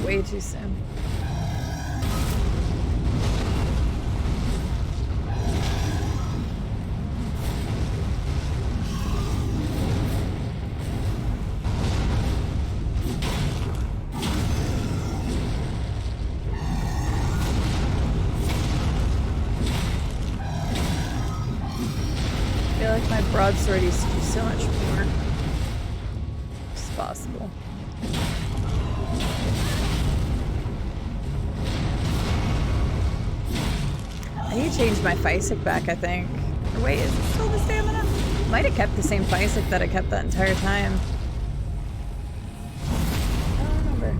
Way too soon. I feel like my broadsword used to do so much more. It's possible. I need to change my Physic back, I think. Or wait, is it still the stamina? Might have kept the same Physic that I kept that entire time. I don't remember.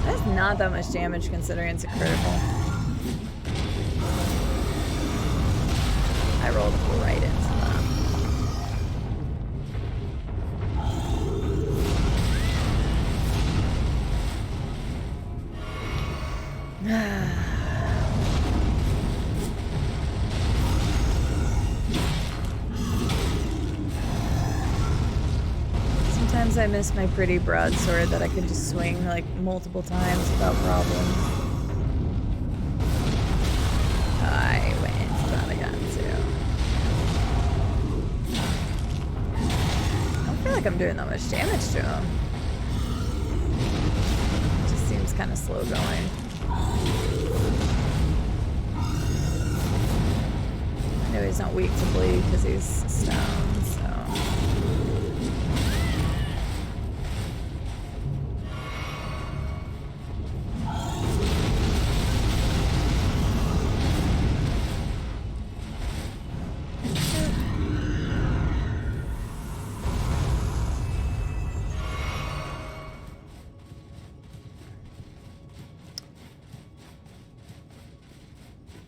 That's not that much damage considering it's a critical. I rolled right into that. Sometimes I miss my pretty broadsword that I could just swing like multiple times without problem. I went into that again too. I don't feel like I'm doing that much damage to him. It just seems kind of slow going. I know he's not weak to bleed because he's stone, so.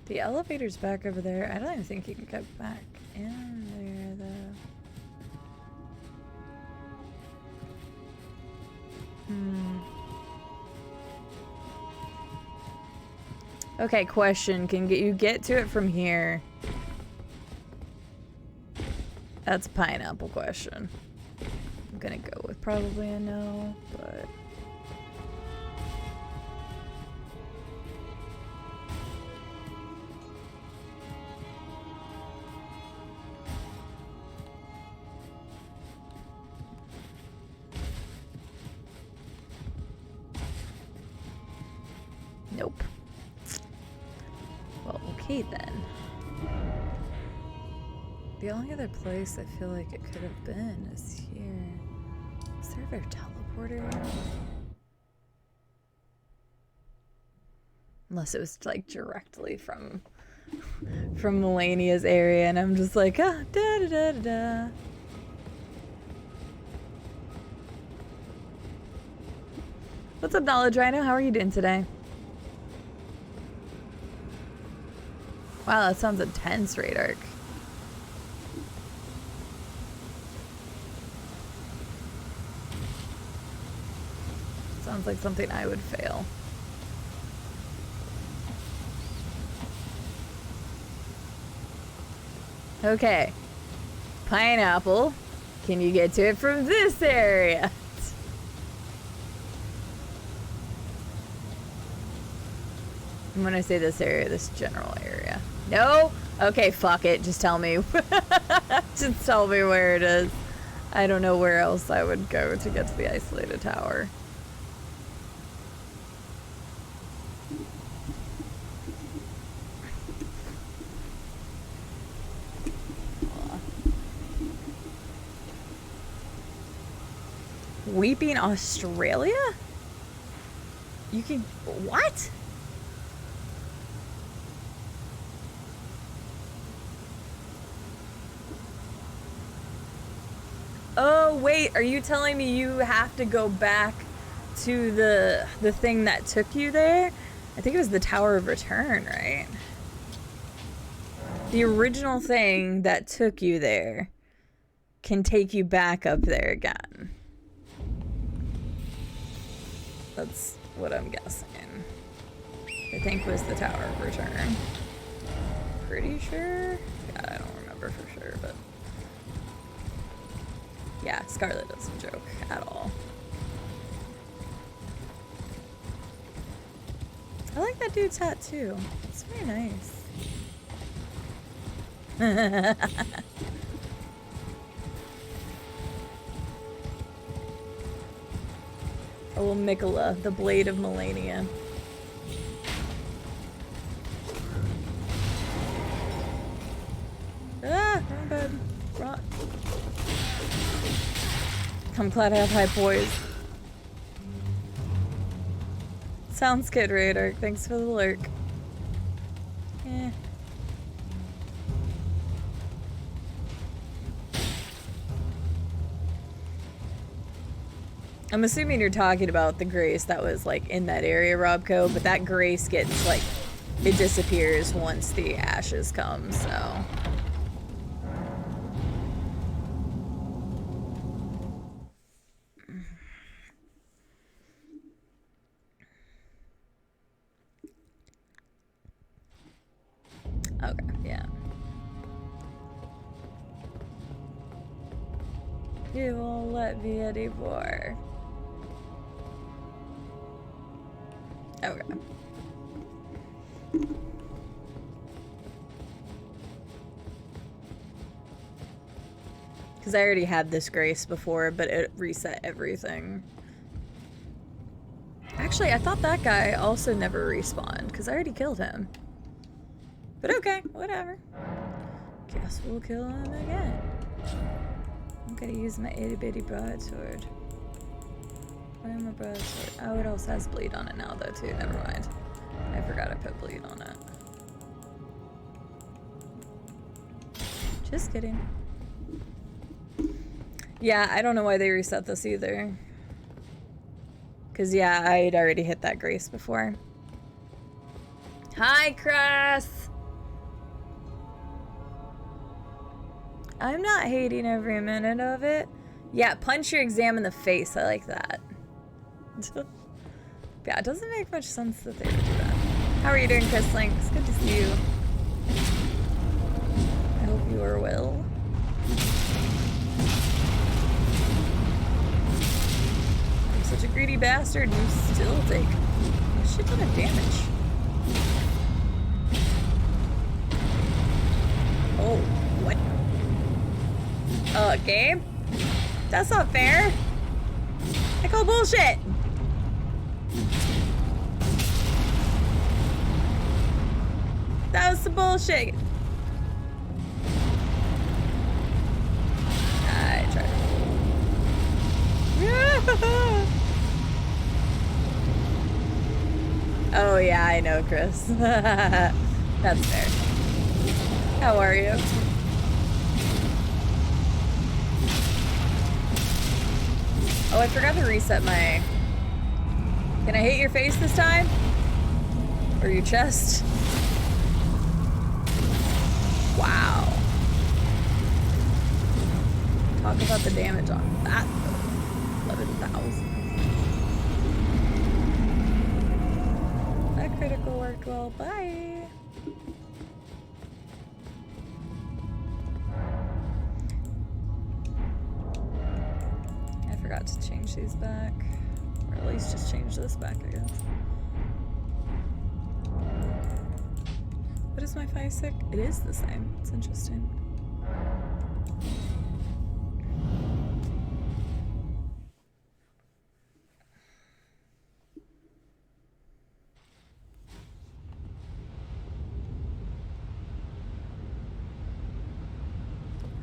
The elevator's back over there. I don't even think you can get back in there, though. Okay, question. Can you get to it from here? That's a pineapple question. I'm gonna go with probably a no, but... Okay then. The only other place I feel like it could have been is here. Is there a teleporter? Unless it was like directly from Melania's area, and I'm just like, ah, da da da da da. What's up, Knowledge Rhino? How are you doing today? Wow, that sounds intense, Radark. Sounds like something I would fail. Okay. Pineapple. Can you get to it from this area? And when I say this area, this general area. No? Okay, fuck it. Just tell me. Just tell me where it is. I don't know where else I would go to get to the isolated tower. Weeping Australia? You can... What? Oh, wait. Are you telling me you have to go back to the thing that took you there? I think it was the Tower of Return, right? The original thing that took you there can take you back up there again. That's what I'm guessing. I think was the Tower of Return. Pretty sure? Yeah, I don't remember for sure, but... Yeah, Scarlet doesn't joke at all. I like that dude's hat too. It's very nice. Oh, Mikola, the Blade of Melania. Ah, wrong bed. Wrong. I'm glad I have high poise. Sounds good, Raider. Thanks for the lurk. Eh. I'm assuming you're talking about the grace that was like in that area, Robco, but that grace gets like, it disappears once the ashes come, so. Okay, yeah. You won't let me anymore. Okay. Because I already had this grace before, but it reset everything. Actually, I thought that guy also never respawned, because I already killed him. But okay, whatever. Guess we'll kill him again. I'm gonna use my itty bitty broadsword. Where am my broadsword? Oh, it also has bleed on it now though too, never mind. I forgot I put bleed on it. Just kidding. Yeah, I don't know why they reset this either. Cause yeah, I had already hit that grace before. Hi, Cross! I'm not hating every minute of it. Yeah, punch your exam in the face. I like that. Yeah, it doesn't make much sense that they would do that. How are you doing, Chris Link? It's good to see you. I hope you are well. I'm such a greedy bastard, and you still take a shit ton of damage. Oh, what? Game? That's not fair. I call bullshit. That was some bullshit. I tried. Oh yeah, I know, Chris. That's fair. How are you? Oh, I forgot to reset my... Can I hit your face this time? Or your chest? Wow. Talk about the damage on that. 11,000. That critical worked well. Bye. I forgot to change these back. Or at least just change this back, I guess. What is my 5-6? It is the same. It's interesting.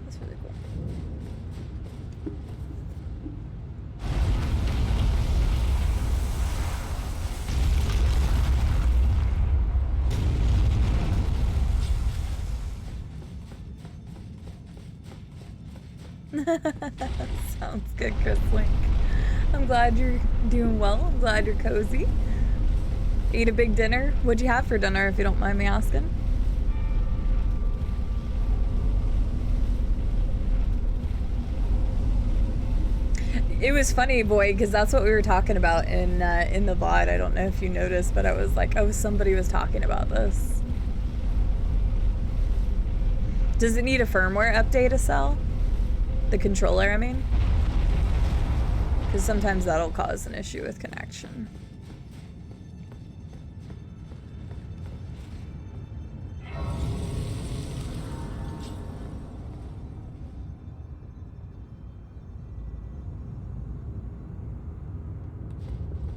That's really cool. Sounds good, Chris Link. I'm glad you're doing well. I'm glad you're cozy. Ate a big dinner. What'd you have for dinner, if you don't mind me asking? It was funny, boy, because that's what we were talking about in the VOD. I don't know if you noticed, but I was like, oh, somebody was talking about this. Does it need a firmware update to sell? The controller, I mean? Because sometimes that'll cause an issue with connection.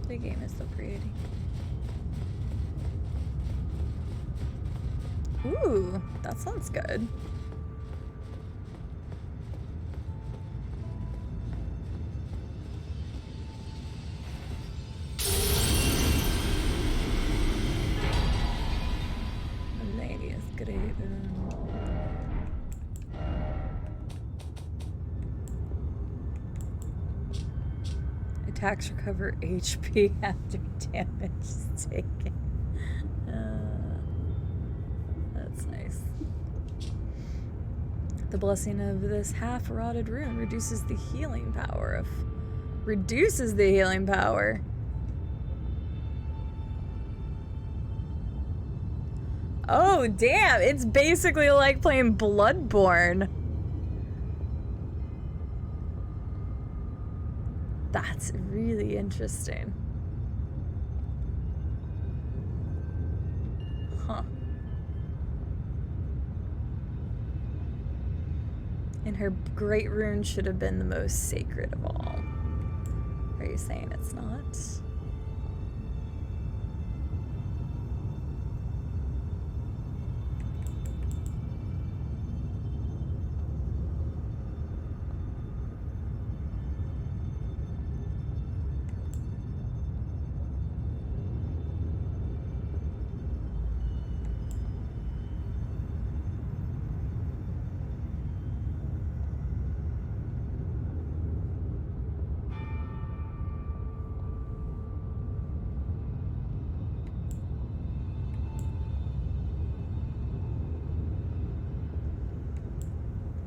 The game is so pretty. Ooh, that sounds good. Attacks recover HP after damage is taken. That's nice. The blessing of this half-rotted rune reduces the healing power of... Reduces the healing power. Oh, damn! It's basically like playing Bloodborne. That's really interesting. Huh. And her great rune should have been the most sacred of all. Are you saying it's not?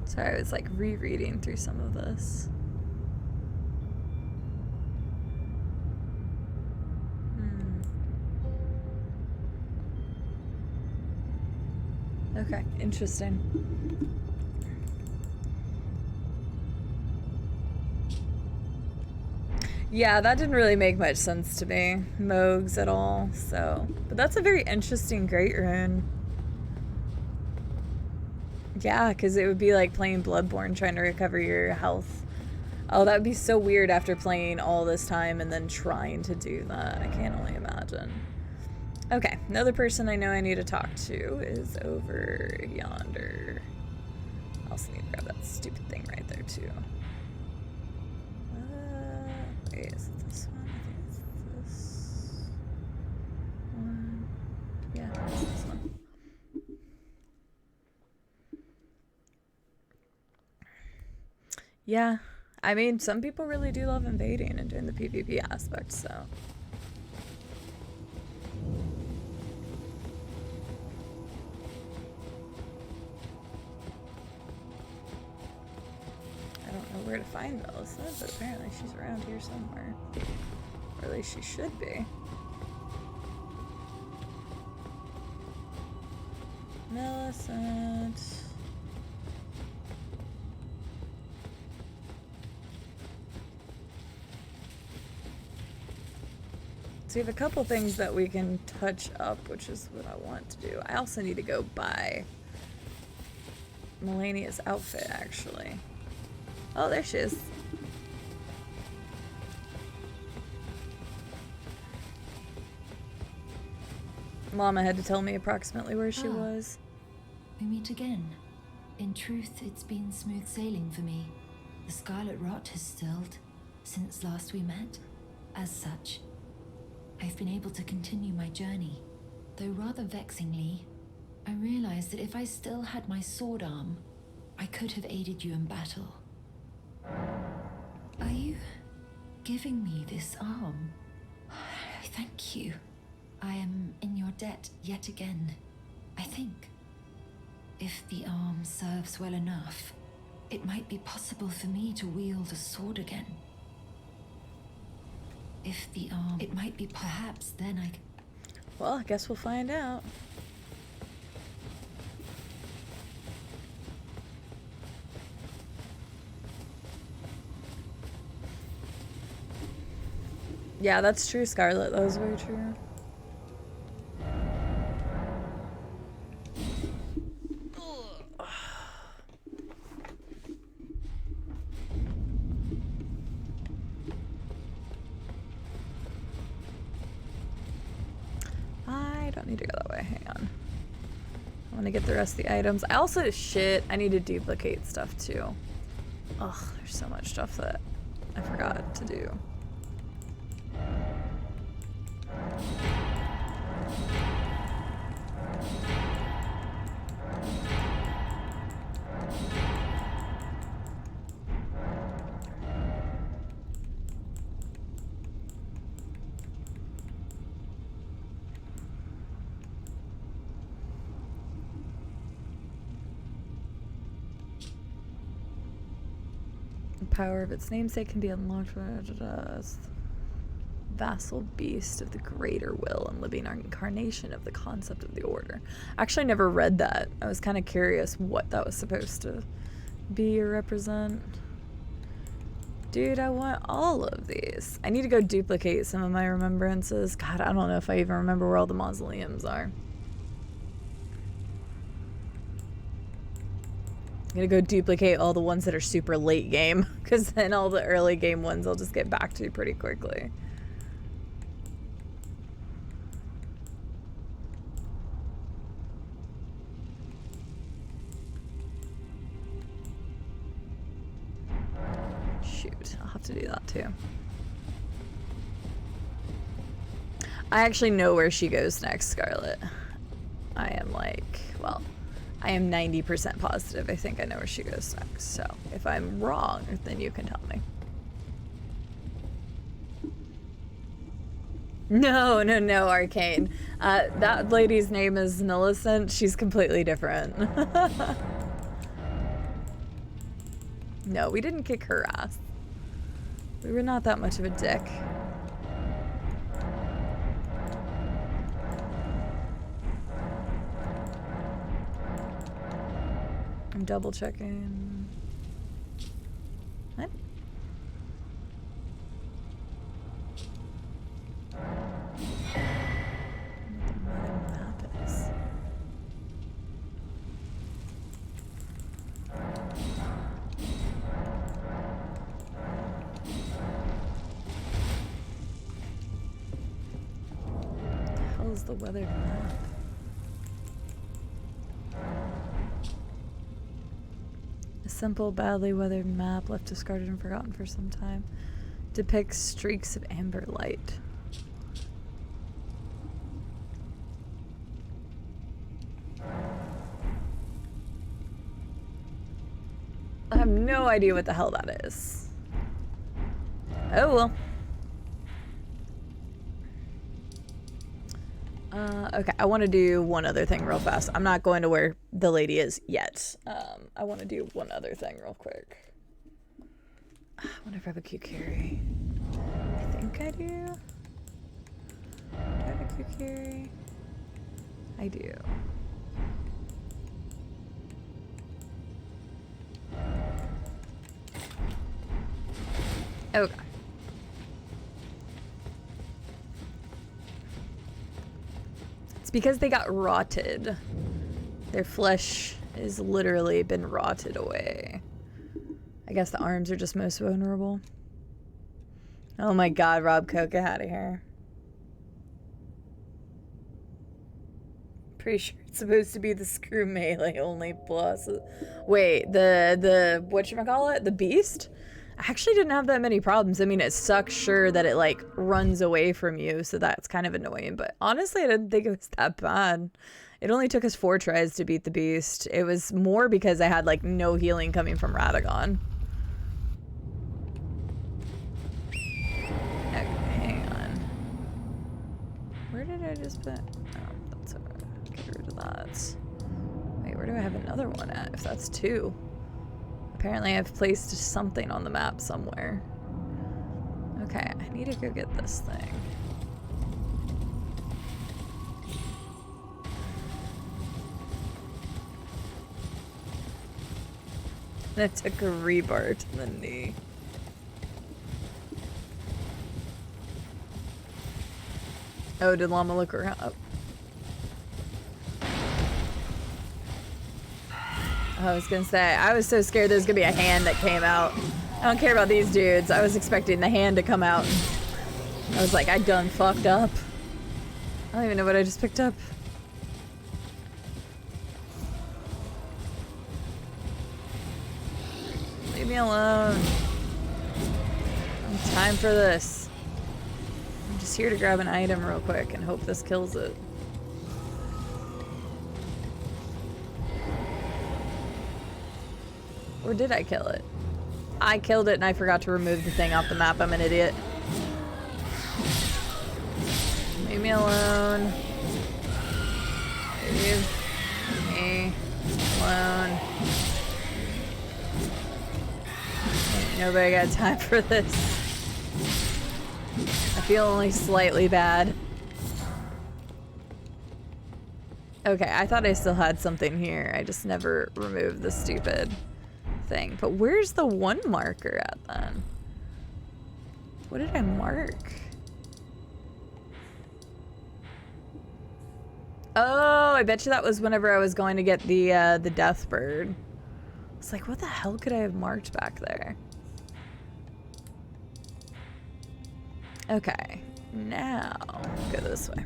Sorry, I was like rereading through some of this. Okay, interesting. Yeah, that didn't really make much sense to me, Mogs at all, so. But that's a very interesting great rune. Yeah, because it would be like playing Bloodborne, trying to recover your health. Oh, that would be so weird after playing all this time and then trying to do that. I can't only imagine. Okay, another person I know I need to talk to is over yonder. I also need to grab that stupid thing right there too. Wait, is it this one? I think it's this one. Yeah, it's this one. Yeah, I mean, some people really do love invading and doing the PvP aspect, so. I don't know where to find Melissa, but apparently she's around here somewhere. Or at least she should be. Millicent. So we have a couple things that we can touch up, which is what I want to do. I also need to go buy Melania's outfit, actually. Oh, there she is. Mama had to tell me approximately where she was. We meet again. In truth, it's been smooth sailing for me. The scarlet rot has stilled since last we met. As such, I've been able to continue my journey. Though rather vexingly, I realized that if I still had my sword arm, I could have aided you in battle. Are you giving me this arm? Thank you. I am in your debt yet again, I think. If the arm serves well enough, it might be possible for me to wield a sword again. If the arm... It might be perhaps then I... Well, I guess we'll find out. Yeah, that's true, Scarlet. That was very true. I don't need to go that way. Hang on. I want to get the rest of the items. I also, I need to duplicate stuff too. Ugh, there's so much stuff that I forgot to do. The power of its namesake can be unlocked as vassal beast of the greater will and living incarnation of the concept of the order. Actually, I never read that. I was kind of curious what that was supposed to be or represent. Dude, I want all of these. I need to go duplicate some of my remembrances. God, I don't know if I even remember where all the mausoleums are. I'm gonna go duplicate all the ones that are super late game, because then all the early game ones I'll just get back to pretty quickly. Shoot, I'll have to do that too. I actually know where she goes next, Scarlet. I am like, well, I am 90% positive. I think I know where she goes next. So if I'm wrong, then you can tell me. No, Arcane. That lady's name is Millicent. She's completely different. No, we didn't kick her ass. We were not that much of a dick. I'm double checking. What? What the map is. The hell is the weathered map? A simple, badly weathered map left discarded and forgotten for some time. Depicts streaks of amber light. I have no idea what the hell that is. Oh well. Okay, I want to do one other thing real fast. I'm not going to where the lady is yet. I want to do one other thing real quick. I wonder if I have a Kukiri. I think I do. Do I have a Kukiri? I do. Okay. It's because they got rotted. Their flesh has literally been rotted away. I guess the arms are just most vulnerable. Oh my god, Rob Coke, get out of here. Pretty sure it's supposed to be the screw melee only plus. Wait, the whatchamacallit? The beast? I actually didn't have that many problems. I mean, it sucks, sure, that it, like, runs away from you, so that's kind of annoying. But honestly, I didn't think it was that bad. It only took us 4 tries to beat the beast. It was more because I had, like, no healing coming from Radagon. Okay, hang on. Where did I just put... Oh, that's alright. Get rid of that. Wait, where do I have another one at? If that's 2. Apparently I've placed something on the map somewhere. Okay, I need to go get this thing. That took a rebar to the knee. Oh, did Llama look around? Oh. I was gonna say, I was so scared there was gonna be a hand that came out. I don't care about these dudes. I was expecting the hand to come out. I was like, I done fucked up. I don't even know what I just picked up. Leave me alone. Time for this. I'm just here to grab an item real quick and hope this kills it. Or did I kill it? I killed it and I forgot to remove the thing off the map. I'm an idiot. Leave me alone. Leave me alone. Ain't nobody got time for this. I feel only slightly bad. Okay, I thought I still had something here. I just never removed the stupid thing. But where's the one marker at then? What did I mark? Oh, I bet you that was whenever I was going to get the death bird. It's like, what the hell could I have marked back there? Okay, now go this way.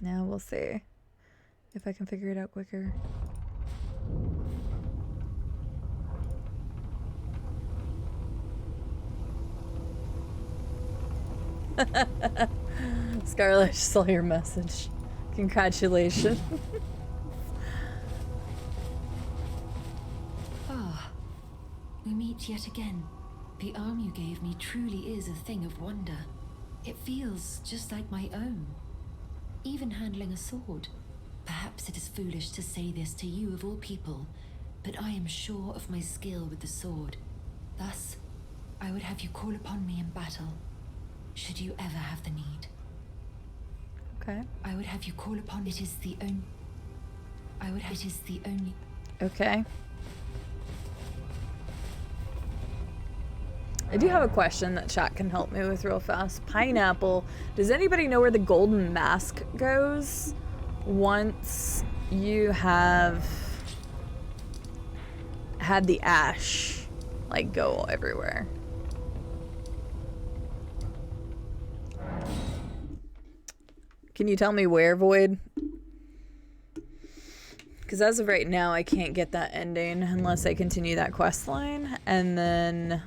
Now we'll see if I can figure it out quicker. Scarlett, I just saw your message. Congratulations. Ah, we meet yet again. The arm you gave me truly is a thing of wonder. It feels just like my own. Even handling a sword. Perhaps it is foolish to say this to you of all people, but I am sure of my skill with the sword. Thus, I would have you call upon me in battle, should you ever have the need. Okay. I would have you call upon it is the only... It is the only... Okay. I do have a question that chat can help me with real fast. Pineapple, does anybody know where the golden mask goes once you have had the ash, like, go everywhere? Can you tell me where, Void? Because as of right now, I can't get that ending unless I continue that quest line. And then...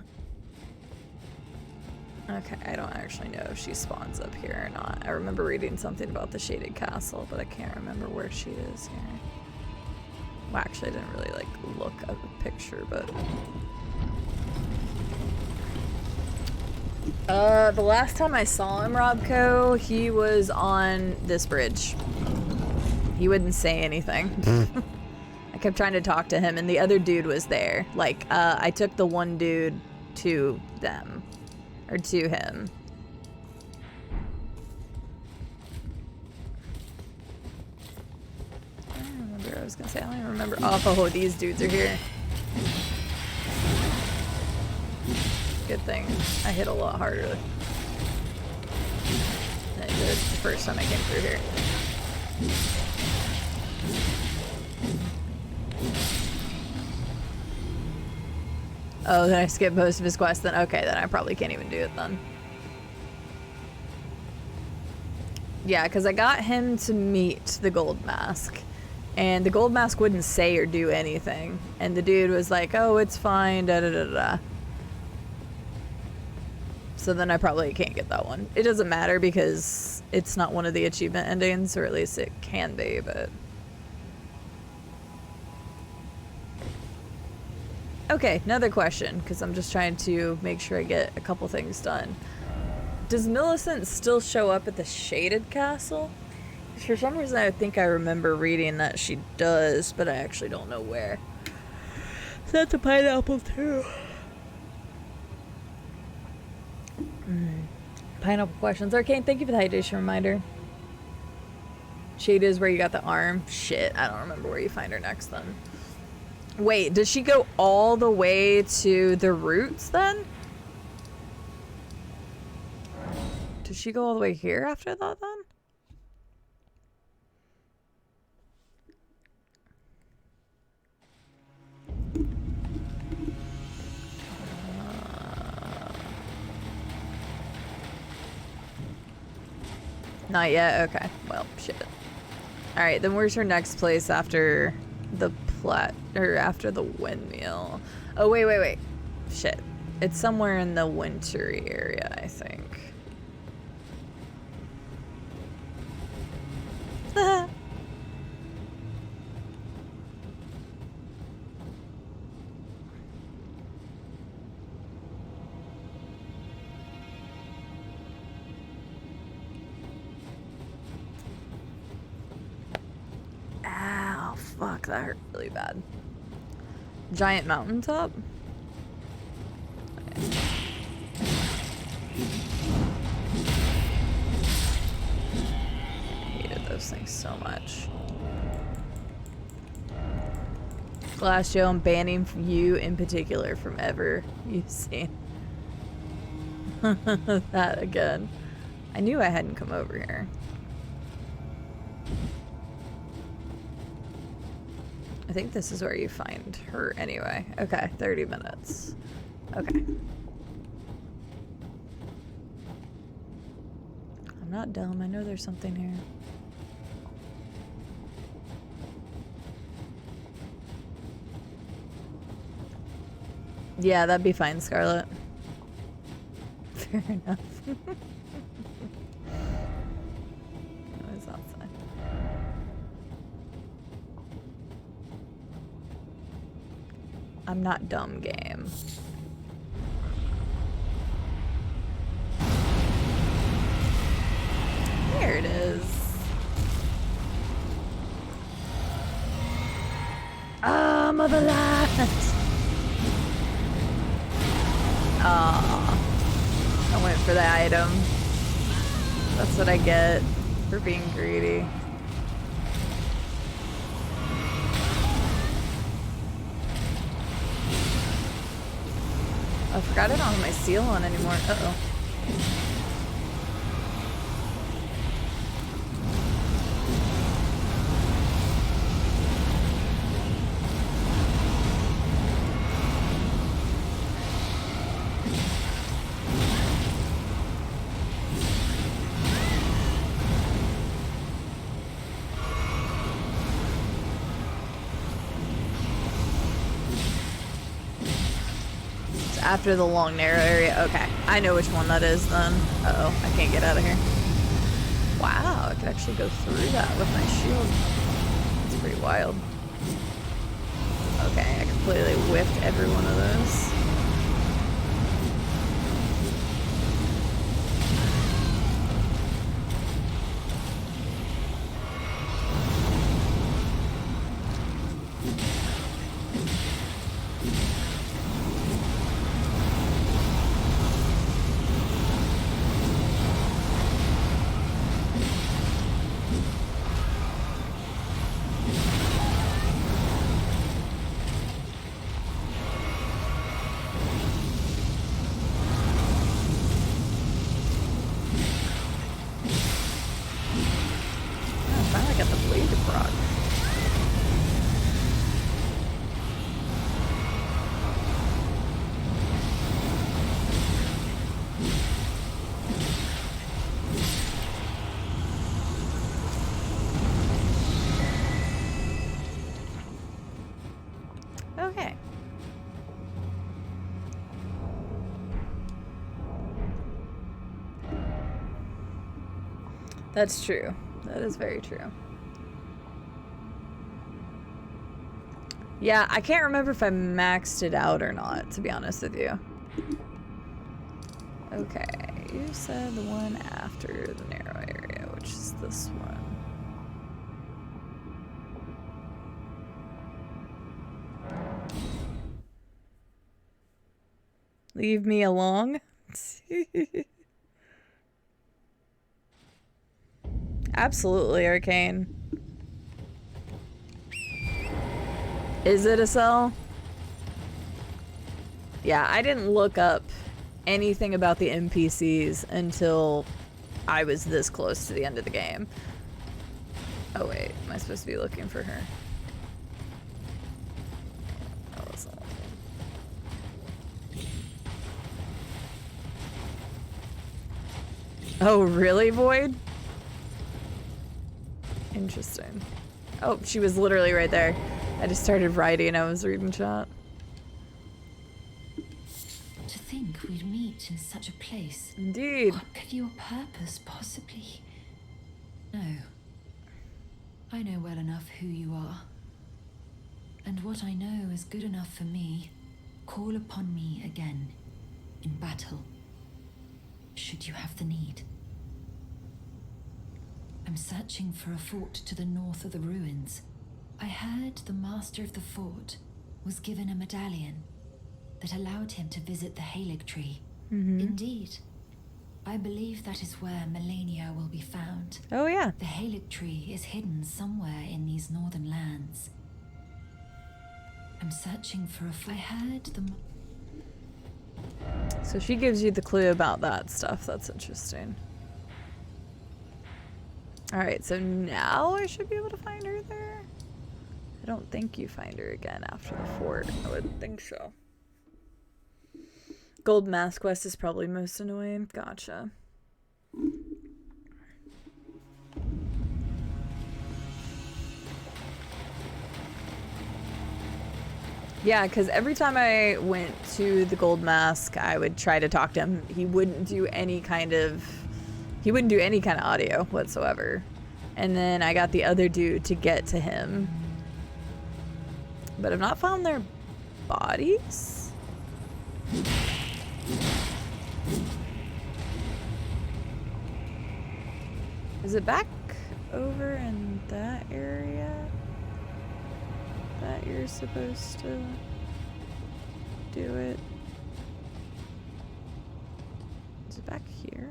Okay, I don't actually know if she spawns up here or not. I remember reading something about the Shaded Castle, but I can't remember where she is here. Well, actually, I didn't really, like, look at the picture, but... The last time I saw him, Robco, he was on this bridge. He wouldn't say anything. I kept trying to talk to him, and the other dude was there. Like, I took the one dude to them. Or to him. I don't remember what I was gonna say. I don't even remember. Oh, these dudes are here. Good thing I hit a lot harder than I did the first time I came through here. Oh, then I skipped most of his quests then? Okay, then I probably can't even do it then. Yeah, because I got him to meet the gold mask. And the gold mask wouldn't say or do anything. And the dude was like, oh, it's fine, da da da da. So then I probably can't get that one. It doesn't matter because it's not one of the achievement endings, or at least it can be, but... Okay, another question, because I'm just trying to make sure I get a couple things done. Does Millicent still show up at the Shaded Castle? For some reason, I think I remember reading that she does, but I actually don't know where. That's a pineapple, too. Pineapple questions. Arcane, thank you for the hydration reminder. Shade is where you got the arm. Shit, I don't remember where you find her next, then. Wait, does she go all the way to the roots then? Does she go all the way here after that then? Not yet? Okay. Well, shit. Alright, then where's her next place after the after the windmill? Oh, wait. Shit. It's somewhere in the wintry area, I think. Ow, fuck, that hurt really bad. Giant mountaintop? Okay. I hated those things so much. Glass Joe, I'm banning you in particular from ever using that again. I knew I hadn't come over here. I think this is where you find her anyway. Okay, 30 minutes. Okay. I'm not dumb. I know there's something here. Yeah, that'd be fine, Scarlet. Fair enough. Noise outside. I'm not dumb, game. There it is. Ah, motherland! Aw. I went for the item. That's what I get for being greedy. I forgot I don't have my seal on anymore. Uh-oh. After the long narrow area. Okay, I know which one that is then. Uh-oh, I can't get out of here. Wow, I could actually go through that with my shield. That's pretty wild. Okay, I completely whiffed every one of those. Okay. That's true. That is very true. Yeah, I can't remember if I maxed it out or not, to be honest with you. Okay, you said the one after the narrow area, which is this one. Leave me alone. Absolutely, Arcane. Is it a cell? Yeah, I didn't look up anything about the NPCs until I was this close to the end of the game. Oh wait, am I supposed to be looking for her? Oh, that's not looking. Oh, really, Void? Interesting. Oh, she was literally right there. I just started writing, I was reading chat. To think we'd meet in such a place. Indeed. What could your purpose possibly... No. I know well enough who you are. And what I know is good enough for me. Call upon me again. In battle. Should you have the need. I'm searching for a fort to the north of the ruins. I heard the master of the fort was given a medallion that allowed him to visit the Halig tree. Indeed. I believe that is where Melania will be found. Oh yeah. The Halig tree is hidden somewhere in these northern lands. I'm searching for a fort. I heard the... So she gives you the clue about that stuff. That's interesting. Alright, so now I should be able to find her there? I don't think you find her again after the fort. I would think so. Gold Mask Quest is probably most annoying. Gotcha. Yeah, because every time I went to the Gold Mask, I would try to talk to him. He wouldn't do any kind of audio whatsoever. And then I got the other dude to get to him. But I've not found their bodies. Is it back over in that area that you're supposed to do it? Is it back here?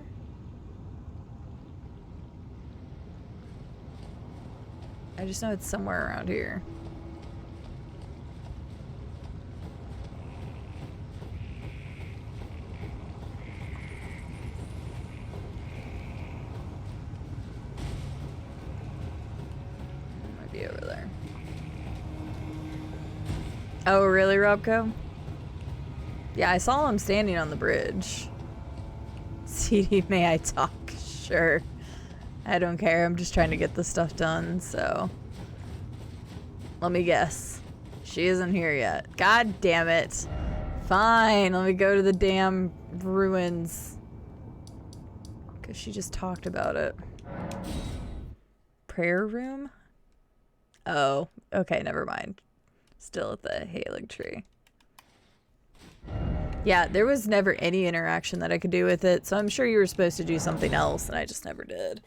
I just know it's somewhere around here. Might be over there. Oh, really, Robco? Yeah, I saw him standing on the bridge. CD, may I talk? Sure. I don't care. I'm just trying to get the stuff done, so... Let me guess. She isn't here yet. God damn it. Fine, let me go to the damn ruins. Because she just talked about it. Prayer room? Oh, okay, never mind. Still at the Halig tree. Yeah, there was never any interaction that I could do with it, so I'm sure you were supposed to do something else, and I just never did.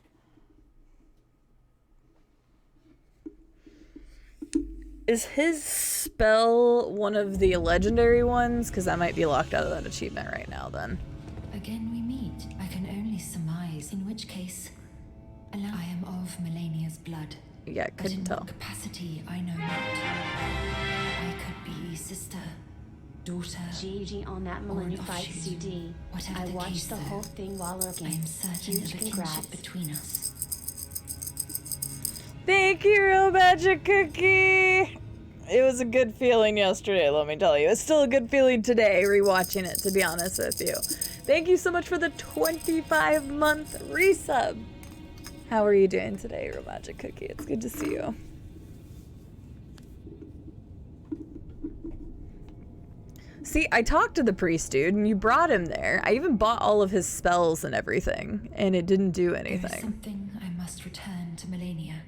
Is his spell one of the legendary ones? Because I might be locked out of that achievement right now, then. Again we meet. I can only surmise, in which case, I am of Melania's blood. Yeah, But in couldn't tell. what capacity, I know not. I could be sister, daughter, GG on that or an Millennium Fight offshoot. CD. Whatever I the watched case, the though, whole thing while lurking. I am certain Huge of a congrats. kinship between us. Thank you, Real Magic Cookie! It was a good feeling yesterday, let me tell you. It's still a good feeling today, rewatching it, to be honest with you. Thank you so much for the 25-month resub. How are you doing today, Real Magic Cookie? It's good to see you. See, I talked to the priest dude, and you brought him there. I even bought all of his spells and everything, and it didn't do There is anything. something I must return to Melania.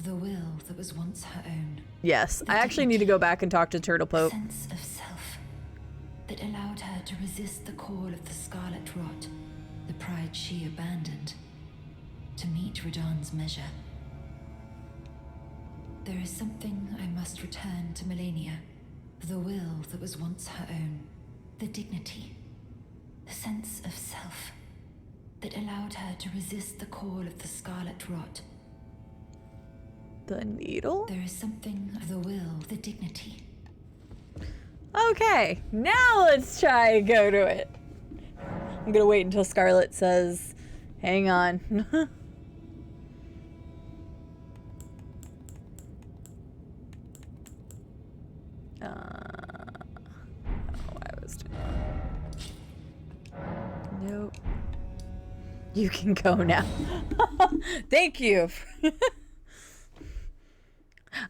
The will that was once her own. Yes, I actually need to go back and talk to Turtle A Pope. sense of self that allowed her to resist the call of the Scarlet Rot, the pride she abandoned, to meet Radan's measure. There is something I must return to Melania. The will that was once her own. The dignity. The sense of self that allowed her to resist the call of the Scarlet Rot. The needle? There is something of the will, the dignity. Okay, now let's try and go to it. I'm gonna wait until Scarlet says, hang on. I don't know why I was doing that. Nope. You can go now. Thank you.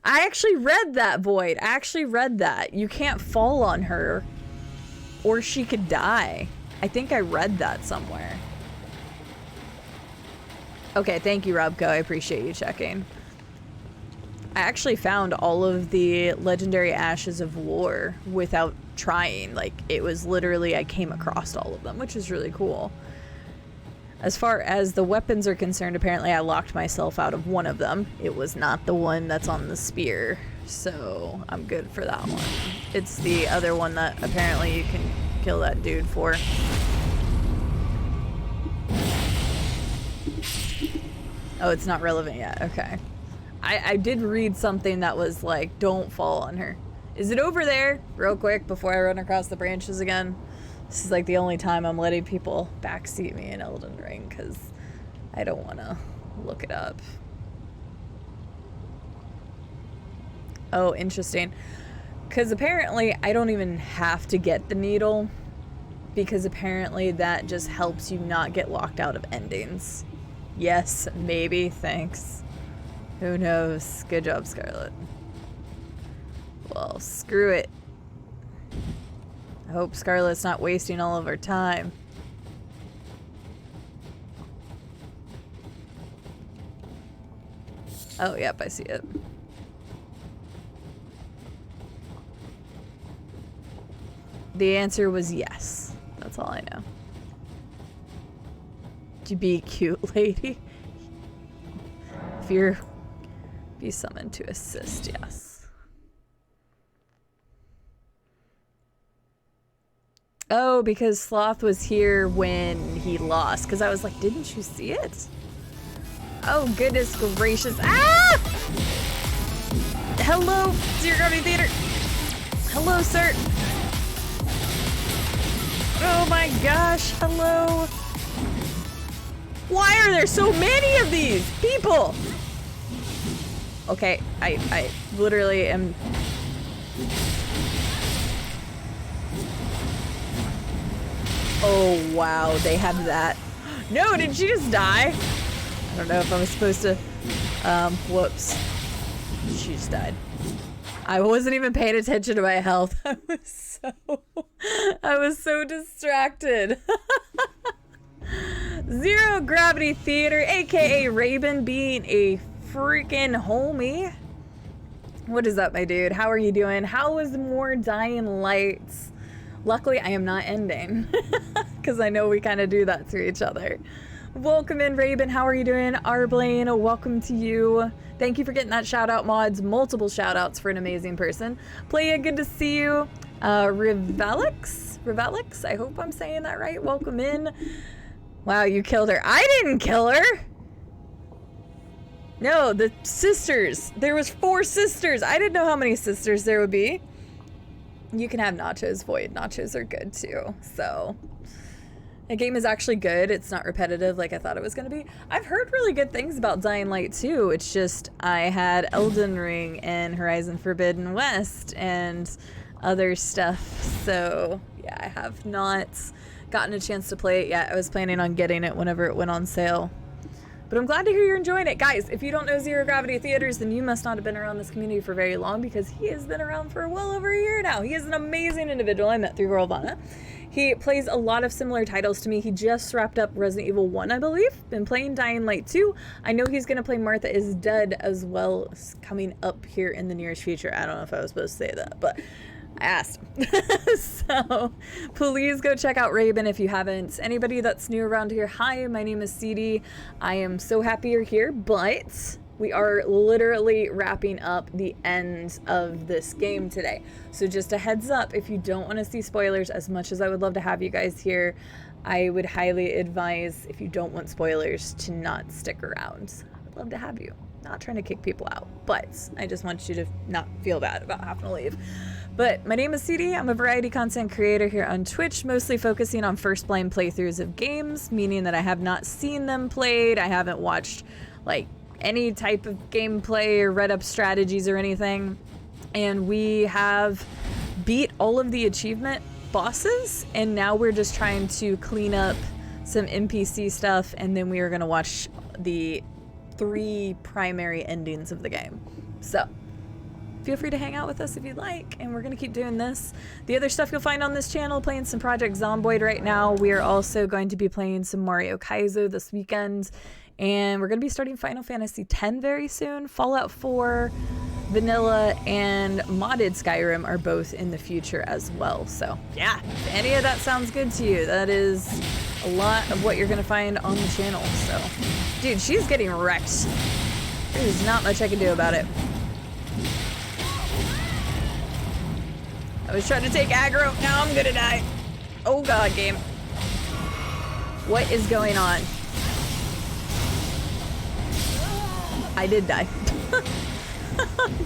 I actually read that, Void. I actually read that. You can't fall on her or she could die. I think I read that somewhere. Okay, thank you, Robco. I appreciate you checking. I actually found all of the legendary ashes of war without trying. Like, it was literally, I came across all of them, which is really cool. As far as the weapons are concerned, apparently I locked myself out of one of them. It was not the one that's on the spear, so I'm good for that one. It's the other one that apparently you can kill that dude for. Oh, it's not relevant yet. Okay. I did read something that was like, don't fall on her. Is it over there? Real quick, before I run across the branches again. This is like the only time I'm letting people backseat me in Elden Ring, because I don't want to look it up. Oh, interesting. Because apparently I don't even have to get the needle, because apparently that just helps you not get locked out of endings. Yes, maybe, thanks. Who knows? Good job, Scarlet. Well, screw it. I hope Scarlet's not wasting all of her time. Oh, yep, I see it. The answer was yes. That's all I know. To be a cute lady. If you're... Be summoned to assist, yes. Oh, because Sloth was here when he lost. Because I was like, didn't you see it? Oh, goodness gracious. Ah! Hello, Zero Gravity Theater. Hello, sir. Oh my gosh, hello. Why are there so many of these people? Okay, I literally am... Oh, wow, they have that. No, did she just die? I don't know if I was supposed to... whoops. She just died. I wasn't even paying attention to my health. I was so distracted. Zero Gravity Theater, aka Raven, being a freaking homie. What is up, my dude? How are you doing? How was more Dying Lights? Luckily, I am not ending, because I know we kind of do that to each other. Welcome in, Raven. How are you doing? Arblaine, welcome to you. Thank you for getting that shout out, mods. Multiple shout outs for an amazing person. Playa, good to see you. Rivelix, I hope I'm saying that right. Welcome in. Wow, you killed her. I didn't kill her. No, the sisters. There was 4 sisters. I didn't know how many sisters there would be. You can have nachos, Void. Nachos are good too. So the game is actually good. It's not repetitive like I thought it was going to be. I've heard really good things about Dying Light 2. It's just I had Elden Ring and Horizon Forbidden West and other stuff. So yeah, I have not gotten a chance to play it yet. I was planning on getting it whenever it went on sale. But I'm glad to hear you're enjoying it. Guys, if you don't know Zero Gravity Theaters, then you must not have been around this community for very long, because he has been around for well over a year now. He is an amazing individual I met through Girlvana. He plays a lot of similar titles to me. He just wrapped up Resident Evil 1, I believe. Been playing Dying Light 2. I know he's going to play Martha is Dead as well, coming up here in the nearest future. I don't know if I was supposed to say that, but I asked him. So please go check out Raven if you haven't. Anybody that's new around here, hi, my name is CD. I am so happy you're here, but we are literally wrapping up the end of this game today. So just a heads up, if you don't want to see spoilers, as much as I would love to have you guys here, I would highly advise, if you don't want spoilers, to not stick around. I would love to have you. Not trying to kick people out, but I just want you to not feel bad about having to leave. But my name is CD. I'm a variety content creator here on Twitch, mostly focusing on first blind playthroughs of games, meaning that I have not seen them played. I haven't watched like any type of gameplay or read up strategies or anything. And we have beat all of the achievement bosses, and now we're just trying to clean up some NPC stuff, and then we are going to watch the 3 primary endings of the game. So feel free to hang out with us if you'd like, and we're going to keep doing this. The other stuff you'll find on this channel, playing some Project Zomboid right now. We are also going to be playing some Mario Kaizo this weekend, and we're going to be starting Final Fantasy X very soon. Fallout 4, Vanilla, and modded Skyrim are both in the future as well. So yeah, if any of that sounds good to you, that is a lot of what you're going to find on the channel. So dude, she's getting wrecked. There's not much I can do about it. I was trying to take aggro, now I'm gonna die. Oh god, game. What is going on? I did die.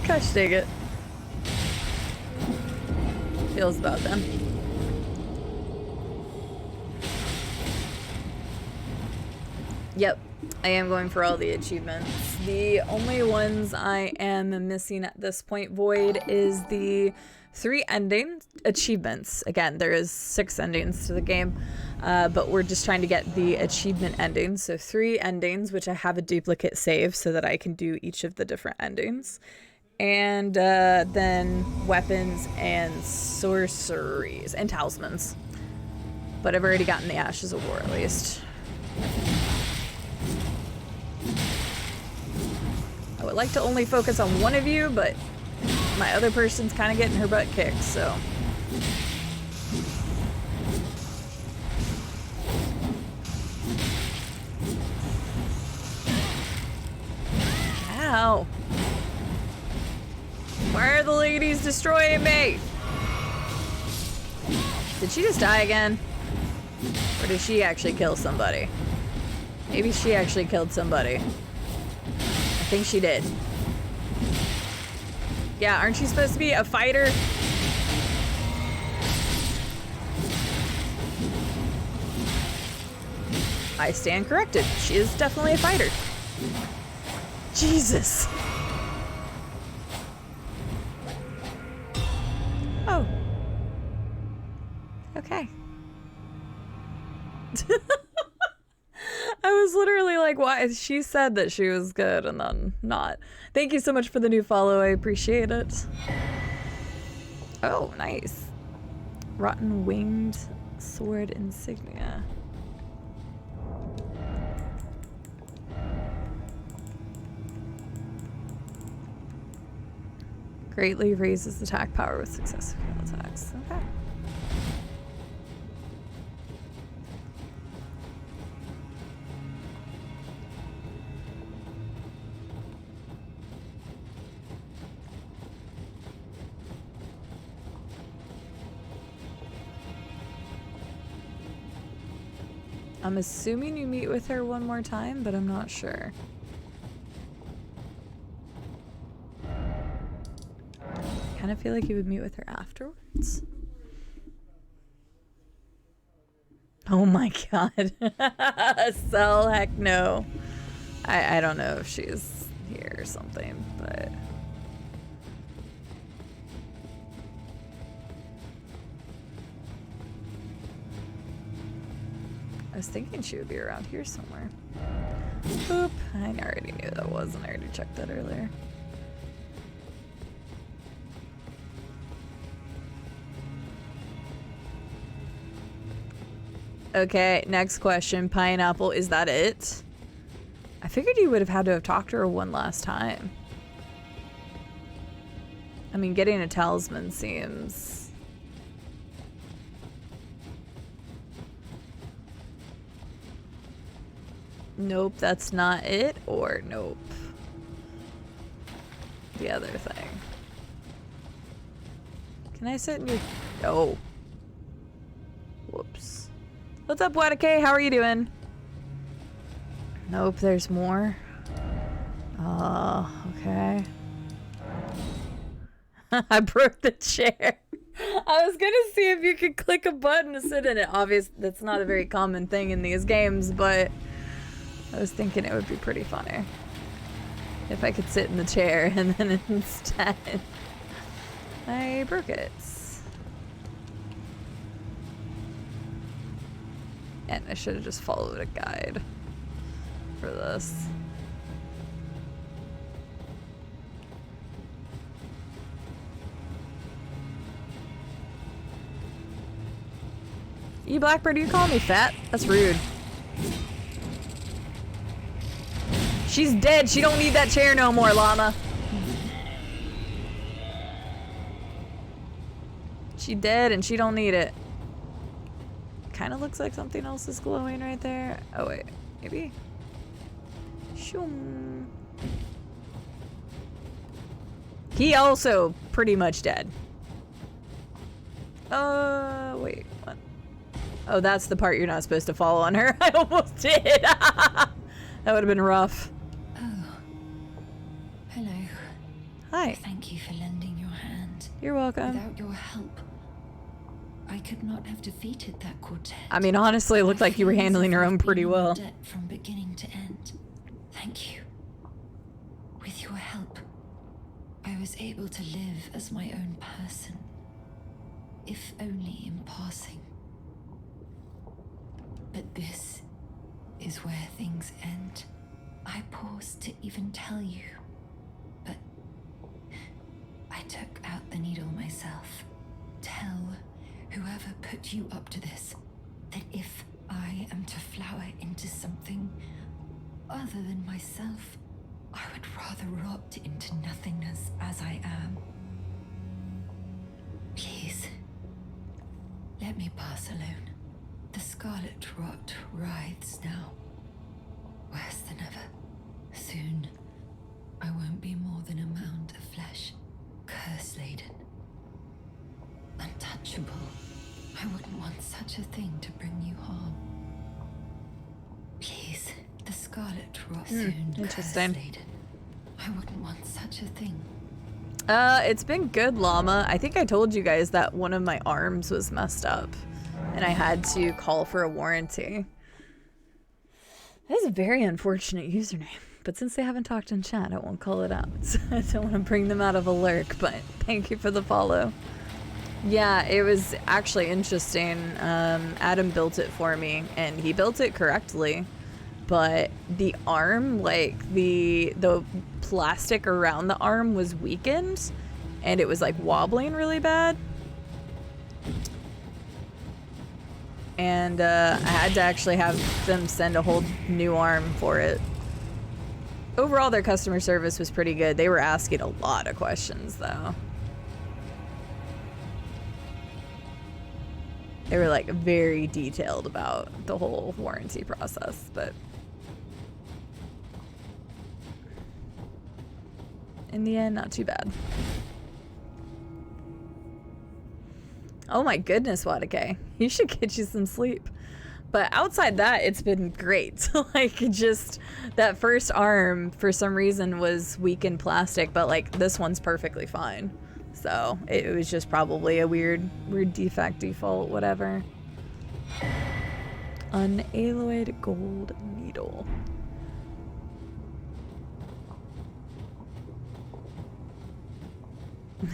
Gosh dang it. Feels about them. Yep, I am going for all the achievements. The only ones I am missing at this point, Void, is the 3 ending achievements. Again, there is 6 endings to the game, but we're just trying to get the achievement endings. So 3 endings, which I have a duplicate save so that I can do each of the different endings. And then weapons and sorceries and talismans. But I've already gotten the Ashes of War at least. I would like to only focus on one of you, but my other person's kind of getting her butt kicked, so. Ow. Why are the ladies destroying me? Did she just die again? Or did she actually kill somebody? Maybe she actually killed somebody. I think she did. Yeah, aren't you supposed to be a fighter? I stand corrected. She is definitely a fighter. Jesus. Oh. Okay. I was literally like, like, why? She said that she was good and then not. Thank you so much for the new follow. I appreciate it. Oh, nice. Rotten winged sword insignia. Greatly raises attack power with successful attacks. Okay. I'm assuming you meet with her one more time, but I'm not sure. Kind of feel like you would meet with her afterwards. Oh my god. Cell, heck no. I don't know if she's here or something, but... I was thinking she would be around here somewhere. Boop. I already knew that was, and I already checked that earlier. Okay, next question. Pineapple, is that it? I figured you would have had to have talked to her one last time. I mean, getting a talisman seems... Nope, that's not it, or nope. The other thing. Can I sit in your... Oh. Whoops. What's up, Wadake? How are you doing? Nope, there's more. Okay. I broke the chair. I was gonna see if you could click a button to sit in it. Obviously, that's not a very common thing in these games, but I was thinking it would be pretty funny if I could sit in the chair and then instead I broke it. And I should have just followed a guide for this. You Blackbird, you call me fat? That's rude. She's dead. She don't need that chair no more, llama. She dead and she don't need it. Kind of looks like something else is glowing right there. Oh wait, maybe. Shoom. He also pretty much dead. Wait, what? Oh, that's the part you're not supposed to follow on her. I almost did. That would have been rough. Oh. Hello. Hi. Thank you for lending your hand. You're welcome. Without your help, I could not have defeated that quartet. I mean, honestly, it looked like you were handling your own pretty well. Debt from beginning to end. Thank you. With your help, I was able to live as my own person, if only in passing. But this is where things end. I paused to even tell you, but I took out the needle myself. Tell whoever put you up to this that if I am to flower into something other than myself, I would rather rot into nothingness as I am. Please, let me pass alone. The scarlet rot writhes now, worse than ever. Soon, I won't be more than a mound of flesh, curse-laden. Untouchable. I wouldn't want such a thing to bring you harm. Please, the scarlet rot soon, interesting. curse-laden. I wouldn't want such a thing. It's been good, llama. I think I told you guys that one of my arms was messed up and I had to call for a warranty. That is a very unfortunate username, but since they haven't talked in chat, I won't call it out. I don't want to bring them out of a lurk, but thank you for the follow. Yeah, it was actually interesting. Adam built it for me, and he built it correctly, but the arm, like the plastic around the arm was weakened and it was like wobbling really bad. And I had to actually have them send a whole new arm for it. Overall, their customer service was pretty good. They were asking a lot of questions, though. They were like very detailed about the whole warranty process, but in the end, not too bad. Oh my goodness, Wadake. You should get you some sleep. But outside that, it's been great. Like, just that first arm, for some reason, was weakened plastic, but like this one's perfectly fine. So it was just probably a weird defect, default, whatever. Unalloyed gold needle.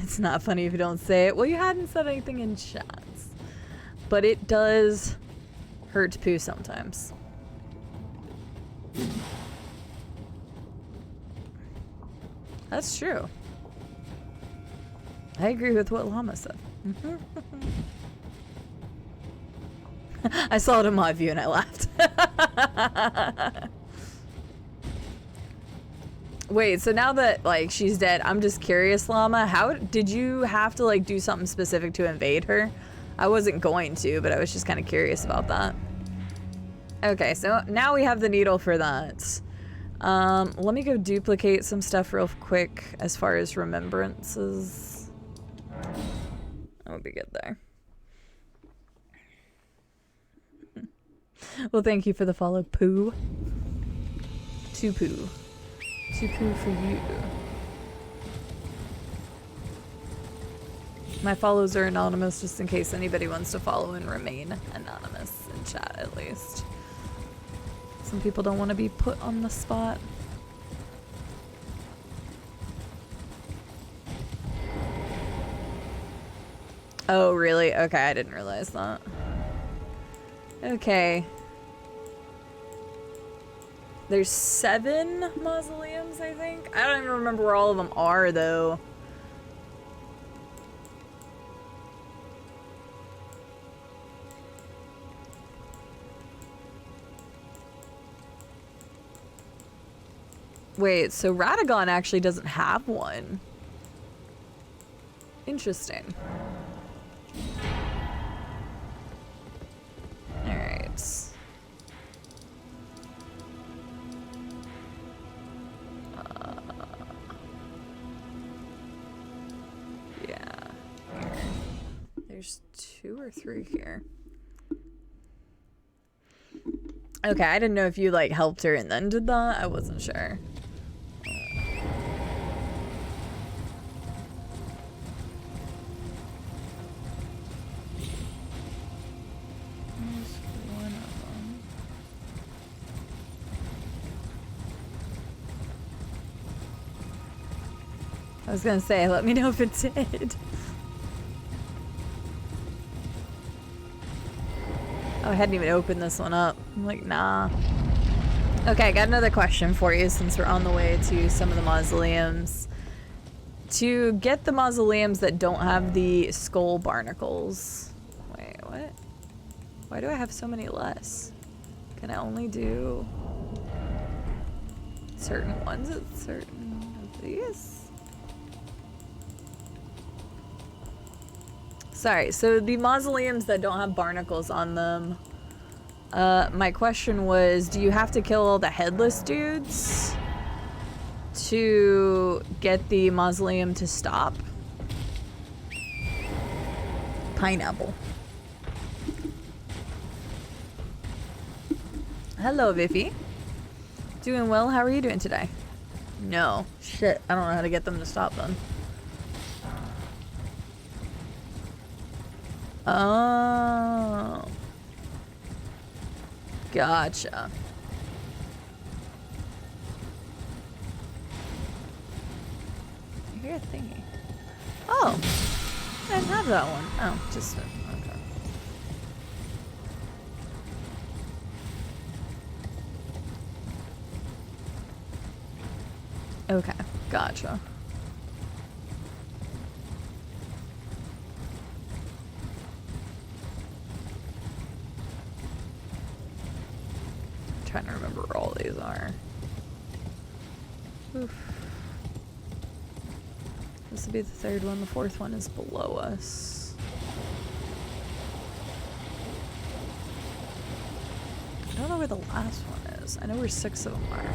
It's not funny if you don't say it. Well, you hadn't said anything in chats. But it does hurt to poo sometimes. That's true. I agree with what Llama said. I saw it in my view and I laughed. Wait, so now that like she's dead, I'm just curious, Llama, how did you have to like do something specific to invade her? I wasn't going to, but I was just kind of curious about that. Okay, so now we have the needle for that. Let me go duplicate some stuff real quick as far as remembrances. That would be good there. Well, thank you for the follow, Pooh. To Pooh. To Pooh for you. My follows are anonymous just in case anybody wants to follow and remain anonymous in chat at least. Some people don't want to be put on the spot. Oh, really? Okay, I didn't realize that. Okay. There's 7 mausoleums, I think. I don't even remember where all of them are, though. Wait, so Radagon actually doesn't have one. Interesting. Alright. Yeah. Here. There's 2 or 3 here. Okay, I didn't know if you like helped her and then did that. I wasn't sure. I was gonna say, let me know if it did. Oh, I hadn't even opened this one up. I'm like, nah. Okay, I got another question for you since we're on the way to some of the mausoleums. To get the mausoleums that don't have the skull barnacles. Wait, what? Why do I have so many less? Can I only do certain ones at certain of these? Sorry, so the mausoleums that don't have barnacles on them, my question was, do you have to kill all the headless dudes to get the mausoleum to stop? Pineapple. Hello, Viffy. Doing well, how are you doing today? No. Shit, I don't know how to get them to stop them. Oh. Gotcha. I hear a thingy. Oh. I didn't have that one. Oh, just okay. Okay, gotcha. Trying to remember where all these are. Oof. This would be the third one. The fourth one is below us. I don't know where the last one is. I know where 6 of them are.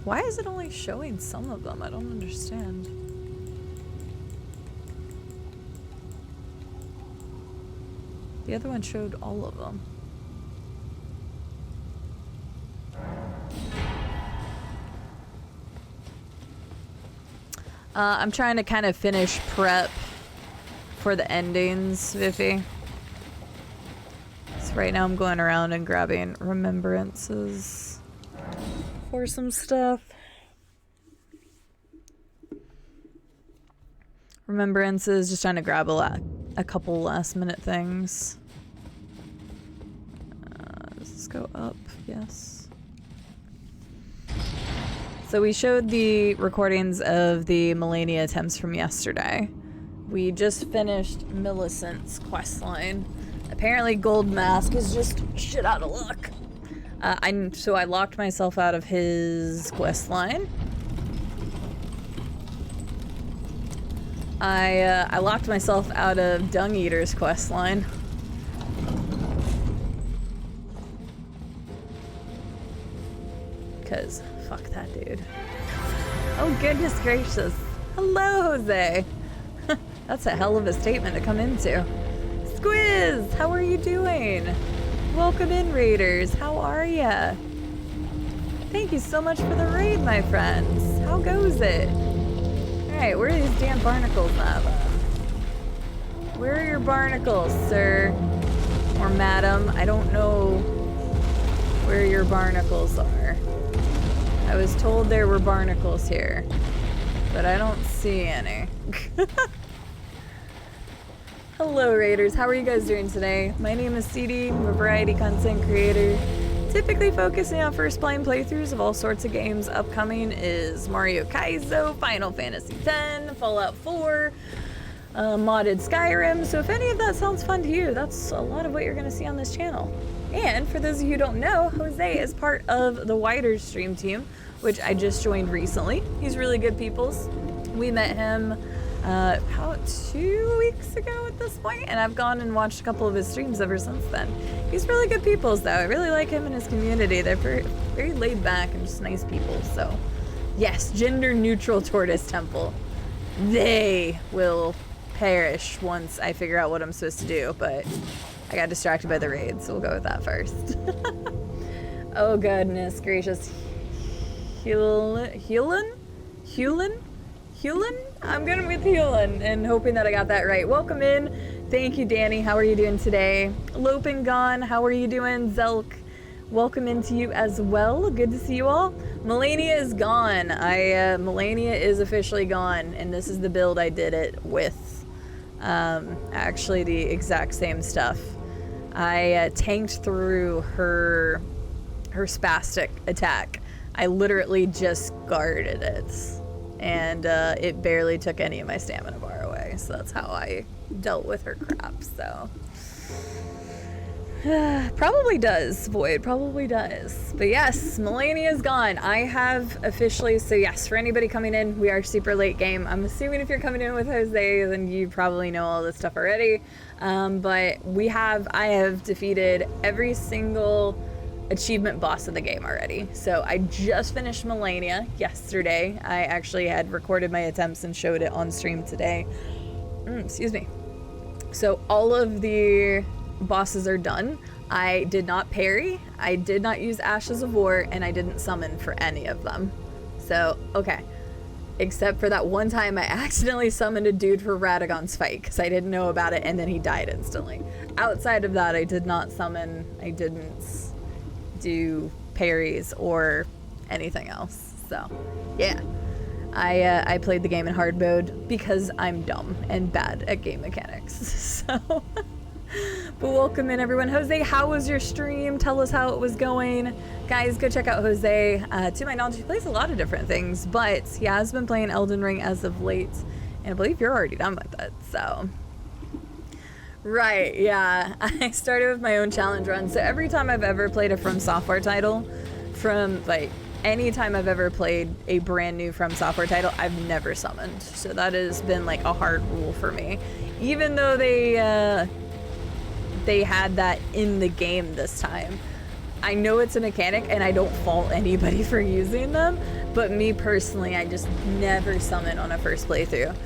Why is it only showing some of them? I don't understand. The other one showed all of them. I'm trying to kind of finish prep for the endings, Viffy. So right now I'm going around and grabbing remembrances for some stuff. Remembrances, just trying to grab a couple last minute things. Does this go up? Yes. So we showed the recordings of the Melania attempts from yesterday. We just finished Millicent's questline. Apparently Gold Mask is just shit out of luck. So I locked myself out of his questline. I locked myself out of Dung Eater's questline. Because fuck that dude. Oh goodness gracious. Hello, Jose. That's a hell of a statement to come into. Squiz, how are you doing? Welcome in, Raiders. How are ya? Thank you so much for the raid, my friends. How goes it? Alright, where are these damn barnacles at? Where are your barnacles, sir? Or madam? I don't know where your barnacles are. I was told there were barnacles here, but I don't see any. Hello, Raiders. How are you guys doing today? My name is CD. I'm a variety content creator. Typically focusing on first playing playthroughs of all sorts of games. Upcoming is Mario Kaizo, Final Fantasy X, Fallout 4, modded Skyrim. So if any of that sounds fun to you, that's a lot of what you're going to see on this channel. And for those of you who don't know, Jose is part of the wider stream team, which I just joined recently. He's really good peoples. We met him about 2 weeks ago at this point, and I've gone and watched a couple of his streams ever since then. He's really good peoples, though. I really like him and his community. They're very, very laid back and just nice people. So, yes, gender neutral Tortoise Temple. They will perish once I figure out what I'm supposed to do, but I got distracted by the raid, so we'll go with that first. Oh goodness gracious. Hewlin? I'm going with Hewlin and hoping that I got that right. Welcome in. Thank you, Danny. How are you doing today? Lopin Gone, how are you doing? Zelk, welcome into you as well. Good to see you all. Melania is gone. Melania is officially gone, and this is the build I did it with. Actually, the exact same stuff. I tanked through her spastic attack. I literally just guarded it, and it barely took any of my stamina bar away. So that's how I dealt with her crap. So probably does, Void, probably does. But yes, Melania's gone. I have officially, so yes, for anybody coming in, we are super late game. I'm assuming if you're coming in with Jose, then you probably know all this stuff already. But I have defeated every single achievement boss of the game already. So I just finished Melania yesterday. I actually had recorded my attempts and showed it on stream today. Excuse me. So all of the bosses are done. I did not parry, I did not use Ashes of War, and I didn't summon for any of them. So, okay. Except for that one time I accidentally summoned a dude for Radagon's fight because I didn't know about it and then he died instantly. Outside of that, I did not summon, I didn't do parries or anything else. So, yeah. I played the game in hard mode because I'm dumb and bad at game mechanics. So, But welcome in, everyone. Jose, how was your stream? Tell us how it was going. Guys, go check out Jose. To my knowledge, he plays a lot of different things, but he has been playing Elden Ring as of late, and I believe you're already done with it, so. Right, yeah. I started with my own challenge run, so every time I've ever played a From Software title, from, like, any time I've ever played a brand new From Software title, I've never summoned. So that has been, like, a hard rule for me. Even though they had that in the game this time. I know it's a mechanic and I don't fault anybody for using them, but me personally, I just never summon on a first playthrough.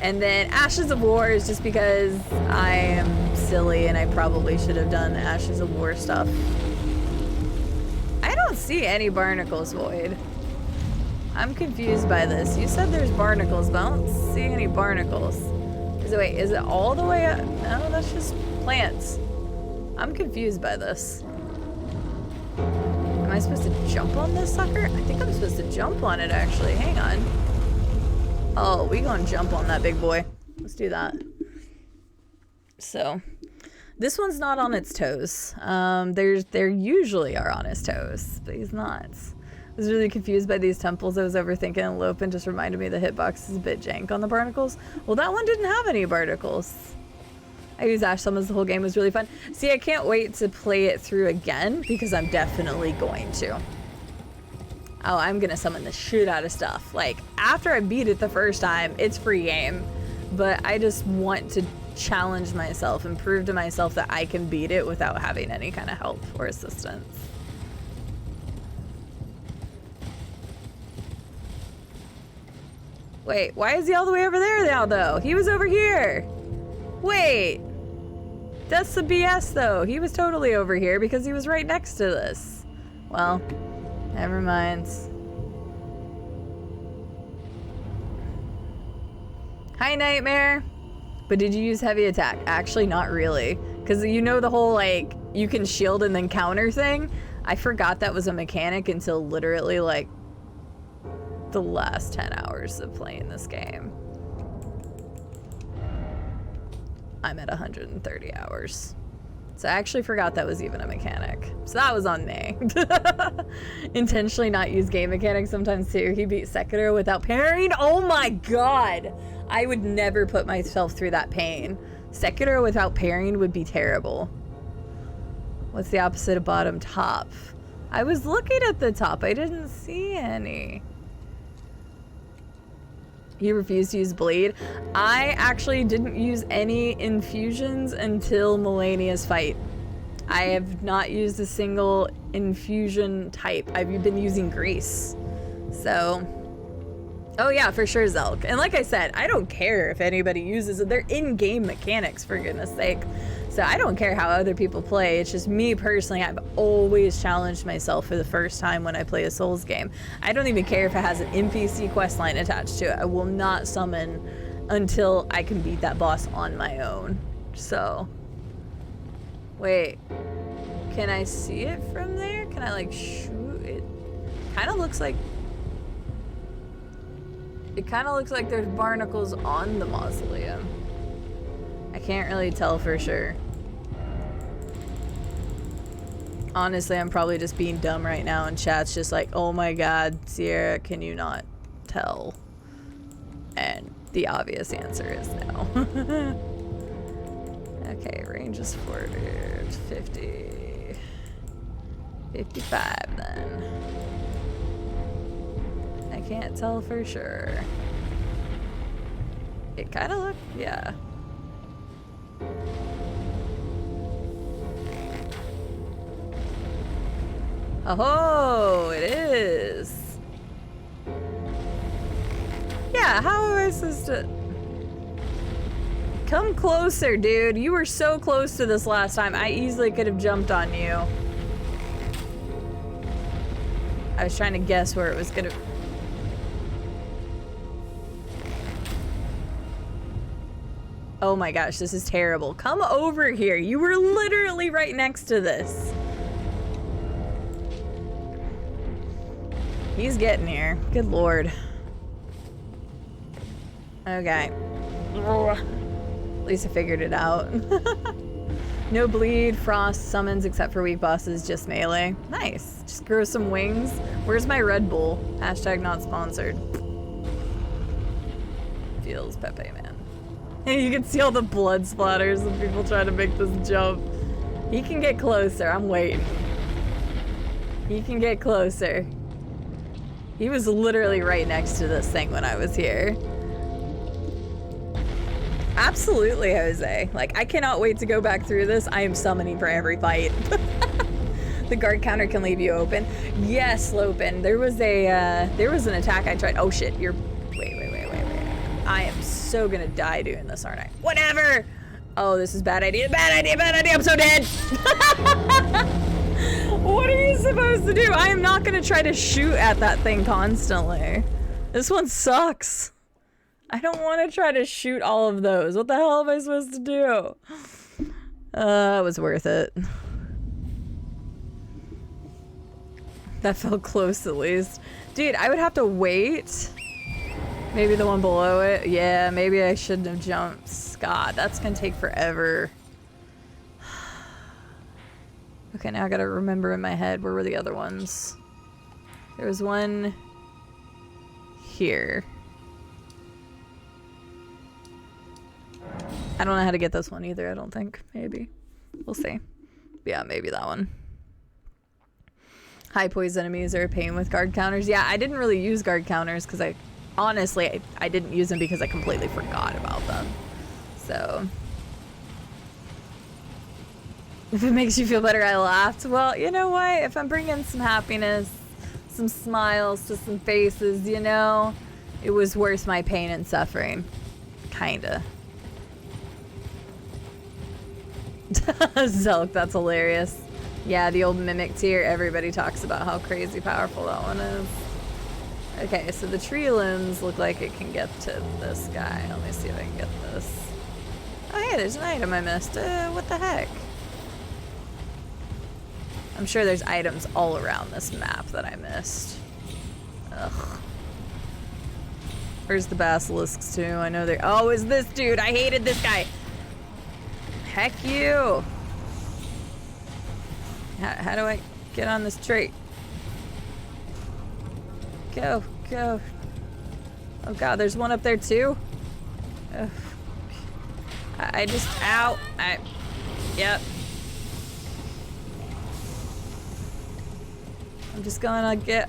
And then Ashes of War is just because I am silly and I probably should have done Ashes of War stuff. I don't see any barnacles, Void. I'm confused by this. You said there's barnacles, but I don't see any barnacles. Is it all the way up? No, that's just plants. I'm confused by this. Am I supposed to jump on this sucker? I think I'm supposed to jump on it, actually. Hang on. Oh, we gonna jump on that big boy. Let's do that. So, this one's not on its toes. There usually are on his toes, but he's not. I was really confused by these temples. I was overthinking and Lope and just reminded me the hitbox is a bit jank on the barnacles. Well, that one didn't have any barnacles. I used Ash Summons the whole game. It was really fun. See, I can't wait to play it through again because I'm definitely going to. Oh, I'm gonna summon the shit out of stuff. Like, after I beat it the first time, it's free game. But I just want to challenge myself and prove to myself that I can beat it without having any kind of help or assistance. Wait, why is he all the way over there now, though? He was over here. Wait. That's the BS, though. He was totally over here because he was right next to this. Well, never mind. Hi, Nightmare. But did you use heavy attack? Actually, not really. Because you know the whole, like, you can shield and then counter thing? I forgot that was a mechanic until literally, like, the last 10 hours of playing this game. I'm at 130 hours. So I actually forgot that was even a mechanic. So that was on me. Intentionally not use game mechanics sometimes too. He beat Sekiro without parrying. Oh my god! I would never put myself through that pain. Sekiro without parrying would be terrible. What's the opposite of bottom? Top. I was looking at the top. I didn't see any. He refused to use bleed. I actually didn't use any infusions until Melania's fight. I have not used a single infusion type. I've been using grease. So, oh yeah, for sure, Zelk. And like I said, I don't care if anybody uses it. They're in-game mechanics, for goodness sake. So I don't care how other people play. It's just me personally, I've always challenged myself for the first time when I play a Souls game. I don't even care if it has an NPC questline attached to it. I will not summon until I can beat that boss on my own. So, wait, can I see it from there? Can I like shoot it? Kind of looks like, it kind of looks like there's barnacles on the mausoleum. I can't really tell for sure. Honestly, I'm probably just being dumb right now, and chat's just like, oh my god, Sierra, can you not tell? And the obvious answer is no. Okay, range is 40, 50, 55 then. I can't tell for sure. It kind of looked, yeah. Oh, it is. Yeah, how am I supposed to... Come closer, dude. You were so close to this last time. I easily could have jumped on you. I was trying to guess where it was gonna... Oh my gosh, this is terrible. Come over here. You were literally right next to this. He's getting here. Good lord. Okay. At least I figured it out. No bleed, frost, summons except for weak bosses, just melee. Nice. Just grow some wings. Where's my Red Bull? Hashtag not sponsored. Feels Pepe, man. You can see all the blood splatters of people trying to make this jump. He can get closer. I'm waiting. He can get closer. He was literally right next to this thing when I was here. Absolutely, Jose. Like, I cannot wait to go back through this. I am summoning for every fight. The guard counter can leave you open. Yes, Lopin. There was an attack I tried. Oh shit, you're, wait. I am so gonna die doing this, aren't I? Whatever! Oh, this is bad idea, I'm so dead! What are you supposed to do? I am not gonna try to shoot at that thing constantly. This one sucks. I don't want to try to shoot all of those. What the hell am I supposed to do? It was worth it. That felt close at least. Dude, I would have to wait. Maybe the one below it. Yeah, maybe I shouldn't have jumped. God, that's gonna take forever. Okay, now I gotta remember in my head, where were the other ones? There was one here. I don't know how to get this one either, I don't think. Maybe. We'll see. Yeah, maybe that one. High poison enemies are a pain with guard counters. Yeah, I didn't really use guard counters because honestly, I didn't use them because I completely forgot about them. So, if it makes you feel better, I laughed. Well, you know what? If I'm bringing some happiness, some smiles to some faces, you know, it was worth my pain and suffering. Kinda. Zelk, that's hilarious. Yeah, the old mimic tier, everybody talks about how crazy powerful that one is. Okay, so the tree limbs look like it can get to this guy. Let me see if I can get this. Oh hey, there's an item I missed. What the heck? I'm sure there's items all around this map that I missed. Ugh. Where's the basilisks too? I know they're— oh, is this dude? I hated this guy. Heck you. How do I get on this tree? Go, go. Oh god, there's one up there too? Ugh. I just— ow. Yep. I'm just gonna get—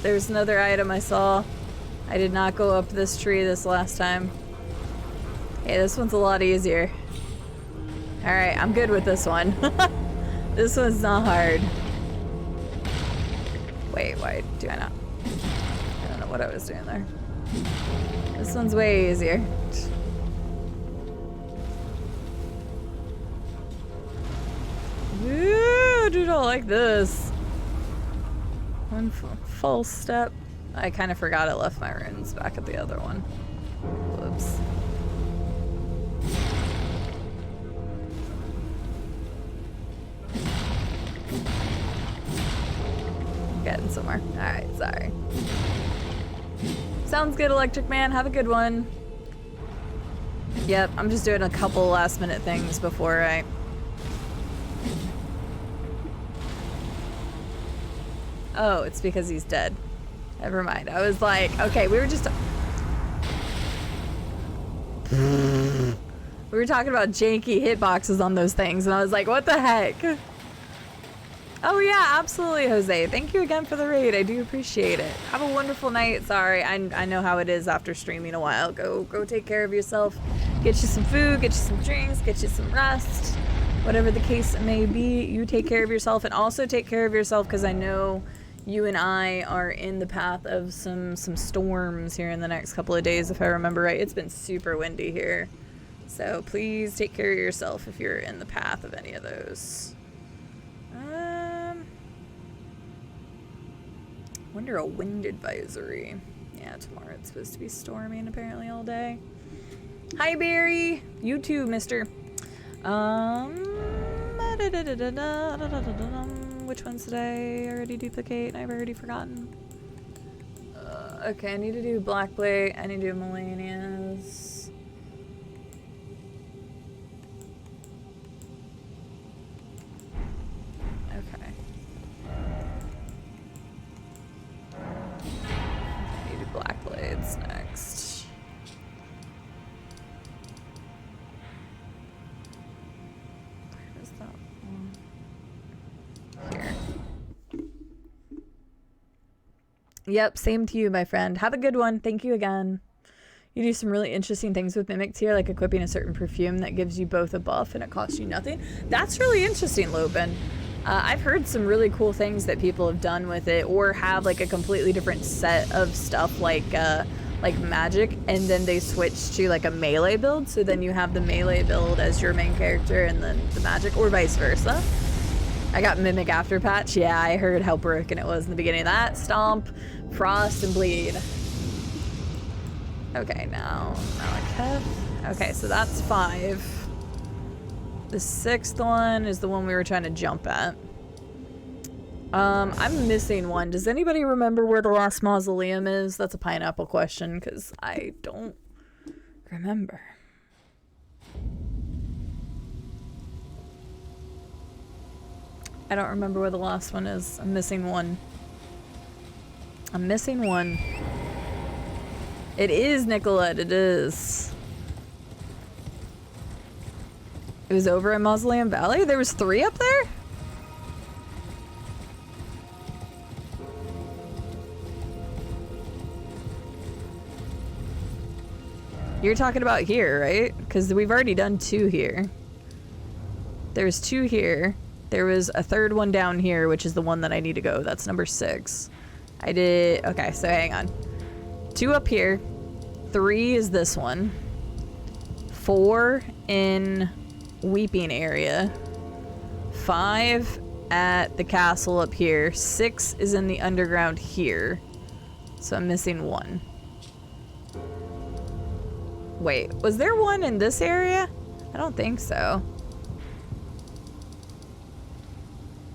there's another item I saw. I did not go up this tree this last time. Hey, this one's a lot easier. Alright, I'm good with this one. This one's not hard. Wait, why do I not? I don't know what I was doing there. This one's way easier. Ooh, dude, I don't like this. One false step. I kind of forgot I left my runes back at the other one. Whoops. Getting somewhere. Alright, sorry. Sounds good, Electric Man. Have a good one. Yep, I'm just doing a couple last minute things before I... oh, it's because he's dead. Never mind. I was like, okay, we were just... we were talking about janky hitboxes on those things, and I was like, what the heck? Oh yeah, absolutely, Jose. Thank you again for the raid. I do appreciate it. Have a wonderful night. Sorry, I know how it is after streaming a while. Go take care of yourself. Get you some food, get you some drinks, get you some rest. Whatever the case may be, you take care of yourself, and also take care of yourself because I know you and I are in the path of some storms here in the next couple of days, if I remember right. It's been super windy here. So please take care of yourself if you're in the path of any of those. Wonder a wind advisory. Yeah, tomorrow it's supposed to be storming apparently all day. Hi Barry! You too, mister. Which ones did I already duplicate? I've already forgotten. Okay, I need to do Blackblade. I need to do Melania's. Yep, same to you, my friend. Have a good one. Thank you again. You do some really interesting things with mimics here, like equipping a certain perfume that gives you both a buff and it costs you nothing. That's really interesting, Lopin. I've heard some really cool things that people have done with it, or have like a completely different set of stuff like magic, and then they switch to like a melee build, so then you have the melee build as your main character and then the magic, or vice versa. I got Mimic after patch. Yeah, I heard how broken it was in the beginning of that. Stomp, Frost, and Bleed. Okay, now Malekith. Okay, so that's 5. The 6th one is the one we were trying to jump at. I'm missing one. Does anybody remember where the last mausoleum is? That's a pineapple question, because I don't remember. I don't remember where the last one is. I'm missing one. I'm missing one. It is, Nicolette, it is. It was over in Mausoleum Valley? There was 3 up there? You're talking about here, right? Because we've already done 2 here. There's 2 here. There was a 3rd one down here, which is the one that I need to go. That's number 6. I did... Okay, so hang on. 2 up here. 3 is this one. 4 in Weeping area. 5 at the castle up here. 6 is in the underground here. So I'm missing 1. Wait, was there one in this area? I don't think so.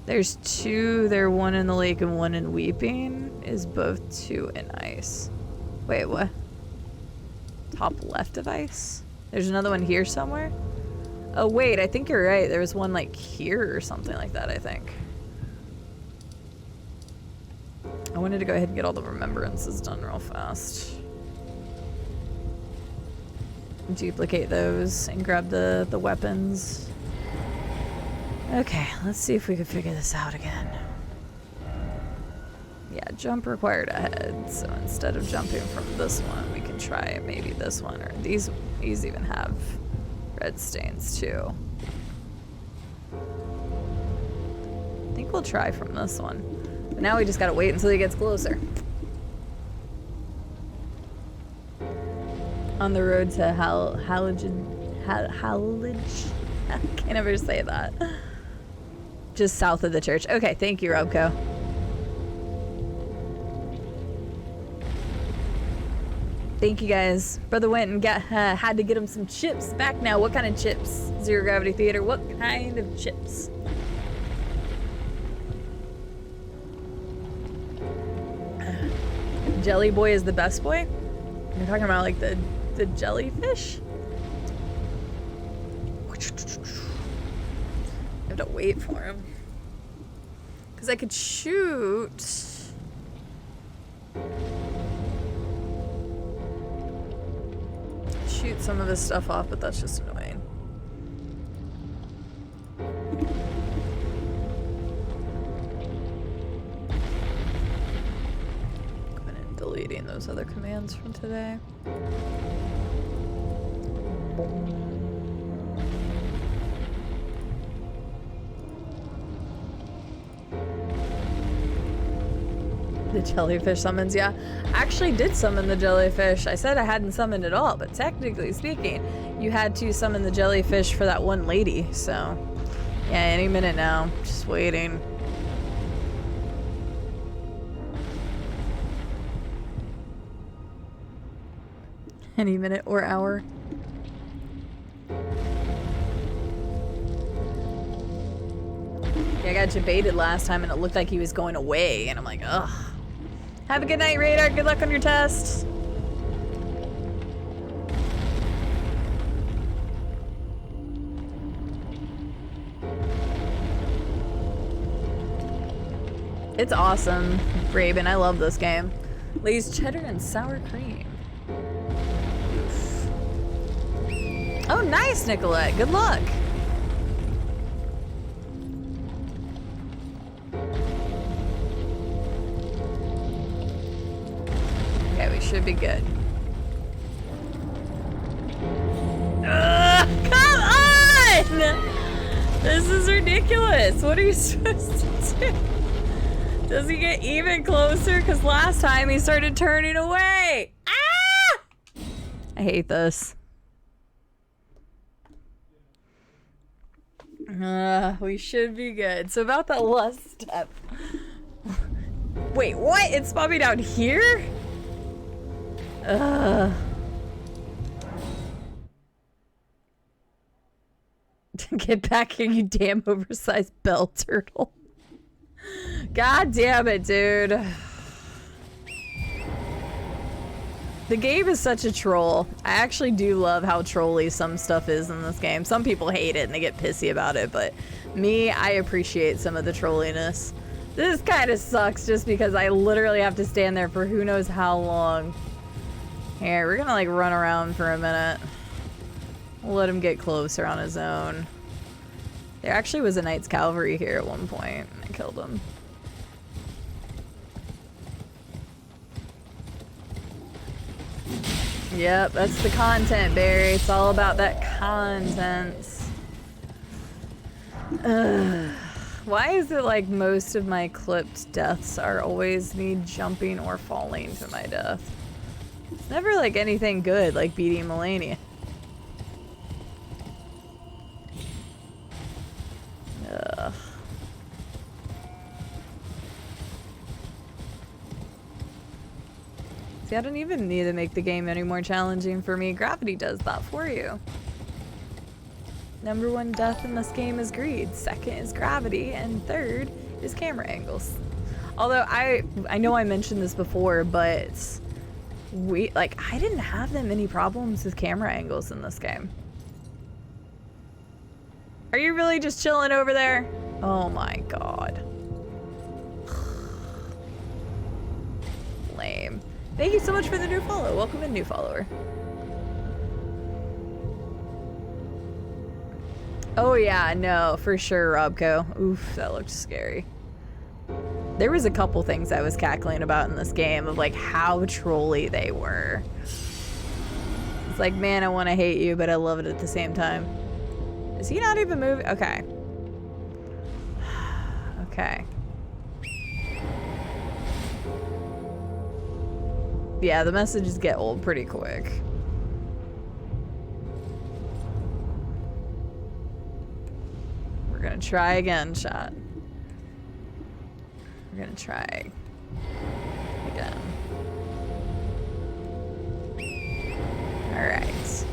There's 2 there, 1 in the lake and 1 in Weeping. Is both 2 in ice. Wait, what? Top left of ice? There's another one here somewhere? Oh wait, I think you're right. There was one like here or something like that, I think. I wanted to go ahead and get all the remembrances done real fast. Duplicate those and grab the weapons. Okay, let's see if we can figure this out again. Yeah, jump required ahead. So instead of jumping from this one, we can try maybe this one, or these even have red stains too. I think we'll try from this one. But now we just gotta wait until he gets closer. On the road to Halage. I can't ever say that. Just south of the church. Okay, thank you, Robco. Thank you guys. Brother went and had to get him some chips. Back now. What kind of chips? Zero Gravity Theater. What kind of chips? Jelly Boy is the best boy? You're talking about like the jellyfish? I have to wait for him. Because I could shoot... shoot some of his stuff off, but that's just annoying. Going and deleting those other commands from today. The jellyfish summons, yeah. I actually did summon the jellyfish. I said I hadn't summoned at all, but technically speaking, you had to summon the jellyfish for that one lady, so... yeah, any minute now. Just waiting. Any minute or hour. Yeah, I got debated last time and it looked like he was going away, and I'm like, ugh. Have a good night, Radar. Good luck on your test. It's awesome, Raven. I love this game. Lay's cheddar and sour cream. Oof. Oh, nice, Nicolette. Good luck. should be good. Come on! This is ridiculous. What are you supposed to do? Does he get even closer? Because last time he started turning away. Ah! I hate this. We should be good. So about that last step. Wait, what? It spawned me down here? Get back here, you damn oversized bell turtle. God damn it, dude. The game is such a troll. I actually do love how trolly some stuff is in this game. Some people hate it and they get pissy about it, but me, I appreciate some of the trolliness. This kind of sucks just because I literally have to stand there for who knows how long. Here, we're gonna like run around for a minute. We'll let him get closer on his own. There actually was a Knight's Cavalry here at one point. I killed him. Yep, that's the content, Barry. It's all about that content. Why is it like most of my clipped deaths are always me jumping or falling to my death? It's never like anything good like beating Melania. Ugh. See, I don't even need to make the game any more challenging for me. Gravity does that for you. Number one death in this game is greed. Second is gravity. And third is camera angles. Although I know I mentioned this before, but I didn't have that many problems with camera angles in this game. Are you really just chilling over there? Oh my god. Lame. Thank you so much for the new follow. Welcome in, new follower. Oh yeah, no, for sure, Robco. Oof, that looked scary. There was a couple things I was cackling about in this game of like how trolly they were. It's like, man, I want to hate you, but I love it at the same time. Is he not even moving? Okay. Okay. Yeah, the messages get old pretty quick. We're gonna try again, chat. We're gonna try again. All right.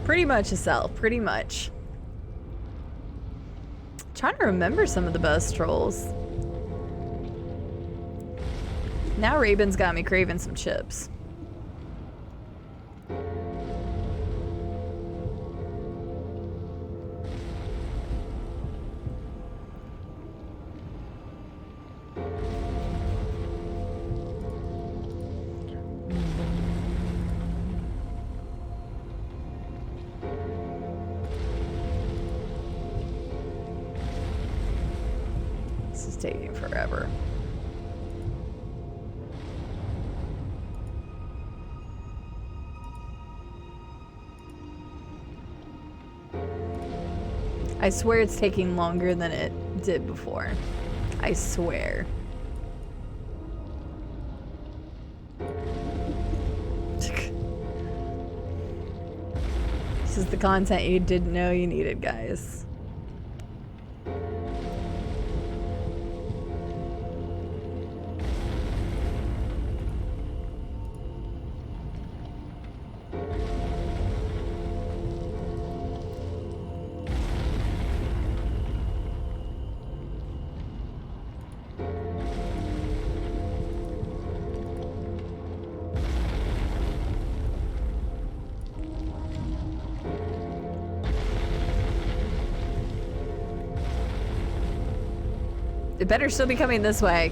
Pretty much a self, pretty much. Trying to remember some of the best trolls. Now Raven's got me craving some chips. Taking forever. I swear it's taking longer than it did before. I swear. This is the content you didn't know you needed, guys. It better still be coming this way.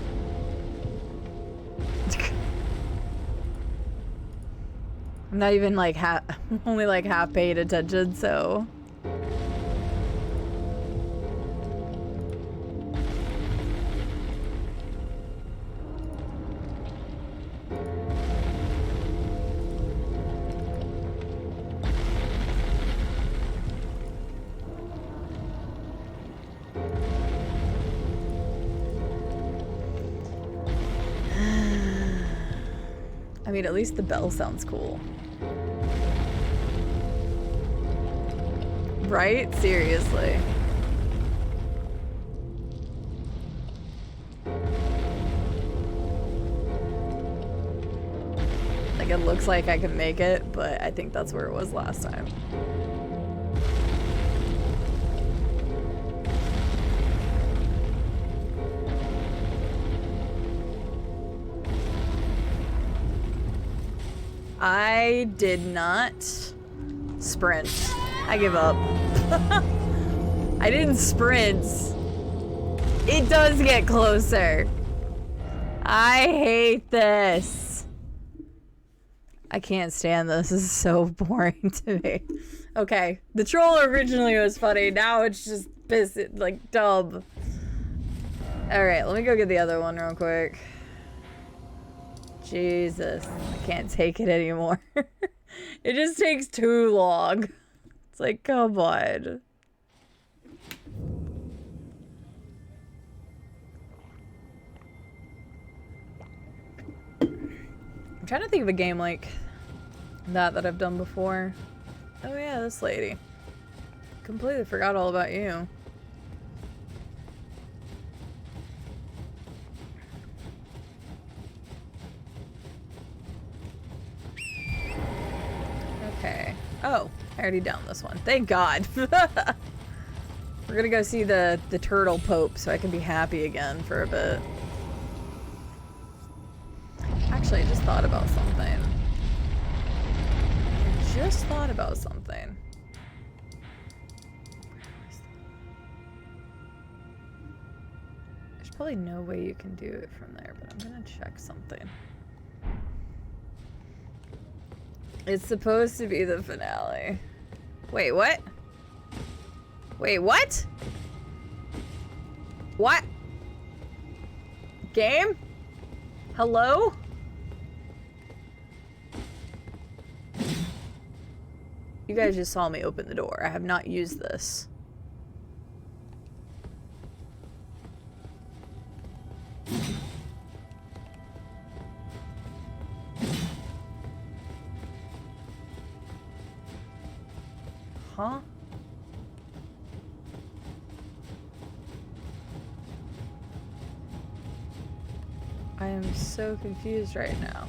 I'm not even like only like half paid attention, so. I mean, at least the bell sounds cool. Right? Seriously. Like, it looks like I can make it, but I think that's where it was last time. I did not sprint. I give up. I didn't sprint. It does get closer. I hate this. I can't stand this. This is so boring to me. Okay, the troll originally was funny. Now it's just like dumb. All right, let me go get the other one real quick. Jesus, I can't take it anymore. It just takes too long. It's like, come on. I'm trying to think of a game like that I've done before. Oh yeah, this lady. Completely forgot all about you. Okay. Oh, I already downed this one. Thank God. We're gonna go see the turtle pope so I can be happy again for a bit. Actually, I just thought about something. There's probably no way you can do it from there, but I'm gonna check something. It's supposed to be the finale. Wait, what? Wait, what? What? Game? Hello? You guys just saw me open the door. I have not used this. Huh? I am so confused right now.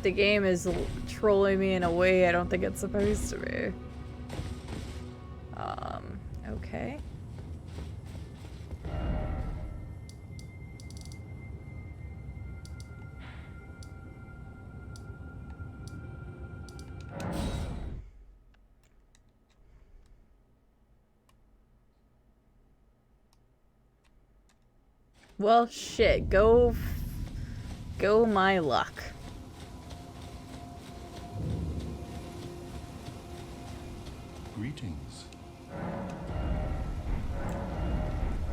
The game is trolling me in a way I don't think it's supposed to be. Okay. Well, shit. Go my luck. Greetings.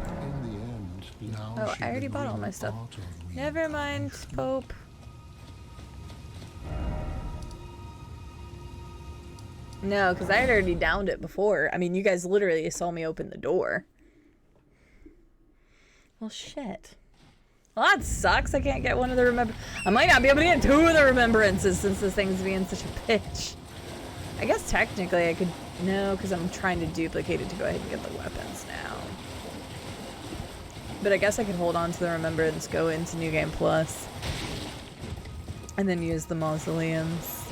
In the end, now Oh, she I already will bought all bring my stuff. part of Never mind, Pope. No, because I had already downed it before. I mean, you guys literally saw me open the door. Well, shit. Well, that sucks. I can't get one of the I might not be able to get two of the remembrances since this thing's being such a bitch. I guess technically I could... No, because I'm trying to duplicate it to go ahead and get the weapons now. But I guess I could hold on to the remembrance, go into New Game Plus, and then use the mausoleums.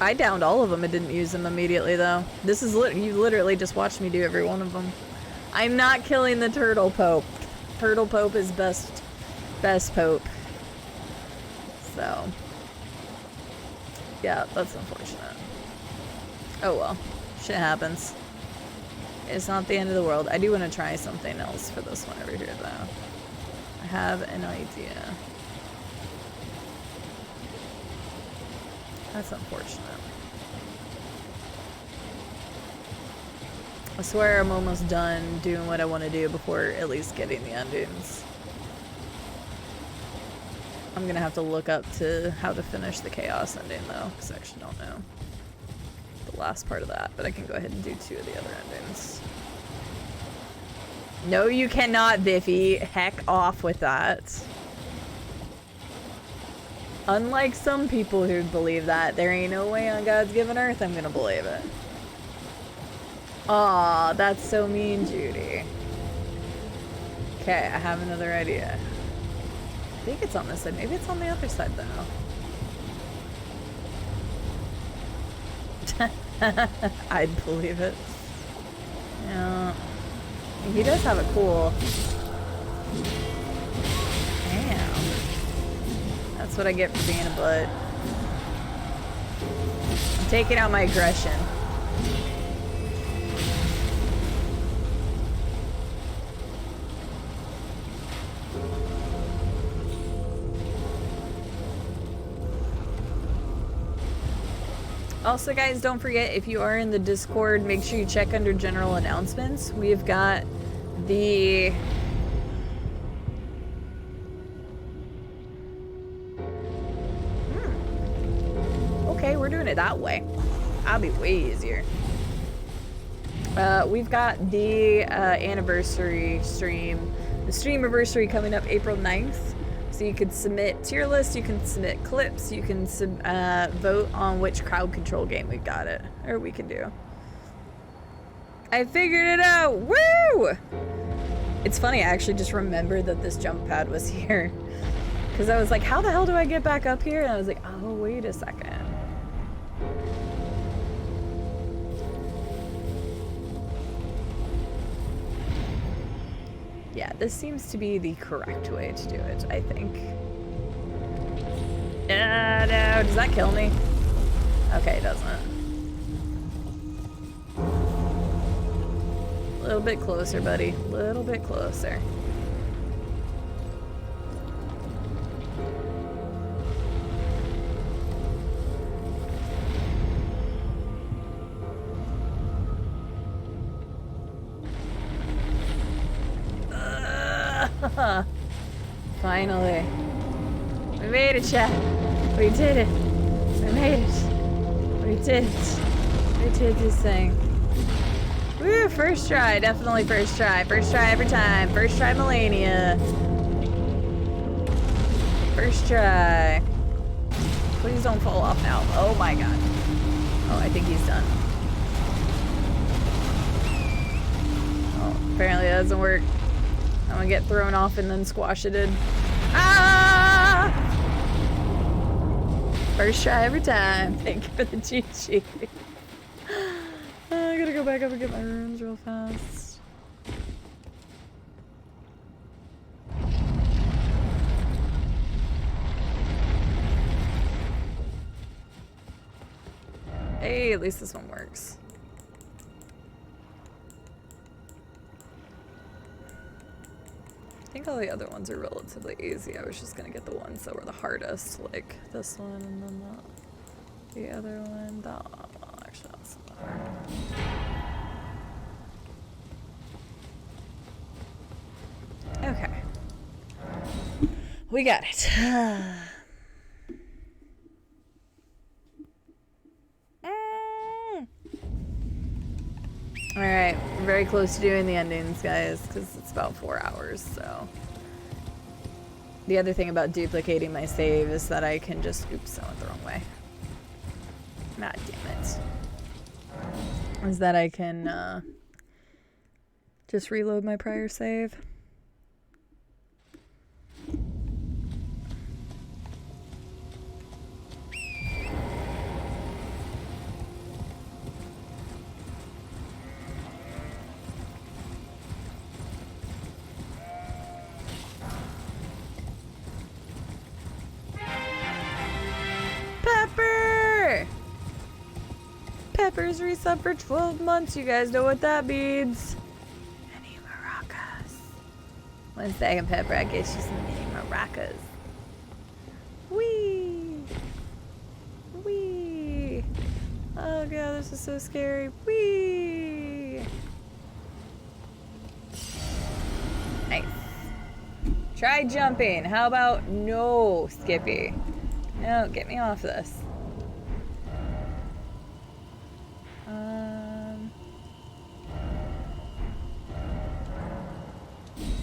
I downed all of them and didn't use them immediately, though. This is you literally just watched me do every one of them. I'm not killing the Turtle Pope. Turtle Pope is best Pope. So, yeah, that's unfortunate. Oh well, shit happens. It's not the end of the world. I do want to try something else for this one over here, though. I have an idea. That's unfortunate. I swear I'm almost done doing what I want to do before at least getting the endings. I'm gonna have to look up to how to finish the chaos ending though, because I actually don't know the last part of that, but I can go ahead and do 2 of the other endings. No, you cannot, Biffy. Heck off with that. Unlike some people who believe that, there ain't no way on God's given earth I'm gonna believe it. Aw, that's so mean, Judy. Okay, I have another idea. I think it's on this side. Maybe it's on the other side, though. I'd believe it. Yeah. He does have a cool... Damn. That's what I get for being a butt. I'm taking out my aggression. Also, guys, don't forget, if you are in the Discord, make sure you check under general announcements. We've got the... Okay, we're doing it that way. That'll be way easier. We've got the anniversary stream, the stream anniversary coming up April 9th. So you can submit tier lists, you can submit clips, you can vote on which crowd control game we got it, or we can do. I figured it out! Woo! It's funny, I actually just remembered that this jump pad was here. Because I was like, how the hell do I get back up here? And I was like, oh, wait a second. Yeah, this seems to be the correct way to do it, I think. No, does that kill me? Okay, it doesn't. A little bit closer, buddy. A little bit closer. Finally. We made it, chat. We did it. We made it. We did it. We did this thing. Woo, first try. Definitely first try. First try every time. First try Melania. First try. Please don't fall off now. Oh my god. Oh, I think he's done. Oh, apparently that doesn't work. I'm gonna get thrown off and then squash it in. Ah! First try every time. Thank you for the cheat sheet. I gotta go back up and get my runes real fast. Hey, at least this one works. I think all the other ones are relatively easy. I was just gonna get the ones that were the hardest, like this one and then the other one. That one, well, actually, that's not hard. Okay. We got it. Alright, we're very close to doing the endings, guys, because it's about 4 hours, so. The other thing about duplicating my save is that I can just, oops, I went the wrong way. God damn it. Is that I can just reload my prior save. Pepper's resub for 12 months. You guys know what that means. Mini maracas. 1 second, Pepper. I guess you some mini maracas. Wee. Wee. Oh god, this is so scary. Whee! Nice. Try jumping. How about no, Skippy? No, get me off this.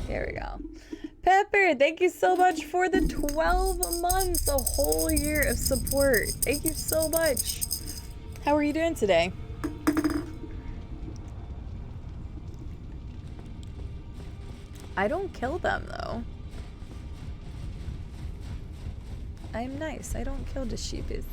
There we go. Pepper, thank you so much for the 12 months, a whole year of support. Thank you so much. How are you doing today? I don't kill them though. I'm nice. I don't kill the sheepies.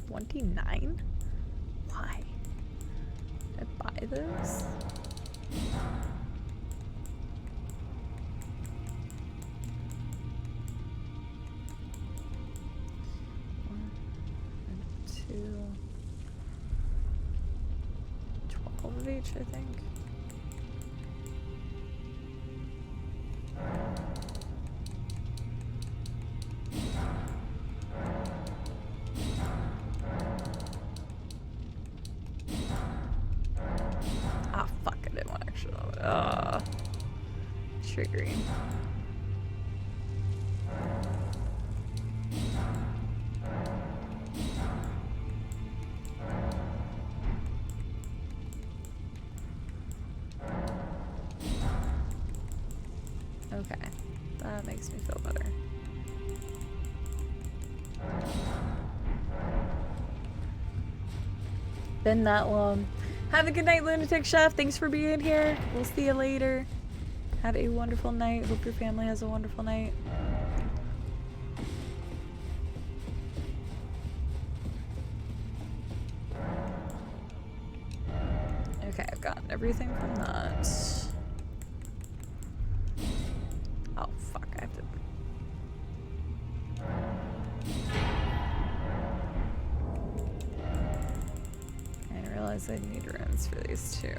$29? Why? Did I buy those? One and two. 12 of each, I think. Ah, fuck, I didn't want to actually. Triggering. Okay, that makes me feel better. Been that long. Have a good night, Lunatic Chef. Thanks for being here. We'll see you later. Have a wonderful night. Hope your family has a wonderful night. Okay, I've gotten everything from that. Oh, fuck. I have to... I didn't realize I need runes for these two.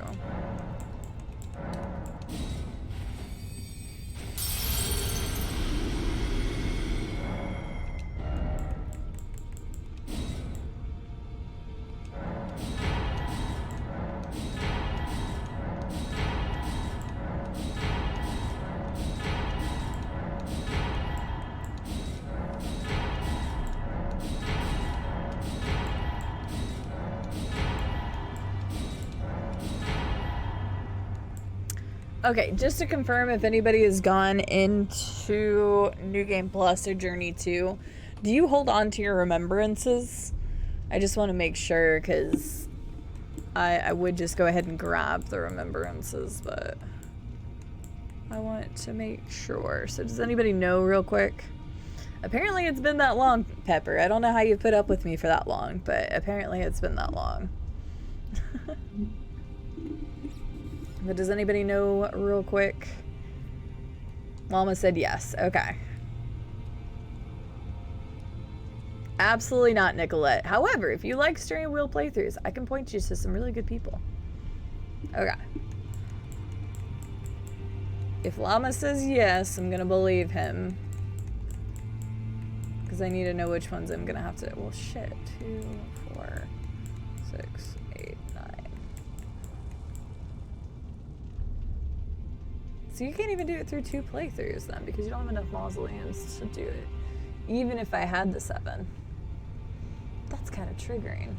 Okay, just to confirm if anybody has gone into New Game Plus or Journey 2, do you hold on to your remembrances? I just want to make sure, because I would just go ahead and grab the remembrances, but I want to make sure. So does anybody know real quick? Apparently it's been that long, Pepper. I don't know how you put up with me for that long, but apparently it's been that long. But does anybody know real quick? Llama said yes. Okay. Absolutely not, Nicolette. However, if you like steering wheel playthroughs, I can point you to some really good people. Okay. If Llama says yes, I'm gonna believe him. Because I need to know which ones I'm gonna have to... Well, shit. 2, 4, 6, 8, 9. So you can't even do it through 2 playthroughs then, because you don't have enough mausoleums to do it. Even if I had the 7. That's kind of triggering.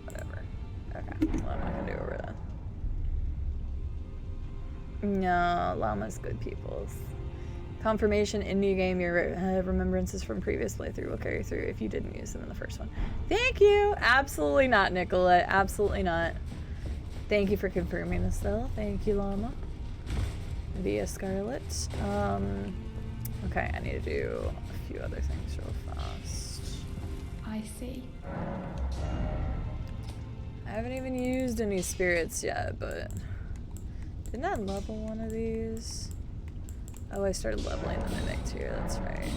Whatever. Okay, well, I'm not gonna do over that. No, Llama's good peoples. Confirmation in new game, your remembrances from previous playthrough will carry through if you didn't use them in the first one. Thank you! Absolutely not, Nicolette. Absolutely not. Thank you for confirming this, though. Thank you, Llama. Via Scarlet. Okay, I need to do a few other things real fast. I see. I haven't even used any spirits yet, but... Didn't I level one of these? Oh, I started leveling the Mimic too, that's right.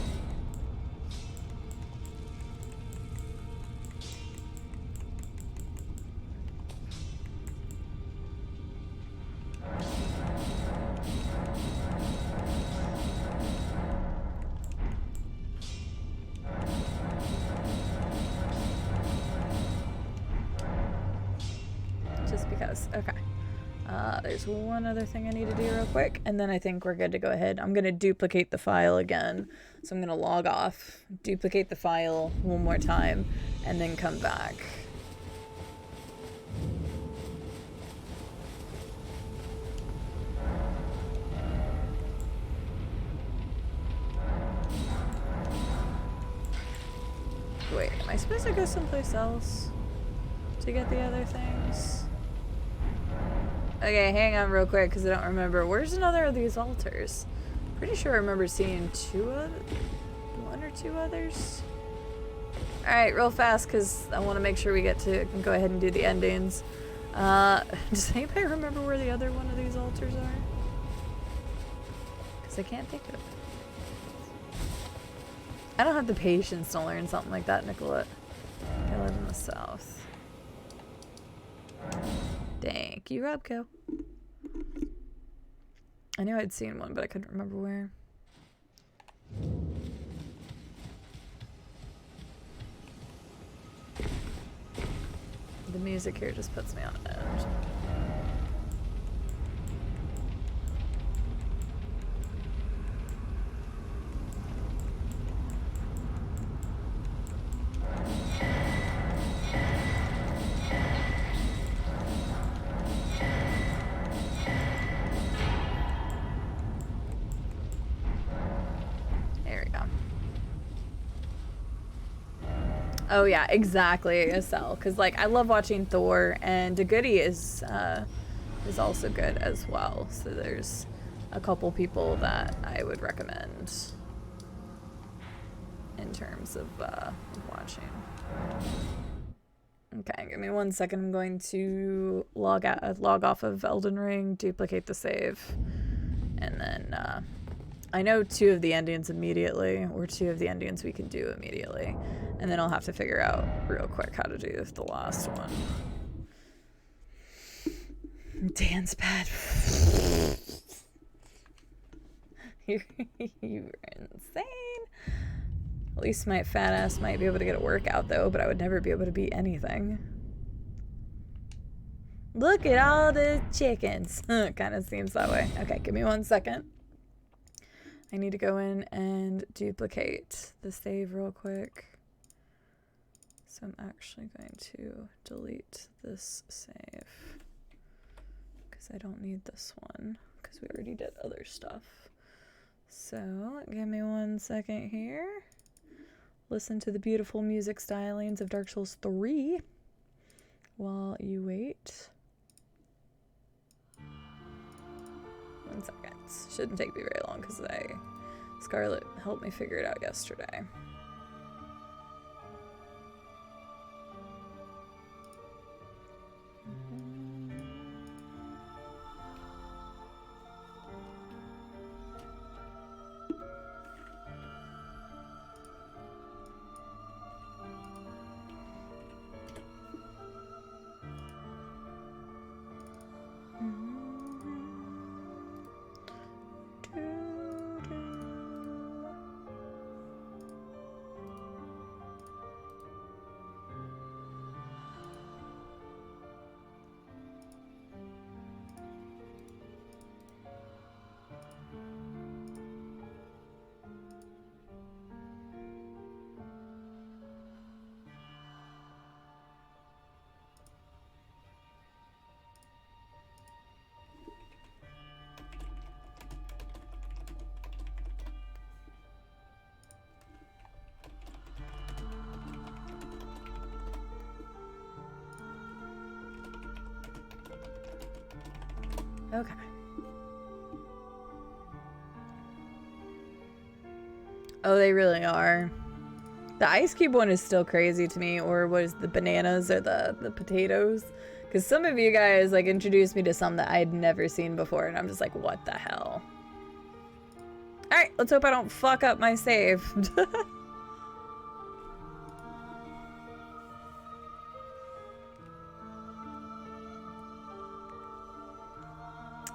this. Okay. There's one other thing I need to do real quick, and then I think we're good to go ahead. I'm going to duplicate the file again. So I'm going to log off, duplicate the file one more time, and then come back. Wait, am I supposed to go someplace else to get the other things? Okay, hang on real quick because I don't remember. Where's another of these altars? Pretty sure I remember seeing one or two others. Alright, real fast because I want to make sure we get to go ahead and do the endings. Does anybody remember where the other one of these altars are? Because I can't think of it. I don't have the patience to learn something like that, Nicolette. I live in the south. Thank you, Robco. I knew I'd seen one, but I couldn't remember where. The music here just puts me on edge. Oh yeah, exactly, Estelle. Because like I love watching Thor, and Goody is also good as well. So there's a couple people that I would recommend in terms of watching. Okay, give me 1 second. I'm going to log off of Elden Ring, duplicate the save, and then I know 2 of the endings immediately, or 2 of the endings we can do immediately. And then I'll have to figure out real quick how to do the last one. Dance pad. You're insane. At least my fat ass might be able to get a workout though, but I would never be able to beat anything. Look at all the chickens. Kind of seems that way. Okay, give me 1 second. I need to go in and duplicate the save real quick. So I'm actually going to delete this save because I don't need this one because we already did other stuff. So give me 1 second here. Listen to the beautiful music stylings of Dark Souls 3 while you wait. 1 second. Shouldn't take me very long because Scarlett helped me figure it out yesterday. Okay. Oh, they really are. The ice cube one is still crazy to me, or was the bananas or the potatoes? Because some of you guys like introduced me to some that I had never seen before, and I'm just like, what the hell? All right, let's hope I don't fuck up my save.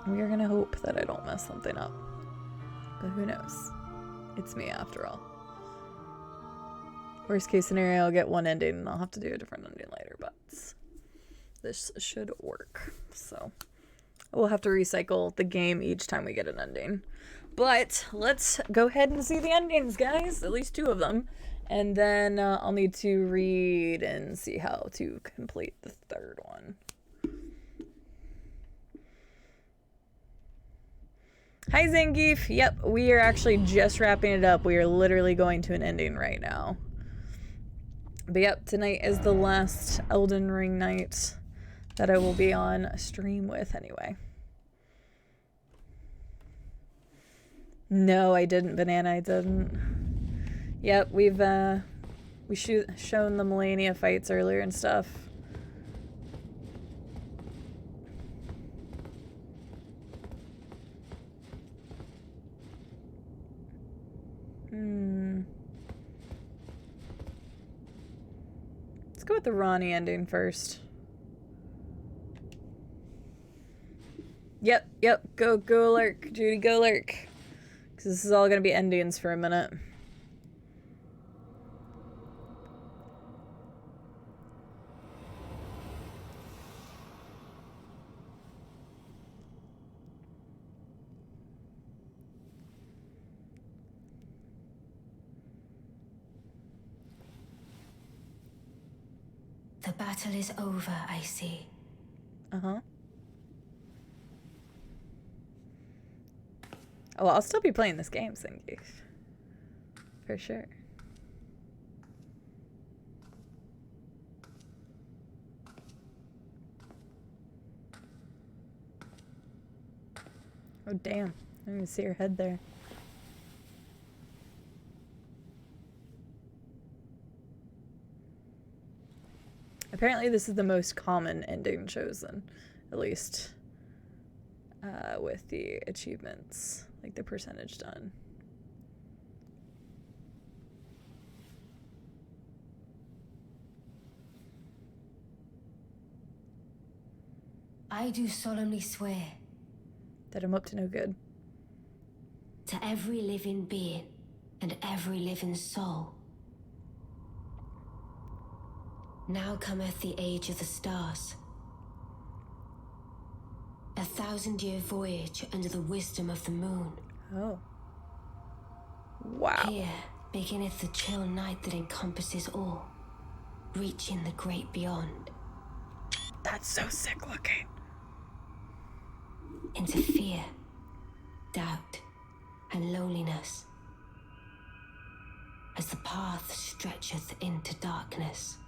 We're gonna hope that I don't mess something up. But who knows? It's me after all. Worst case scenario, I'll get one ending and I'll have to do a different ending later, but this should work. So we'll have to recycle the game each time we get an ending. But let's go ahead and see the endings, guys. At least 2 of them. And then I'll need to read and see how to complete the 3rd one. Hi, Zangief. Yep, we are actually just wrapping it up. We are literally going to an ending right now. But yep, tonight is the last Elden Ring night that I will be on a stream with anyway. No, I didn't, Banana, I didn't. Yep, we've shown the Melania fights earlier and stuff. Let's go with the Ronnie ending first. Yep, go lurk, Judy, go lurk. Because this is all going to be endings for a minute. The battle is over, I see. Uh-huh. Oh, I'll still be playing this game, Cindy. For sure. Oh, damn. I didn't even see her head there. Apparently this is the most common ending chosen, at least with the achievements, like the percentage done. I do solemnly swear That I'm up to no good. to every living being and every living soul. Now cometh the age of the stars. 1,000-year voyage under the wisdom of the moon. Oh. Wow. Here beginneth the chill night that encompasses all, reaching the great beyond. That's so sick looking. Into fear, doubt, and loneliness, as the path stretcheth into darkness.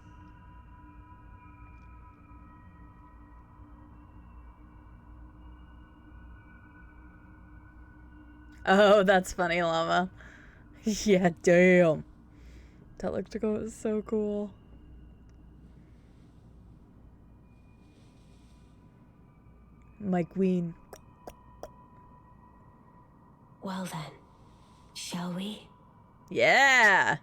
Oh, that's funny, Llama. Yeah, damn. That looked like it was so cool. My queen. Well then, shall we? Yeah.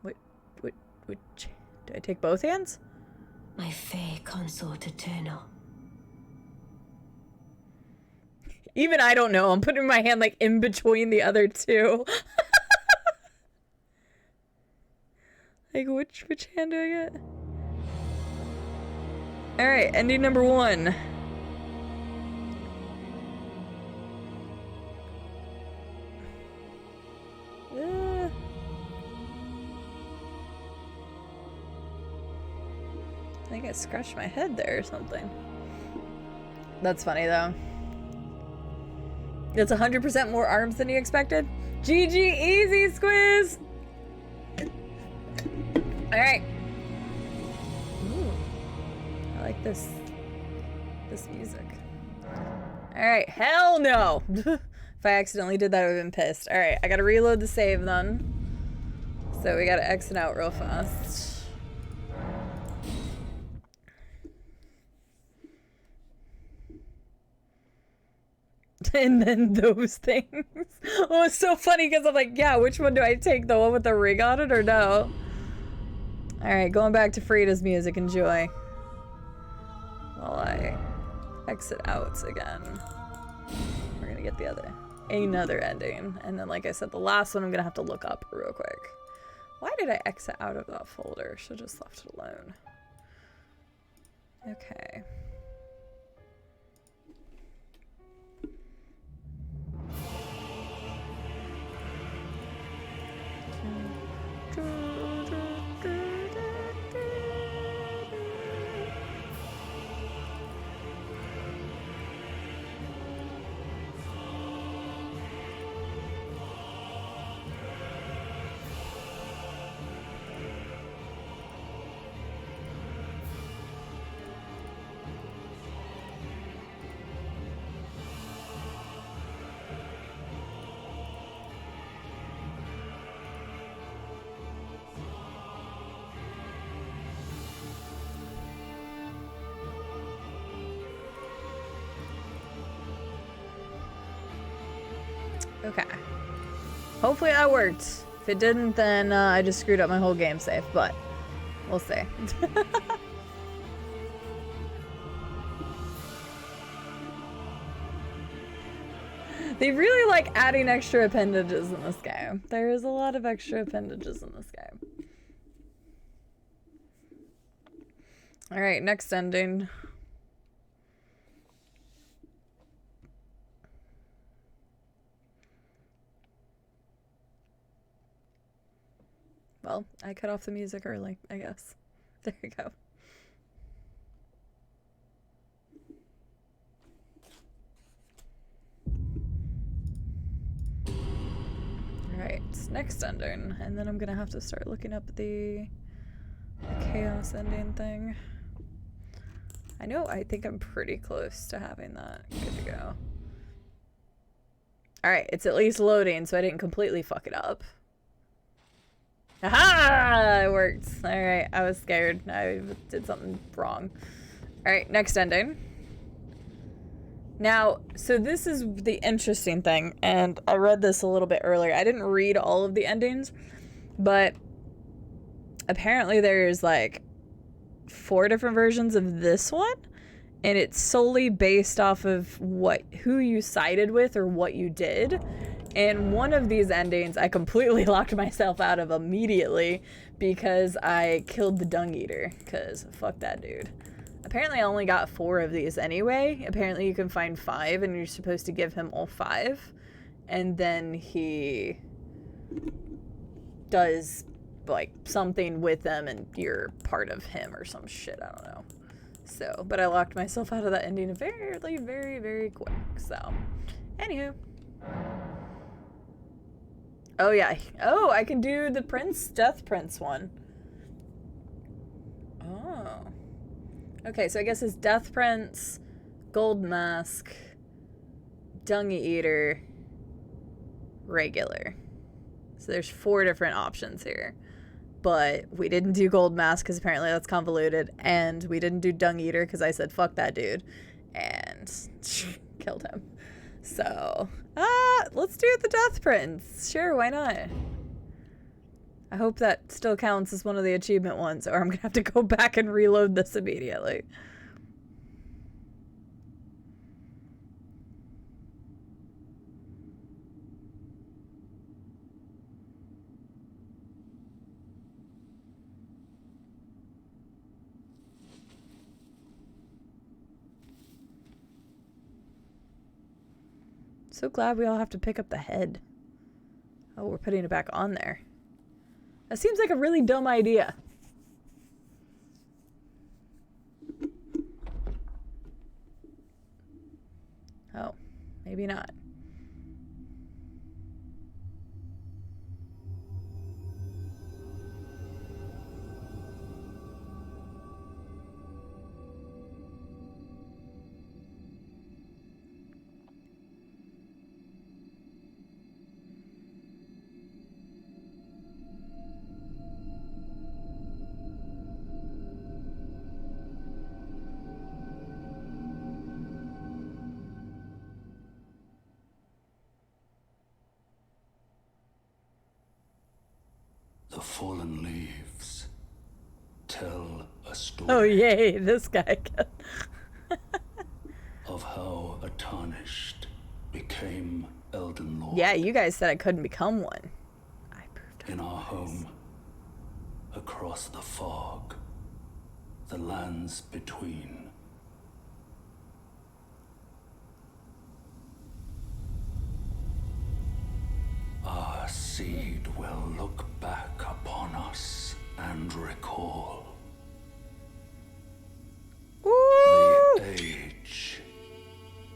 Which, do I take both hands? My fair consort eternal. Even I don't know. I'm putting my hand like in between the other two. Like which hand do I get? All right, ending number 1. I think I scratched my head there or something. That's funny though. That's 100% more arms than you expected. GG, easy squiz. All right. Ooh, I like this music. All right, hell no. If I accidentally did that, I would have been pissed. All right, I gotta reload the save then. So we gotta exit out real fast. And then those things. Oh, it's so funny because I'm like, yeah, which one do I take? The one with the ring on it or no? Alright, going back to Frida's music. Enjoy. While I exit out again. We're gonna get another ending. And then, like I said, the last one I'm gonna have to look up real quick. Why did I exit out of that folder? Should have just left it alone. Okay. Okay. Hopefully that worked. If it didn't, then I just screwed up my whole game save, but we'll see. They really like adding extra appendages in this game. There is a lot of extra appendages in this game. Alright, next ending. Well, I cut off the music early, I guess. There you go. Alright, next ending. And then I'm gonna have to start looking up the chaos ending thing. I think I'm pretty close to having that good to go. Alright, it's at least loading, so I didn't completely fuck it up. Aha! It worked. Alright, I was scared. I did something wrong. Alright, next ending. Now, so this is the interesting thing, and I read this a little bit earlier. I didn't read all of the endings, but apparently there's like 4 different versions of this one, and it's solely based off of who you sided with or what you did. And one of these endings, I completely locked myself out of immediately because I killed the Dung Eater, because fuck that dude. Apparently I only got 4 of these anyway. Apparently you can find 5 and you're supposed to give him all 5. And then he does like something with them and you're part of him or some shit, I don't know. So, but I locked myself out of that ending very, very, very quick. So, anywho. Oh yeah. Oh, I can do the Death Prince one. Oh. Okay, so I guess it's Death Prince, Gold Mask, Dung Eater, regular. So there's 4 different options here. But we didn't do Gold Mask because apparently that's convoluted. And we didn't do Dung Eater because I said fuck that dude. And killed him. So, let's do the Death Prince. Sure, why not? I hope that still counts as one of the achievement ones, or I'm gonna have to go back and reload this immediately. So glad we all have to pick up the head. Oh, we're putting it back on there. That seems like a really dumb idea. Oh, maybe not. The fallen leaves tell a story. Oh yay, this guy. Of how a tarnished became Elden Lord. Yeah, you guys said I couldn't become one. I proved In our home, across the fog, the lands between. Our seed will look back upon us and recall the age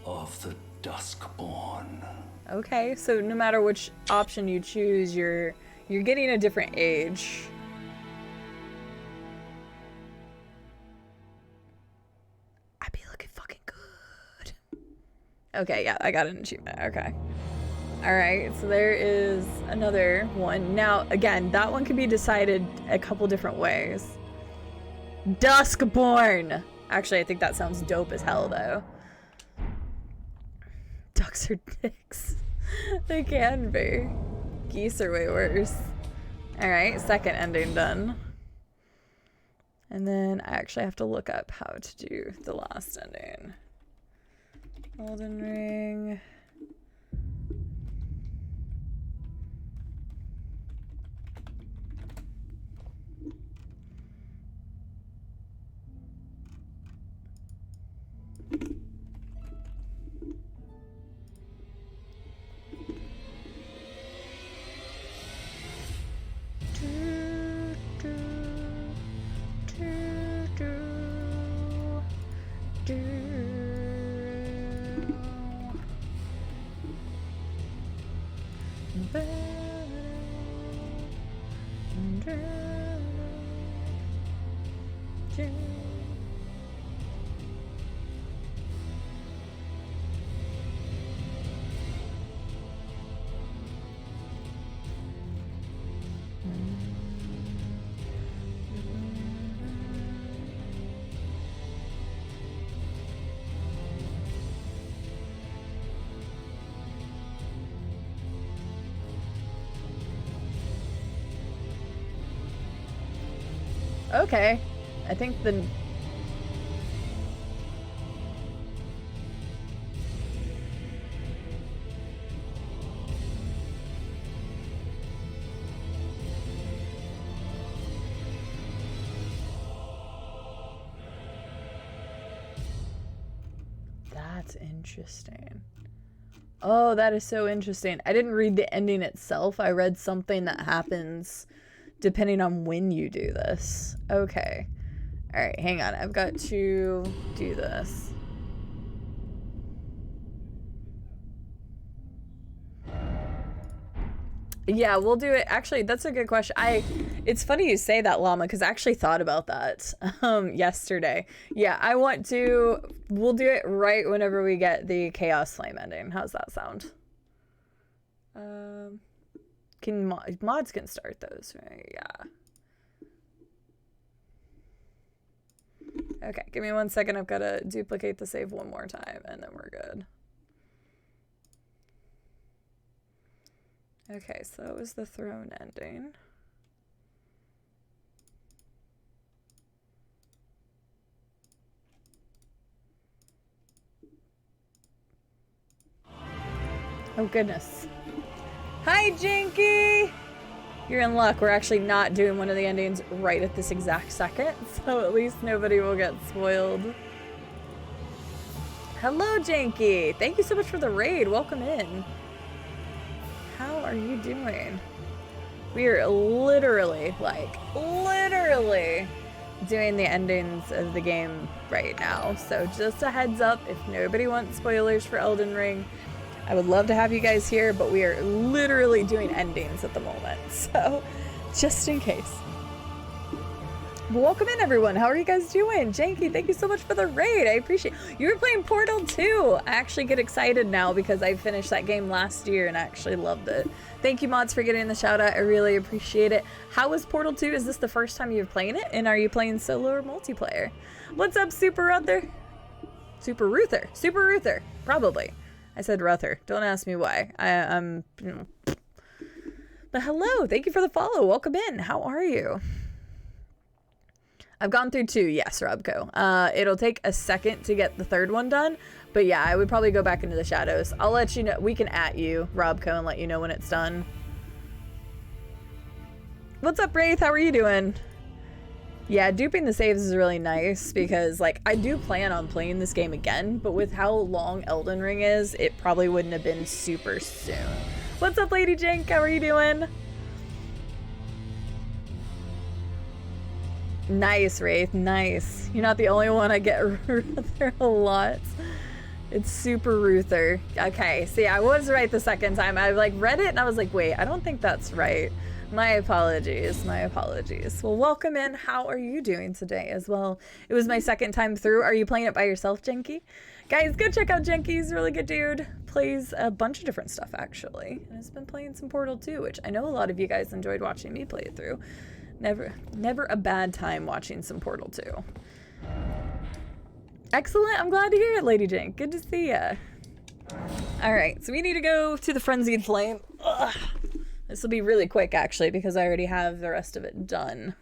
of the Duskborn. Okay, so no matter which option you choose, you're getting a different age. I'd be looking fucking good. Okay, yeah, I got an achievement. Okay. Alright, so there is another one. Now, again, that one can be decided a couple different ways. Duskborn! Actually, I think that sounds dope as hell, though. Ducks are dicks. They can be. Geese are way worse. Alright, second ending done. And then I actually have to look up how to do the last ending. Elden Ring. Okay, I think the... That's interesting. Oh, that is so interesting. I didn't read the ending itself. I read something that happens depending on when you do this. Okay. All right, hang on. I've got to do this. Yeah, we'll do it. Actually, that's a good question. It's funny you say that, Llama, because I actually thought about that yesterday. Yeah, we'll do it right whenever we get the Chaos Flame ending. How's that sound? Mods can start those, right? Yeah. Okay, give me 1 second. I've got to duplicate the save one more time, and then we're good. Okay, so that was the throne ending. Oh, goodness. Hi, Jinky! You're in luck. We're actually not doing one of the endings right at this exact second, so at least nobody will get spoiled. Hello, Jinky! Thank you so much for the raid. Welcome in. How are you doing? We are literally doing the endings of the game right now. So just a heads up, if nobody wants spoilers for Elden Ring, I would love to have you guys here, but we are literally doing endings at the moment. So just in case. But welcome in, everyone. How are you guys doing? Janky, thank you so much for the raid. I appreciate it. You were playing Portal 2. I actually get excited now because I finished that game last year and I actually loved it. Thank you, mods, for getting the shout out. I really appreciate it. How was Portal 2? Is this the first time you're playing it? And are you playing solo or multiplayer? What's up, Super Ruther? Super Ruther. Probably. I said Ruther. Don't ask me why. I'm... But hello. Thank you for the follow. Welcome in. How are you? I've gone through 2, yes, Robco. It'll take a second to get the 3rd one done, but yeah, I would probably go back into the shadows. I'll let you know. We can @ you, Robco, and let you know when it's done. What's up, Wraith? How are you doing? Yeah, duping the saves is really nice because, like, I do plan on playing this game again, but with how long Elden Ring is, it probably wouldn't have been super soon. What's up, Lady Jink? How are you doing? Nice, Wraith. Nice. You're not the only one I get Ruther a lot. It's super Ruther. Okay, see, I was right the second time. I, like, read it and I was like, wait, I don't think that's right. My apologies. My apologies. Well, welcome in. How are you doing today as well? It was my second time through. Are you playing it by yourself, Jenky? Guys, go check out Jenky. He's a really good dude. Plays a bunch of different stuff, actually. And has been playing some Portal 2, which I know a lot of you guys enjoyed watching me play it through. Never a bad time watching some Portal 2. Excellent. I'm glad to hear it, Lady Jink. Good to see ya. All right, so we need to go to the Frenzied Flame. Ugh. This will be really quick, actually, because I already have the rest of it done.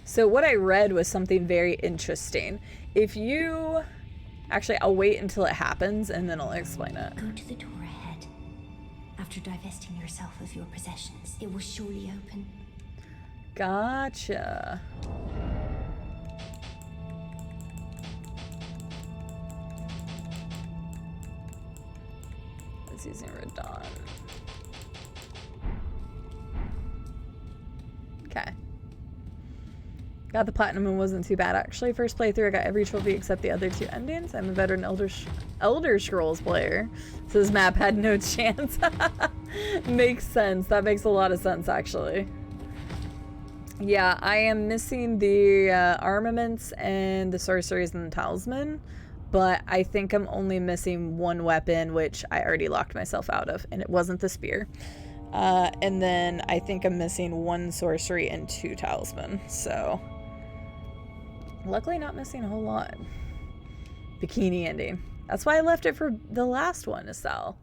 So what I read was something very interesting. If you... Actually, I'll wait until it happens, and then I'll explain it. Go to the door ahead. After divesting yourself of your possessions, it will surely open. Gotcha. It's using Radon. Okay. Got the platinum and wasn't too bad, actually. First playthrough, I got every trophy except the other 2 endings. I'm a veteran Elder Scrolls player, so this map had no chance. Makes sense. That makes a lot of sense, actually. Yeah, I am missing the armaments and the sorceries and the talisman, but I think I'm only missing 1 weapon, which I already locked myself out of, and it wasn't the spear. And then I think I'm missing 1 sorcery and 2 talisman, so luckily not missing a whole lot. Bikini ending. That's why I left it for the last one to sell.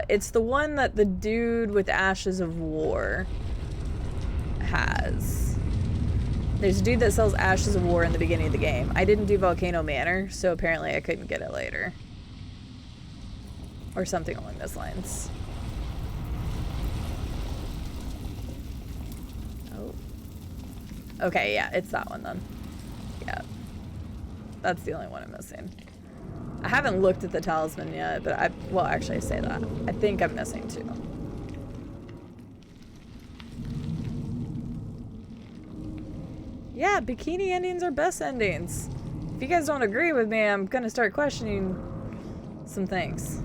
It's the one that the dude with Ashes of War has. There's a dude that sells Ashes of War in the beginning of the game. I didn't do Volcano Manor, so apparently I couldn't get it later. Or something along those lines. Oh. Okay, yeah, it's that one then. Yeah. That's the only one I'm missing. I haven't looked at the talisman yet, but well, actually I say that. I think I'm missing 2. Yeah, bikini endings are best endings. If you guys don't agree with me, I'm gonna start questioning some things.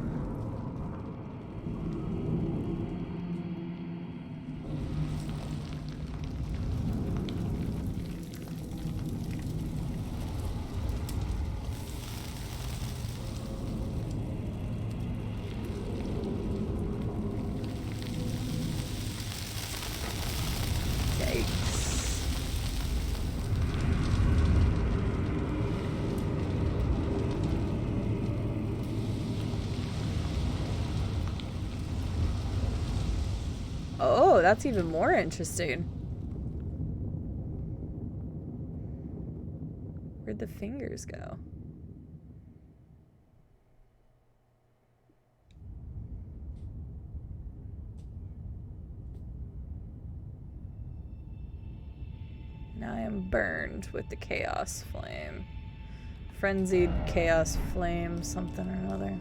Oh, that's even more interesting. Where'd the fingers go? Now I am burned with the chaos flame. Frenzied chaos flame, something or another.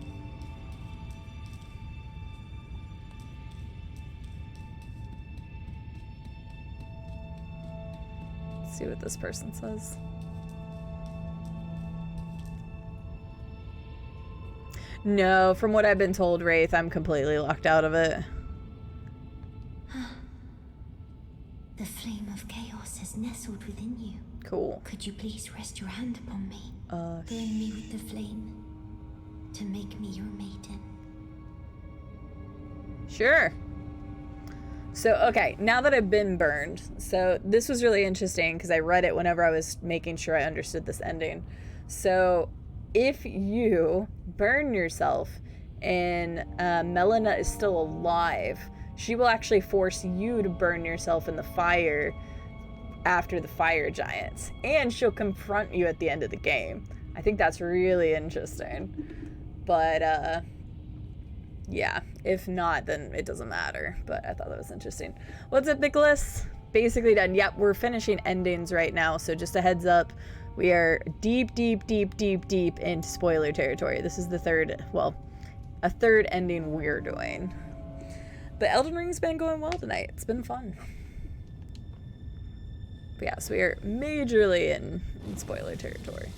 See what this person says. No, from what I've been told, Wraith, I'm completely locked out of it. The flame of chaos has nestled within you. Cool. Could you please rest your hand upon me? Burn me with the flame to make me your maiden. Sure. So, okay, now that I've been burned, so this was really interesting because I read it whenever I was making sure I understood this ending. So, if you burn yourself and Melina is still alive, she will actually force you to burn yourself in the fire after the fire giants, and she'll confront you at the end of the game. I think that's really interesting. But yeah, if not, then it doesn't matter. But I thought that was interesting. What's up, Nicholas? Basically done. Yep, we're finishing endings right now, so just a heads up, we are deep into spoiler territory. This is the third, well, a third ending we're doing. But Elden Ring's been going well tonight. It's been fun. But yeah, so we are majorly in spoiler territory.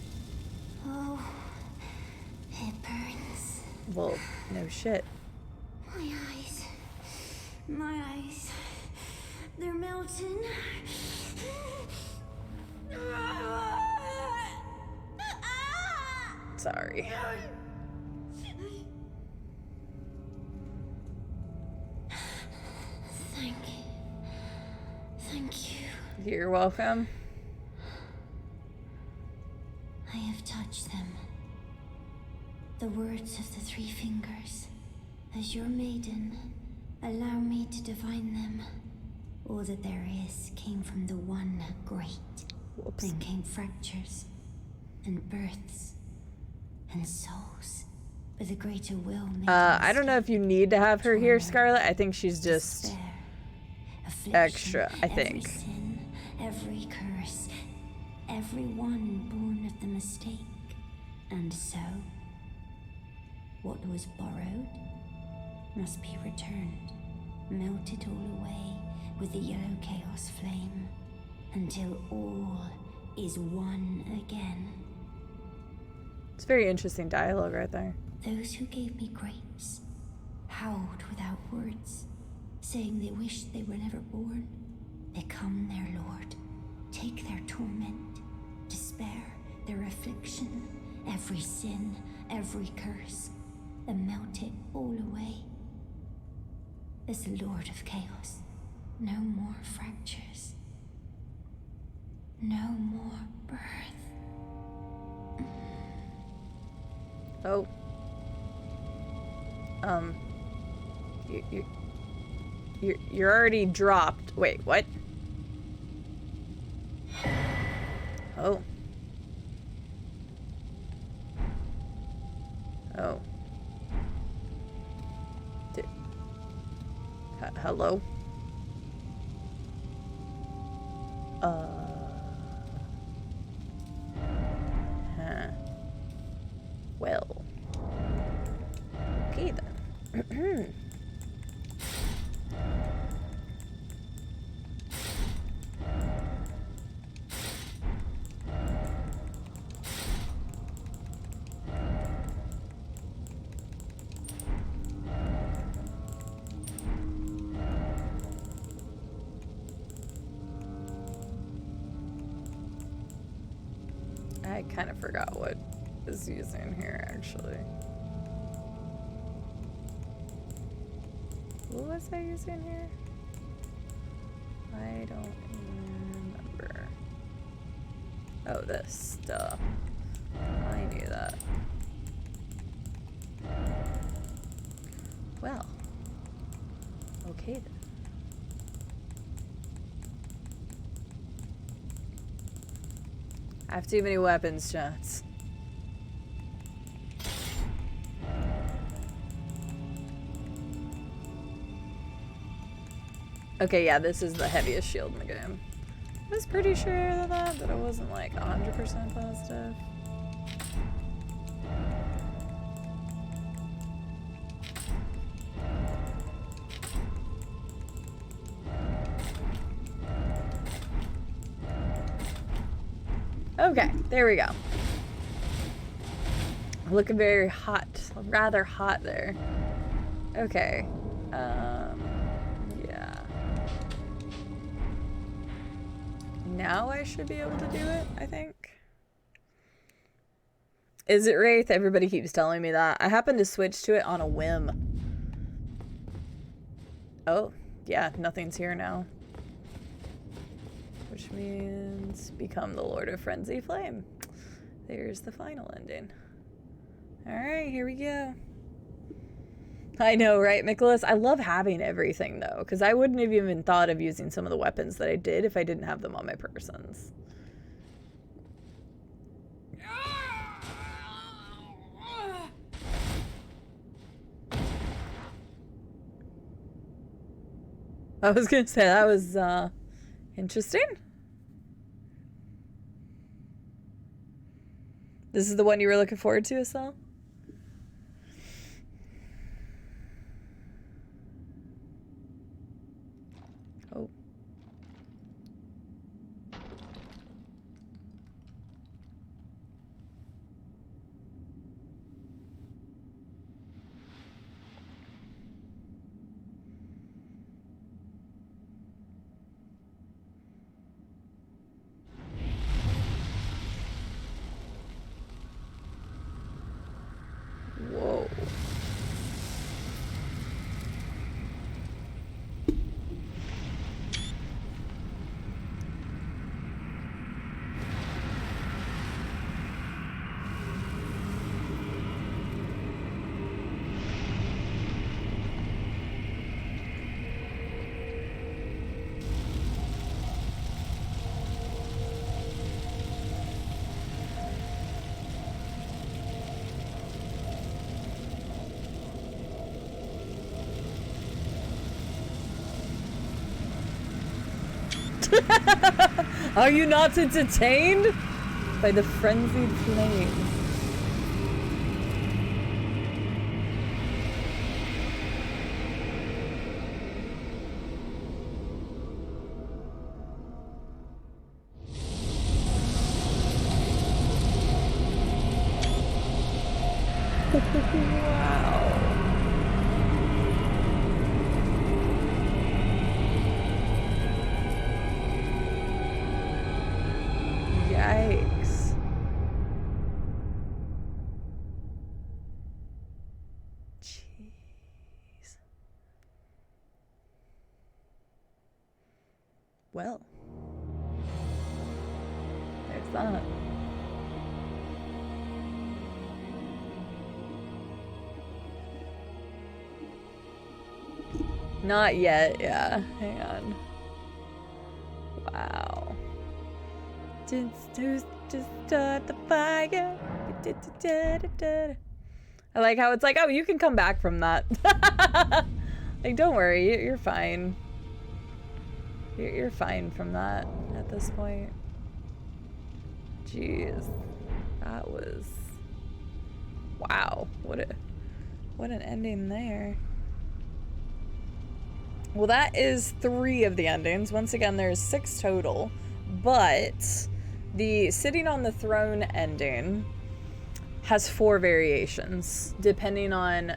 Oh, it burns. Well, no shit. My eyes. My eyes. They're melting. Sorry. Thank you. You're welcome. I have touched them. The words of the three fingers. As your maiden, allow me to divine them. All that there is came from the one great. Whoops. Then came fractures, and births, and souls. But the greater will made I don't know if you need to have her here, Scarlet. I think she's just despair, affliction, extra, I every think. sin, every curse, every one born of the mistake. And so, what was borrowed must be returned, melted all away with the yellow chaos flame, until all is one again. It's very interesting dialogue right there. Those who gave me grapes howled without words, saying they wished they were never born. Become their lord, take their torment, despair, their affliction, every sin, every curse, and melt it all away. As the Lord of Chaos, no more fractures, no more birth. Oh. You're already dropped. Wait, what? Oh. Oh. Hello? Huh. Well. Okay then. I kind of forgot what is using here, actually. What was I using here? I don't remember. Oh, this stuff. I knew that. Well. Okay then. I have too many weapons, Chance. Okay, yeah, this is the heaviest shield in the game. I was pretty sure of that, but I wasn't like 100% positive. Okay, there we go. Looking very hot, rather hot there. Okay, yeah. Now I should be able to do it, I think. Is it Wraith? Everybody keeps telling me that. I happened to switch to it on a whim. Oh, yeah, nothing's here now. Which means become the Lord of Frenzy Flame. There's the final ending. Alright, here we go. I know, right, Nicholas? I love having everything, though, because I wouldn't have even thought of using some of the weapons that I did if I didn't have them on my persons. I was gonna say, that was, interesting. This is the one you were looking forward to, Estelle? Oh. Whoa. Are you not entertained by the frenzied flames? Wow. Yikes. Jeez. Well. There's that. Not yet, yeah. Hang on. Wow. Just start the fire. I like how it's like, oh, you can come back from that. Like, don't worry, you're fine. You're fine from that at this point. Jeez, that was wow. What an ending there. Well, that is 3 of the endings. Once again, there's 6 total, but the sitting on the throne ending has 4 variations depending on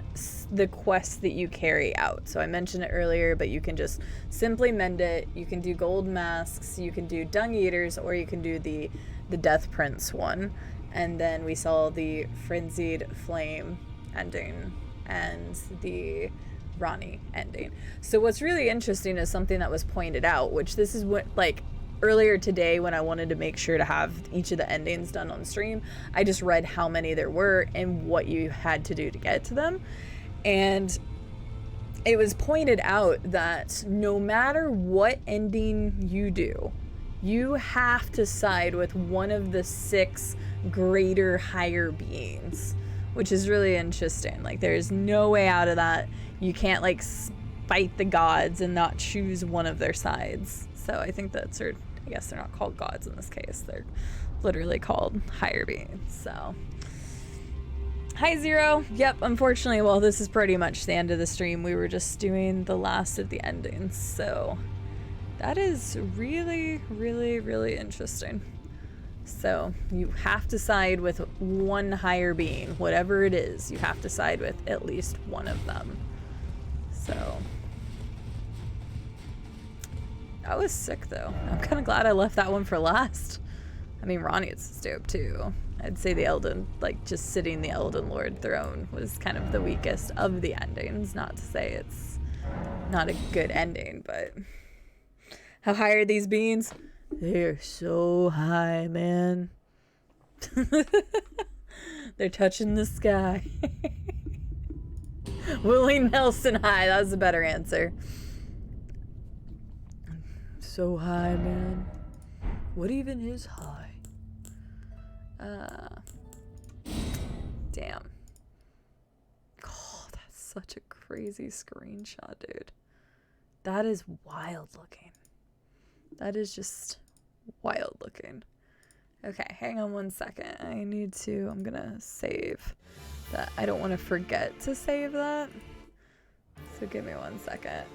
the quest that you carry out. So I mentioned it earlier, but you can just simply mend it. You can do gold masks, you can do dung eaters, or you can do the Death Prince one. And then we saw the frenzied flame ending and the Ronnie ending. So what's really interesting is something that was pointed out, which this is what, like, earlier today when I wanted to make sure to have each of the endings done on stream, I just read how many there were and what you had to do to get to them. And it was pointed out that no matter what ending you do, you have to side with one of the 6 greater higher beings, which is really interesting. Like, there's no way out of that. You can't, like, fight the gods and not choose one of their sides. So I think that's, or I guess they're not called gods in this case. They're literally called higher beings. So, hi Zero. Yep, unfortunately, well, this is pretty much the end of the stream. We were just doing the last of the endings. So that is really, really, really interesting. So you have to side with one higher being, whatever it is. You have to side with at least one of them. So that was sick, though. I'm kind of glad I left that one for last. I mean, Ronnie is dope, too. I'd say the Elden, like, just sitting the Elden Lord throne was kind of the weakest of the endings. Not to say it's not a good ending, but how high are these beings? They're so high, man. They're touching the sky. Willie Nelson high. That was a better answer. So high, man. What even is high? Damn. Oh, that's such a crazy screenshot, dude. That is wild looking. That is just wild looking. Okay, hang on one second. I'm gonna save that. I don't want to forget to save that. So give me 1 second.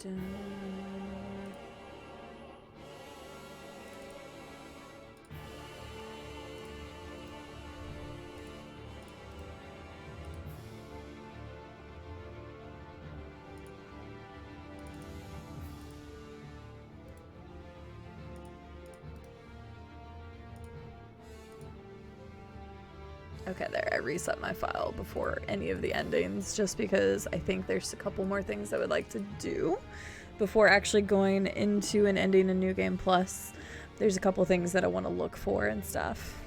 Dun. Okay, there, I reset my file before any of the endings, just because I think there's a couple more things I would like to do before actually going into an ending in New Game Plus. There's a couple things that I want to look for and stuff.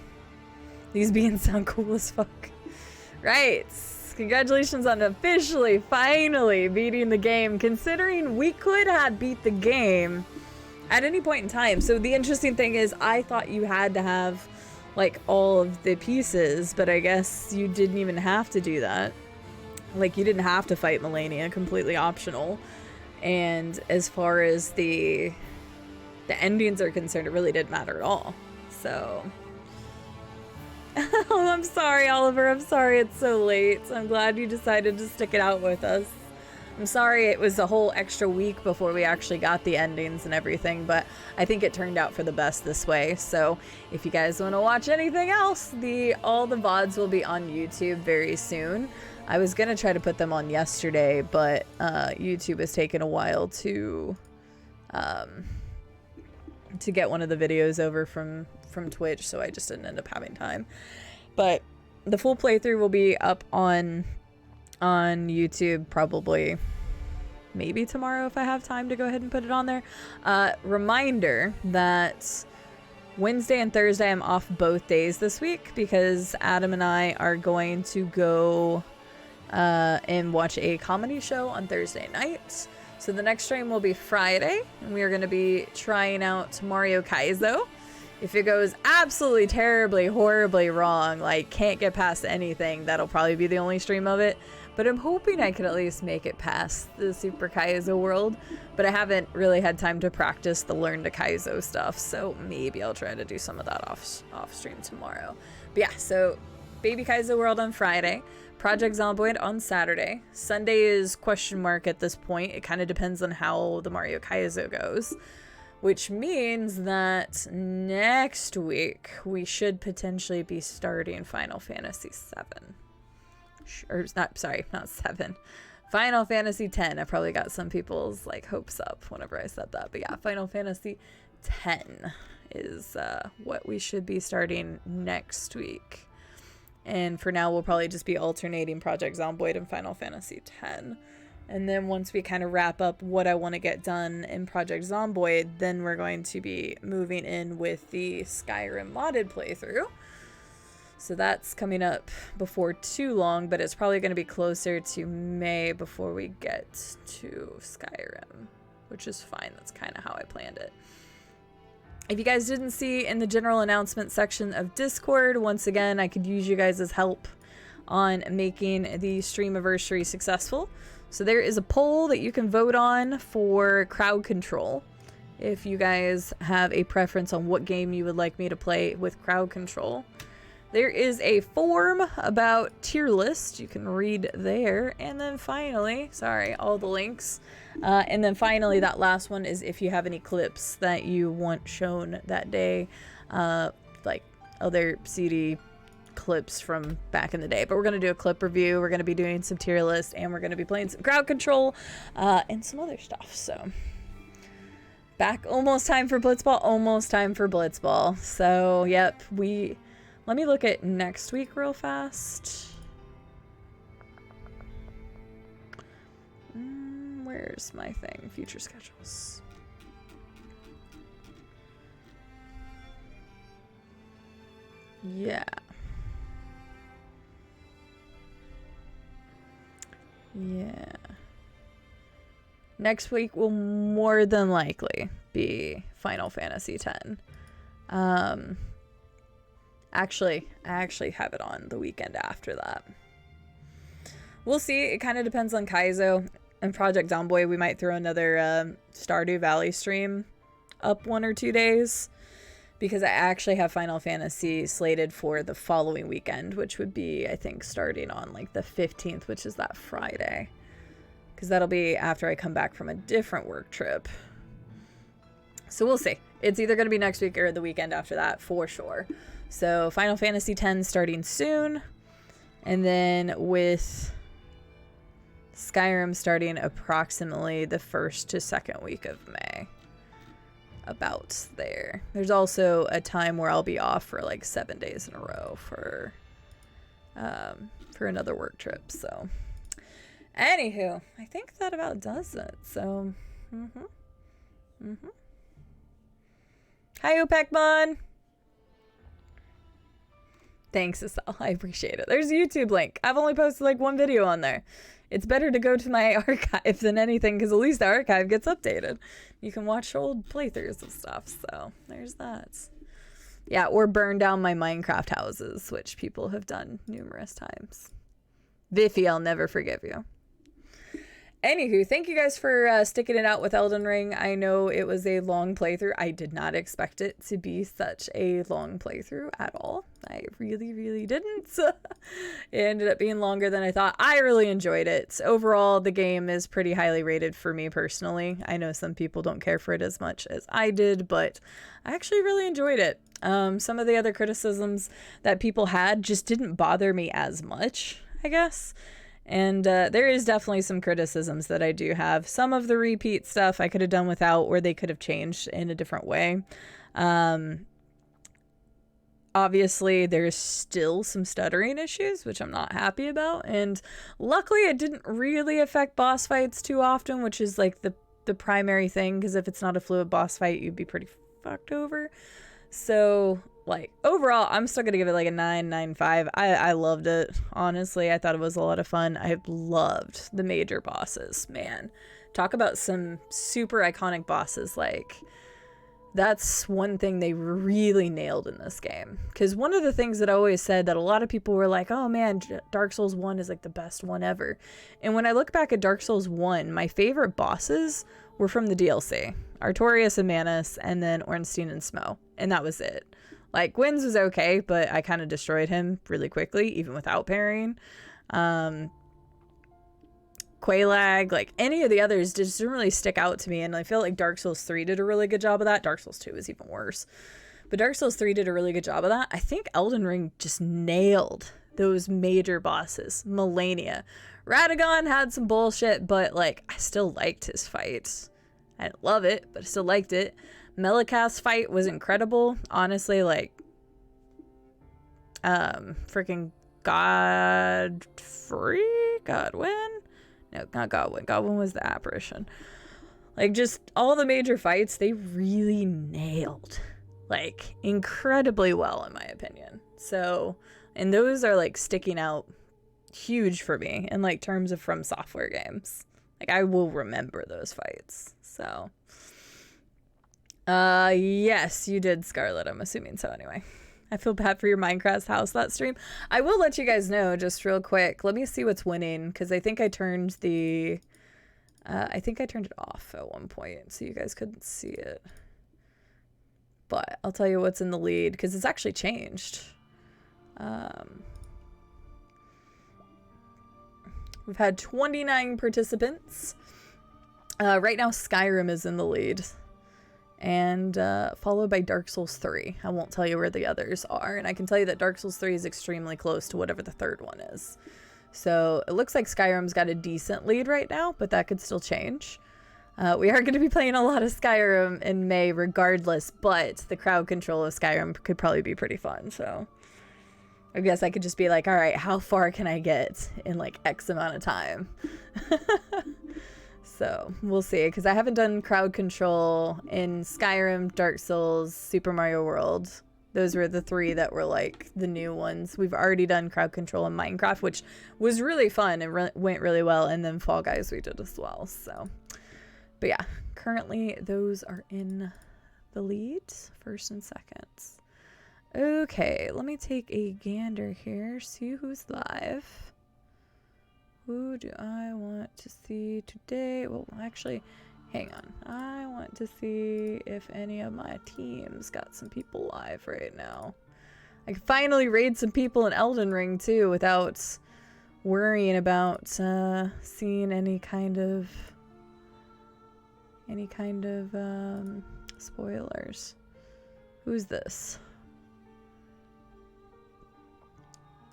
These beans sound cool as fuck. Right, congratulations on officially, finally beating the game, considering we could have beat the game at any point in time. So the interesting thing is, I thought you had to have like all of the pieces, but I guess you didn't even have to do that. Like, you didn't have to fight Melania, completely optional. And as far as the endings are concerned, it really didn't matter at all. So oh, I'm sorry, Oliver. I'm sorry it's so late. I'm glad you decided to stick it out with us. I'm sorry it was a whole extra week before we actually got the endings and everything, but I think it turned out for the best this way. So if you guys want to watch anything else, all the VODs will be on YouTube very soon. I was going to try to put them on yesterday, but YouTube has taken a while to get one of the videos over from Twitch, so I just didn't end up having time. But the full playthrough will be up on YouTube probably maybe tomorrow if I have time to go ahead and put it on there. Reminder that Wednesday and Thursday I'm off both days this week because Adam and I are going to go and watch a comedy show on Thursday night. So the next stream will be Friday, and we are going to be trying out Mario Kaizo. If it goes absolutely terribly, horribly wrong, like can't get past anything, that'll probably be the only stream of it. But I'm hoping I could at least make it past the Super Kaizo world. But I haven't really had time to practice the Learn to Kaizo stuff, so maybe I'll try to do some of that off stream tomorrow. But yeah, so Baby Kaizo World on Friday, Project Zomboid on Saturday. Sunday is question mark at this point. It kind of depends on how the Mario Kaizo goes. Which means that next week we should potentially be starting Final Fantasy VII. Or not 7. Final Fantasy X. I probably got some people's like hopes up whenever I said that. But yeah, Final Fantasy X is what we should be starting next week. And for now, we'll probably just be alternating Project Zomboid and Final Fantasy X. And then once we kind of wrap up what I want to get done in Project Zomboid, then we're going to be moving in with the Skyrim modded playthrough. So that's coming up before too long, but it's probably going to be closer to May before we get to Skyrim, which is fine. That's kind of how I planned it. If you guys didn't see in the general announcement section of Discord, once again, I could use you guys' help on making the streamiversary successful. So there is a poll that you can vote on for crowd control. If you guys have a preference on what game you would like me to play with crowd control. There is a form about tier list. You can read there. And then finally, sorry, all the links. And then finally, that last one is if you have any clips that you want shown that day. Like other CD clips from back in the day. But we're going to do a clip review. We're going to be doing some tier list. And we're going to be playing some crowd control. And some other stuff. So back, almost time for Blitzball. Almost time for Blitzball. So, yep, let me look at next week real fast. Where's my thing? Future schedules. Yeah. Yeah. Next week will more than likely be Final Fantasy X. Actually, I actually have it on the weekend after that. We'll see. It kind of depends on Kaizo and Project Zomboy. We might throw another Stardew Valley stream up 1 or 2 days, because I actually have Final Fantasy slated for the following weekend, which would be, I think, starting on like the 15th, which is that Friday, because that'll be after I come back from a different work trip. So we'll see. It's either going to be next week or the weekend after that for sure. So Final Fantasy X starting soon, and then with Skyrim starting approximately the 1st to 2nd week of May. About there. There's also a time where I'll be off for like 7 days in a row for another work trip. So anywho, I think that about does it. So Hi Opecmon. Thanks, Estelle. I appreciate it. There's a YouTube link. I've only posted like 1 video on there. It's better to go to my archive than anything, because at least the archive gets updated. You can watch old playthroughs of stuff, so there's that. Yeah, or burn down my Minecraft houses, which people have done numerous times. Viffy, I'll never forgive you. Anywho, thank you guys for sticking it out with Elden Ring. I know it was a long playthrough. I did not expect it to be such a long playthrough at all. I really, really didn't. It ended up being longer than I thought. I really enjoyed it. Overall, the game is pretty highly rated for me personally. I know some people don't care for it as much as I did, but I actually really enjoyed it. Some of the other criticisms that people had just didn't bother me as much, I guess. And there is definitely some criticisms that I do have. Some of the repeat stuff I could have done without, or they could have changed in a different way. Obviously, there's still some stuttering issues, which I'm not happy about. And luckily, it didn't really affect boss fights too often, which is like the primary thing. Because if it's not a fluid boss fight, you'd be pretty fucked over. So, like, overall, I'm still gonna give it like a 9.95. I loved it. Honestly, I thought it was a lot of fun. I loved the major bosses. Man, talk about some super iconic bosses. Like, that's one thing they really nailed in this game. Because one of the things that I always said that a lot of people were like, oh man, Dark Souls 1 is like the best one ever. And when I look back at Dark Souls 1, my favorite bosses were from the DLC. Artorias and Manus, and then Ornstein and Smough. And that was it. Like, Gwyn's was okay, but I kind of destroyed him really quickly, even without parrying. Quelaag, like, any of the others just didn't really stick out to me. And I feel like Dark Souls 3 did a really good job of that. Dark Souls 2 is even worse. But Dark Souls 3 did a really good job of that. I think Elden Ring just nailed those major bosses. Melania. Radagon had some bullshit, but, like, I still liked his fights. I didn't love it, but I still liked it. Melikas's fight was incredible. Honestly, like, freaking Godwin? No, not Godwin. Godwin was the apparition. Like, just all the major fights, they really nailed, like, incredibly well, in my opinion. So, and those are, like, sticking out huge for me in, like, terms of From Software games. Like, I will remember those fights. So, yes, you did, Scarlet. I'm assuming so anyway. I feel bad for your Minecraft house, that stream. I will let you guys know just real quick. Let me see what's winning, because I think I turned the... I think I turned it off at one point, so you guys couldn't see it. But I'll tell you what's in the lead, because it's actually changed. We've had 29 participants. Right now, Skyrim is in the lead. And followed by Dark Souls 3. I won't tell you where the others are. And I can tell you that Dark Souls 3 is extremely close to whatever the third one is. So it looks like Skyrim's got a decent lead right now, but that could still change. We are going to be playing a lot of Skyrim in May regardless, but the crowd control of Skyrim could probably be pretty fun. So I guess I could just be like, all right, how far can I get in like X amount of time? So we'll see, because I haven't done crowd control in Skyrim, Dark Souls, Super Mario World, Those were the 3 that were like the new ones. We've already done crowd control in Minecraft, which was really fun and went really well. And then Fall Guys we did as well. So, but yeah, currently those are in the lead, first and seconds. Okay, let me take a gander here, see who's live. Who do I want to see today? Well, actually, hang on. I want to see if any of my teams got some people live right now. I can finally raid some people in Elden Ring too without worrying about seeing any kind of spoilers. Who's this?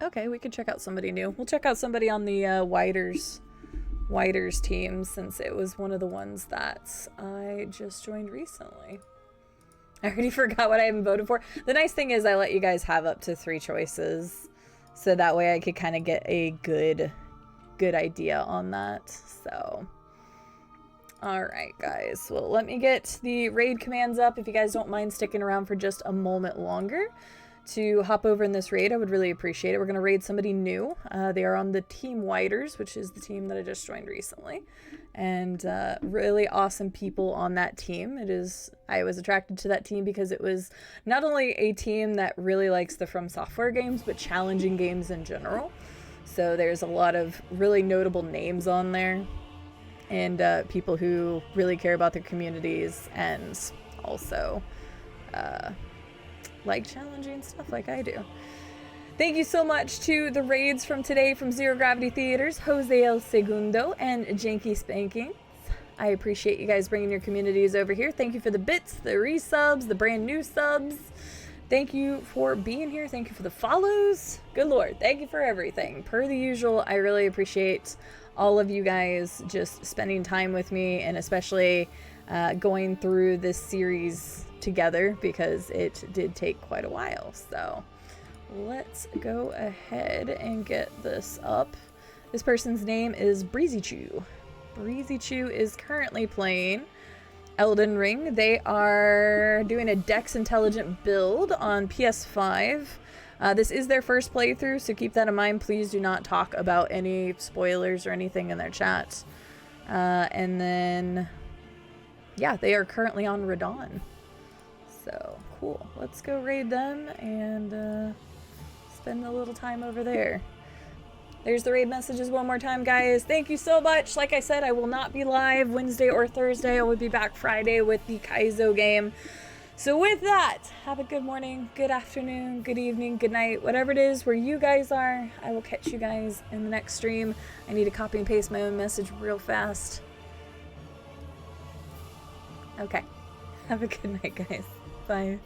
Okay, we could check out somebody new. We'll check out somebody on the Widers team, since it was one of the ones that I just joined recently. I already forgot what I even voted for. The nice thing is I let you guys have up to 3 choices, so that way I could kind of get a good idea on that. So, alright guys, well, let me get the raid commands up if you guys don't mind sticking around for just a moment longer to hop over in this raid. I would really appreciate it. We're going to raid somebody new. They are on the Team Widers, which is the team that I just joined recently. And really awesome people on that team. I was attracted to that team because it was not only a team that really likes the From Software games, but challenging games in general. So there's a lot of really notable names on there. And people who really care about their communities and also like challenging stuff like I do. Thank you so much to the raids from today from Zero Gravity Theaters, Jose El Segundo, and Janky Spanking. I appreciate you guys bringing your communities over here. Thank you for the bits, the resubs, the brand new subs. Thank you for being here. Thank you for the follows. Good Lord. Thank you for everything. Per the usual, I really appreciate all of you guys just spending time with me, and especially going through this series together, because it did take quite a while. So let's go ahead and get this up. This person's name is Breezy Chew. Breezy Chew is currently playing Elden Ring. They are doing a Dex Intelligent build on PS5. This is their first playthrough, so keep that in mind. Please do not talk about any spoilers or anything in their chat. And then, yeah, they are currently on Radon. So, cool. Let's go raid them and spend a little time over there. There's the raid messages one more time, guys. Thank you so much. Like I said, I will not be live Wednesday or Thursday. I will be back Friday with the Kaizo game. So with that, have a good morning, good afternoon, good evening, good night, whatever it is where you guys are. I will catch you guys in the next stream. I need to copy and paste my own message real fast. Okay. Have a good night, guys. Bye.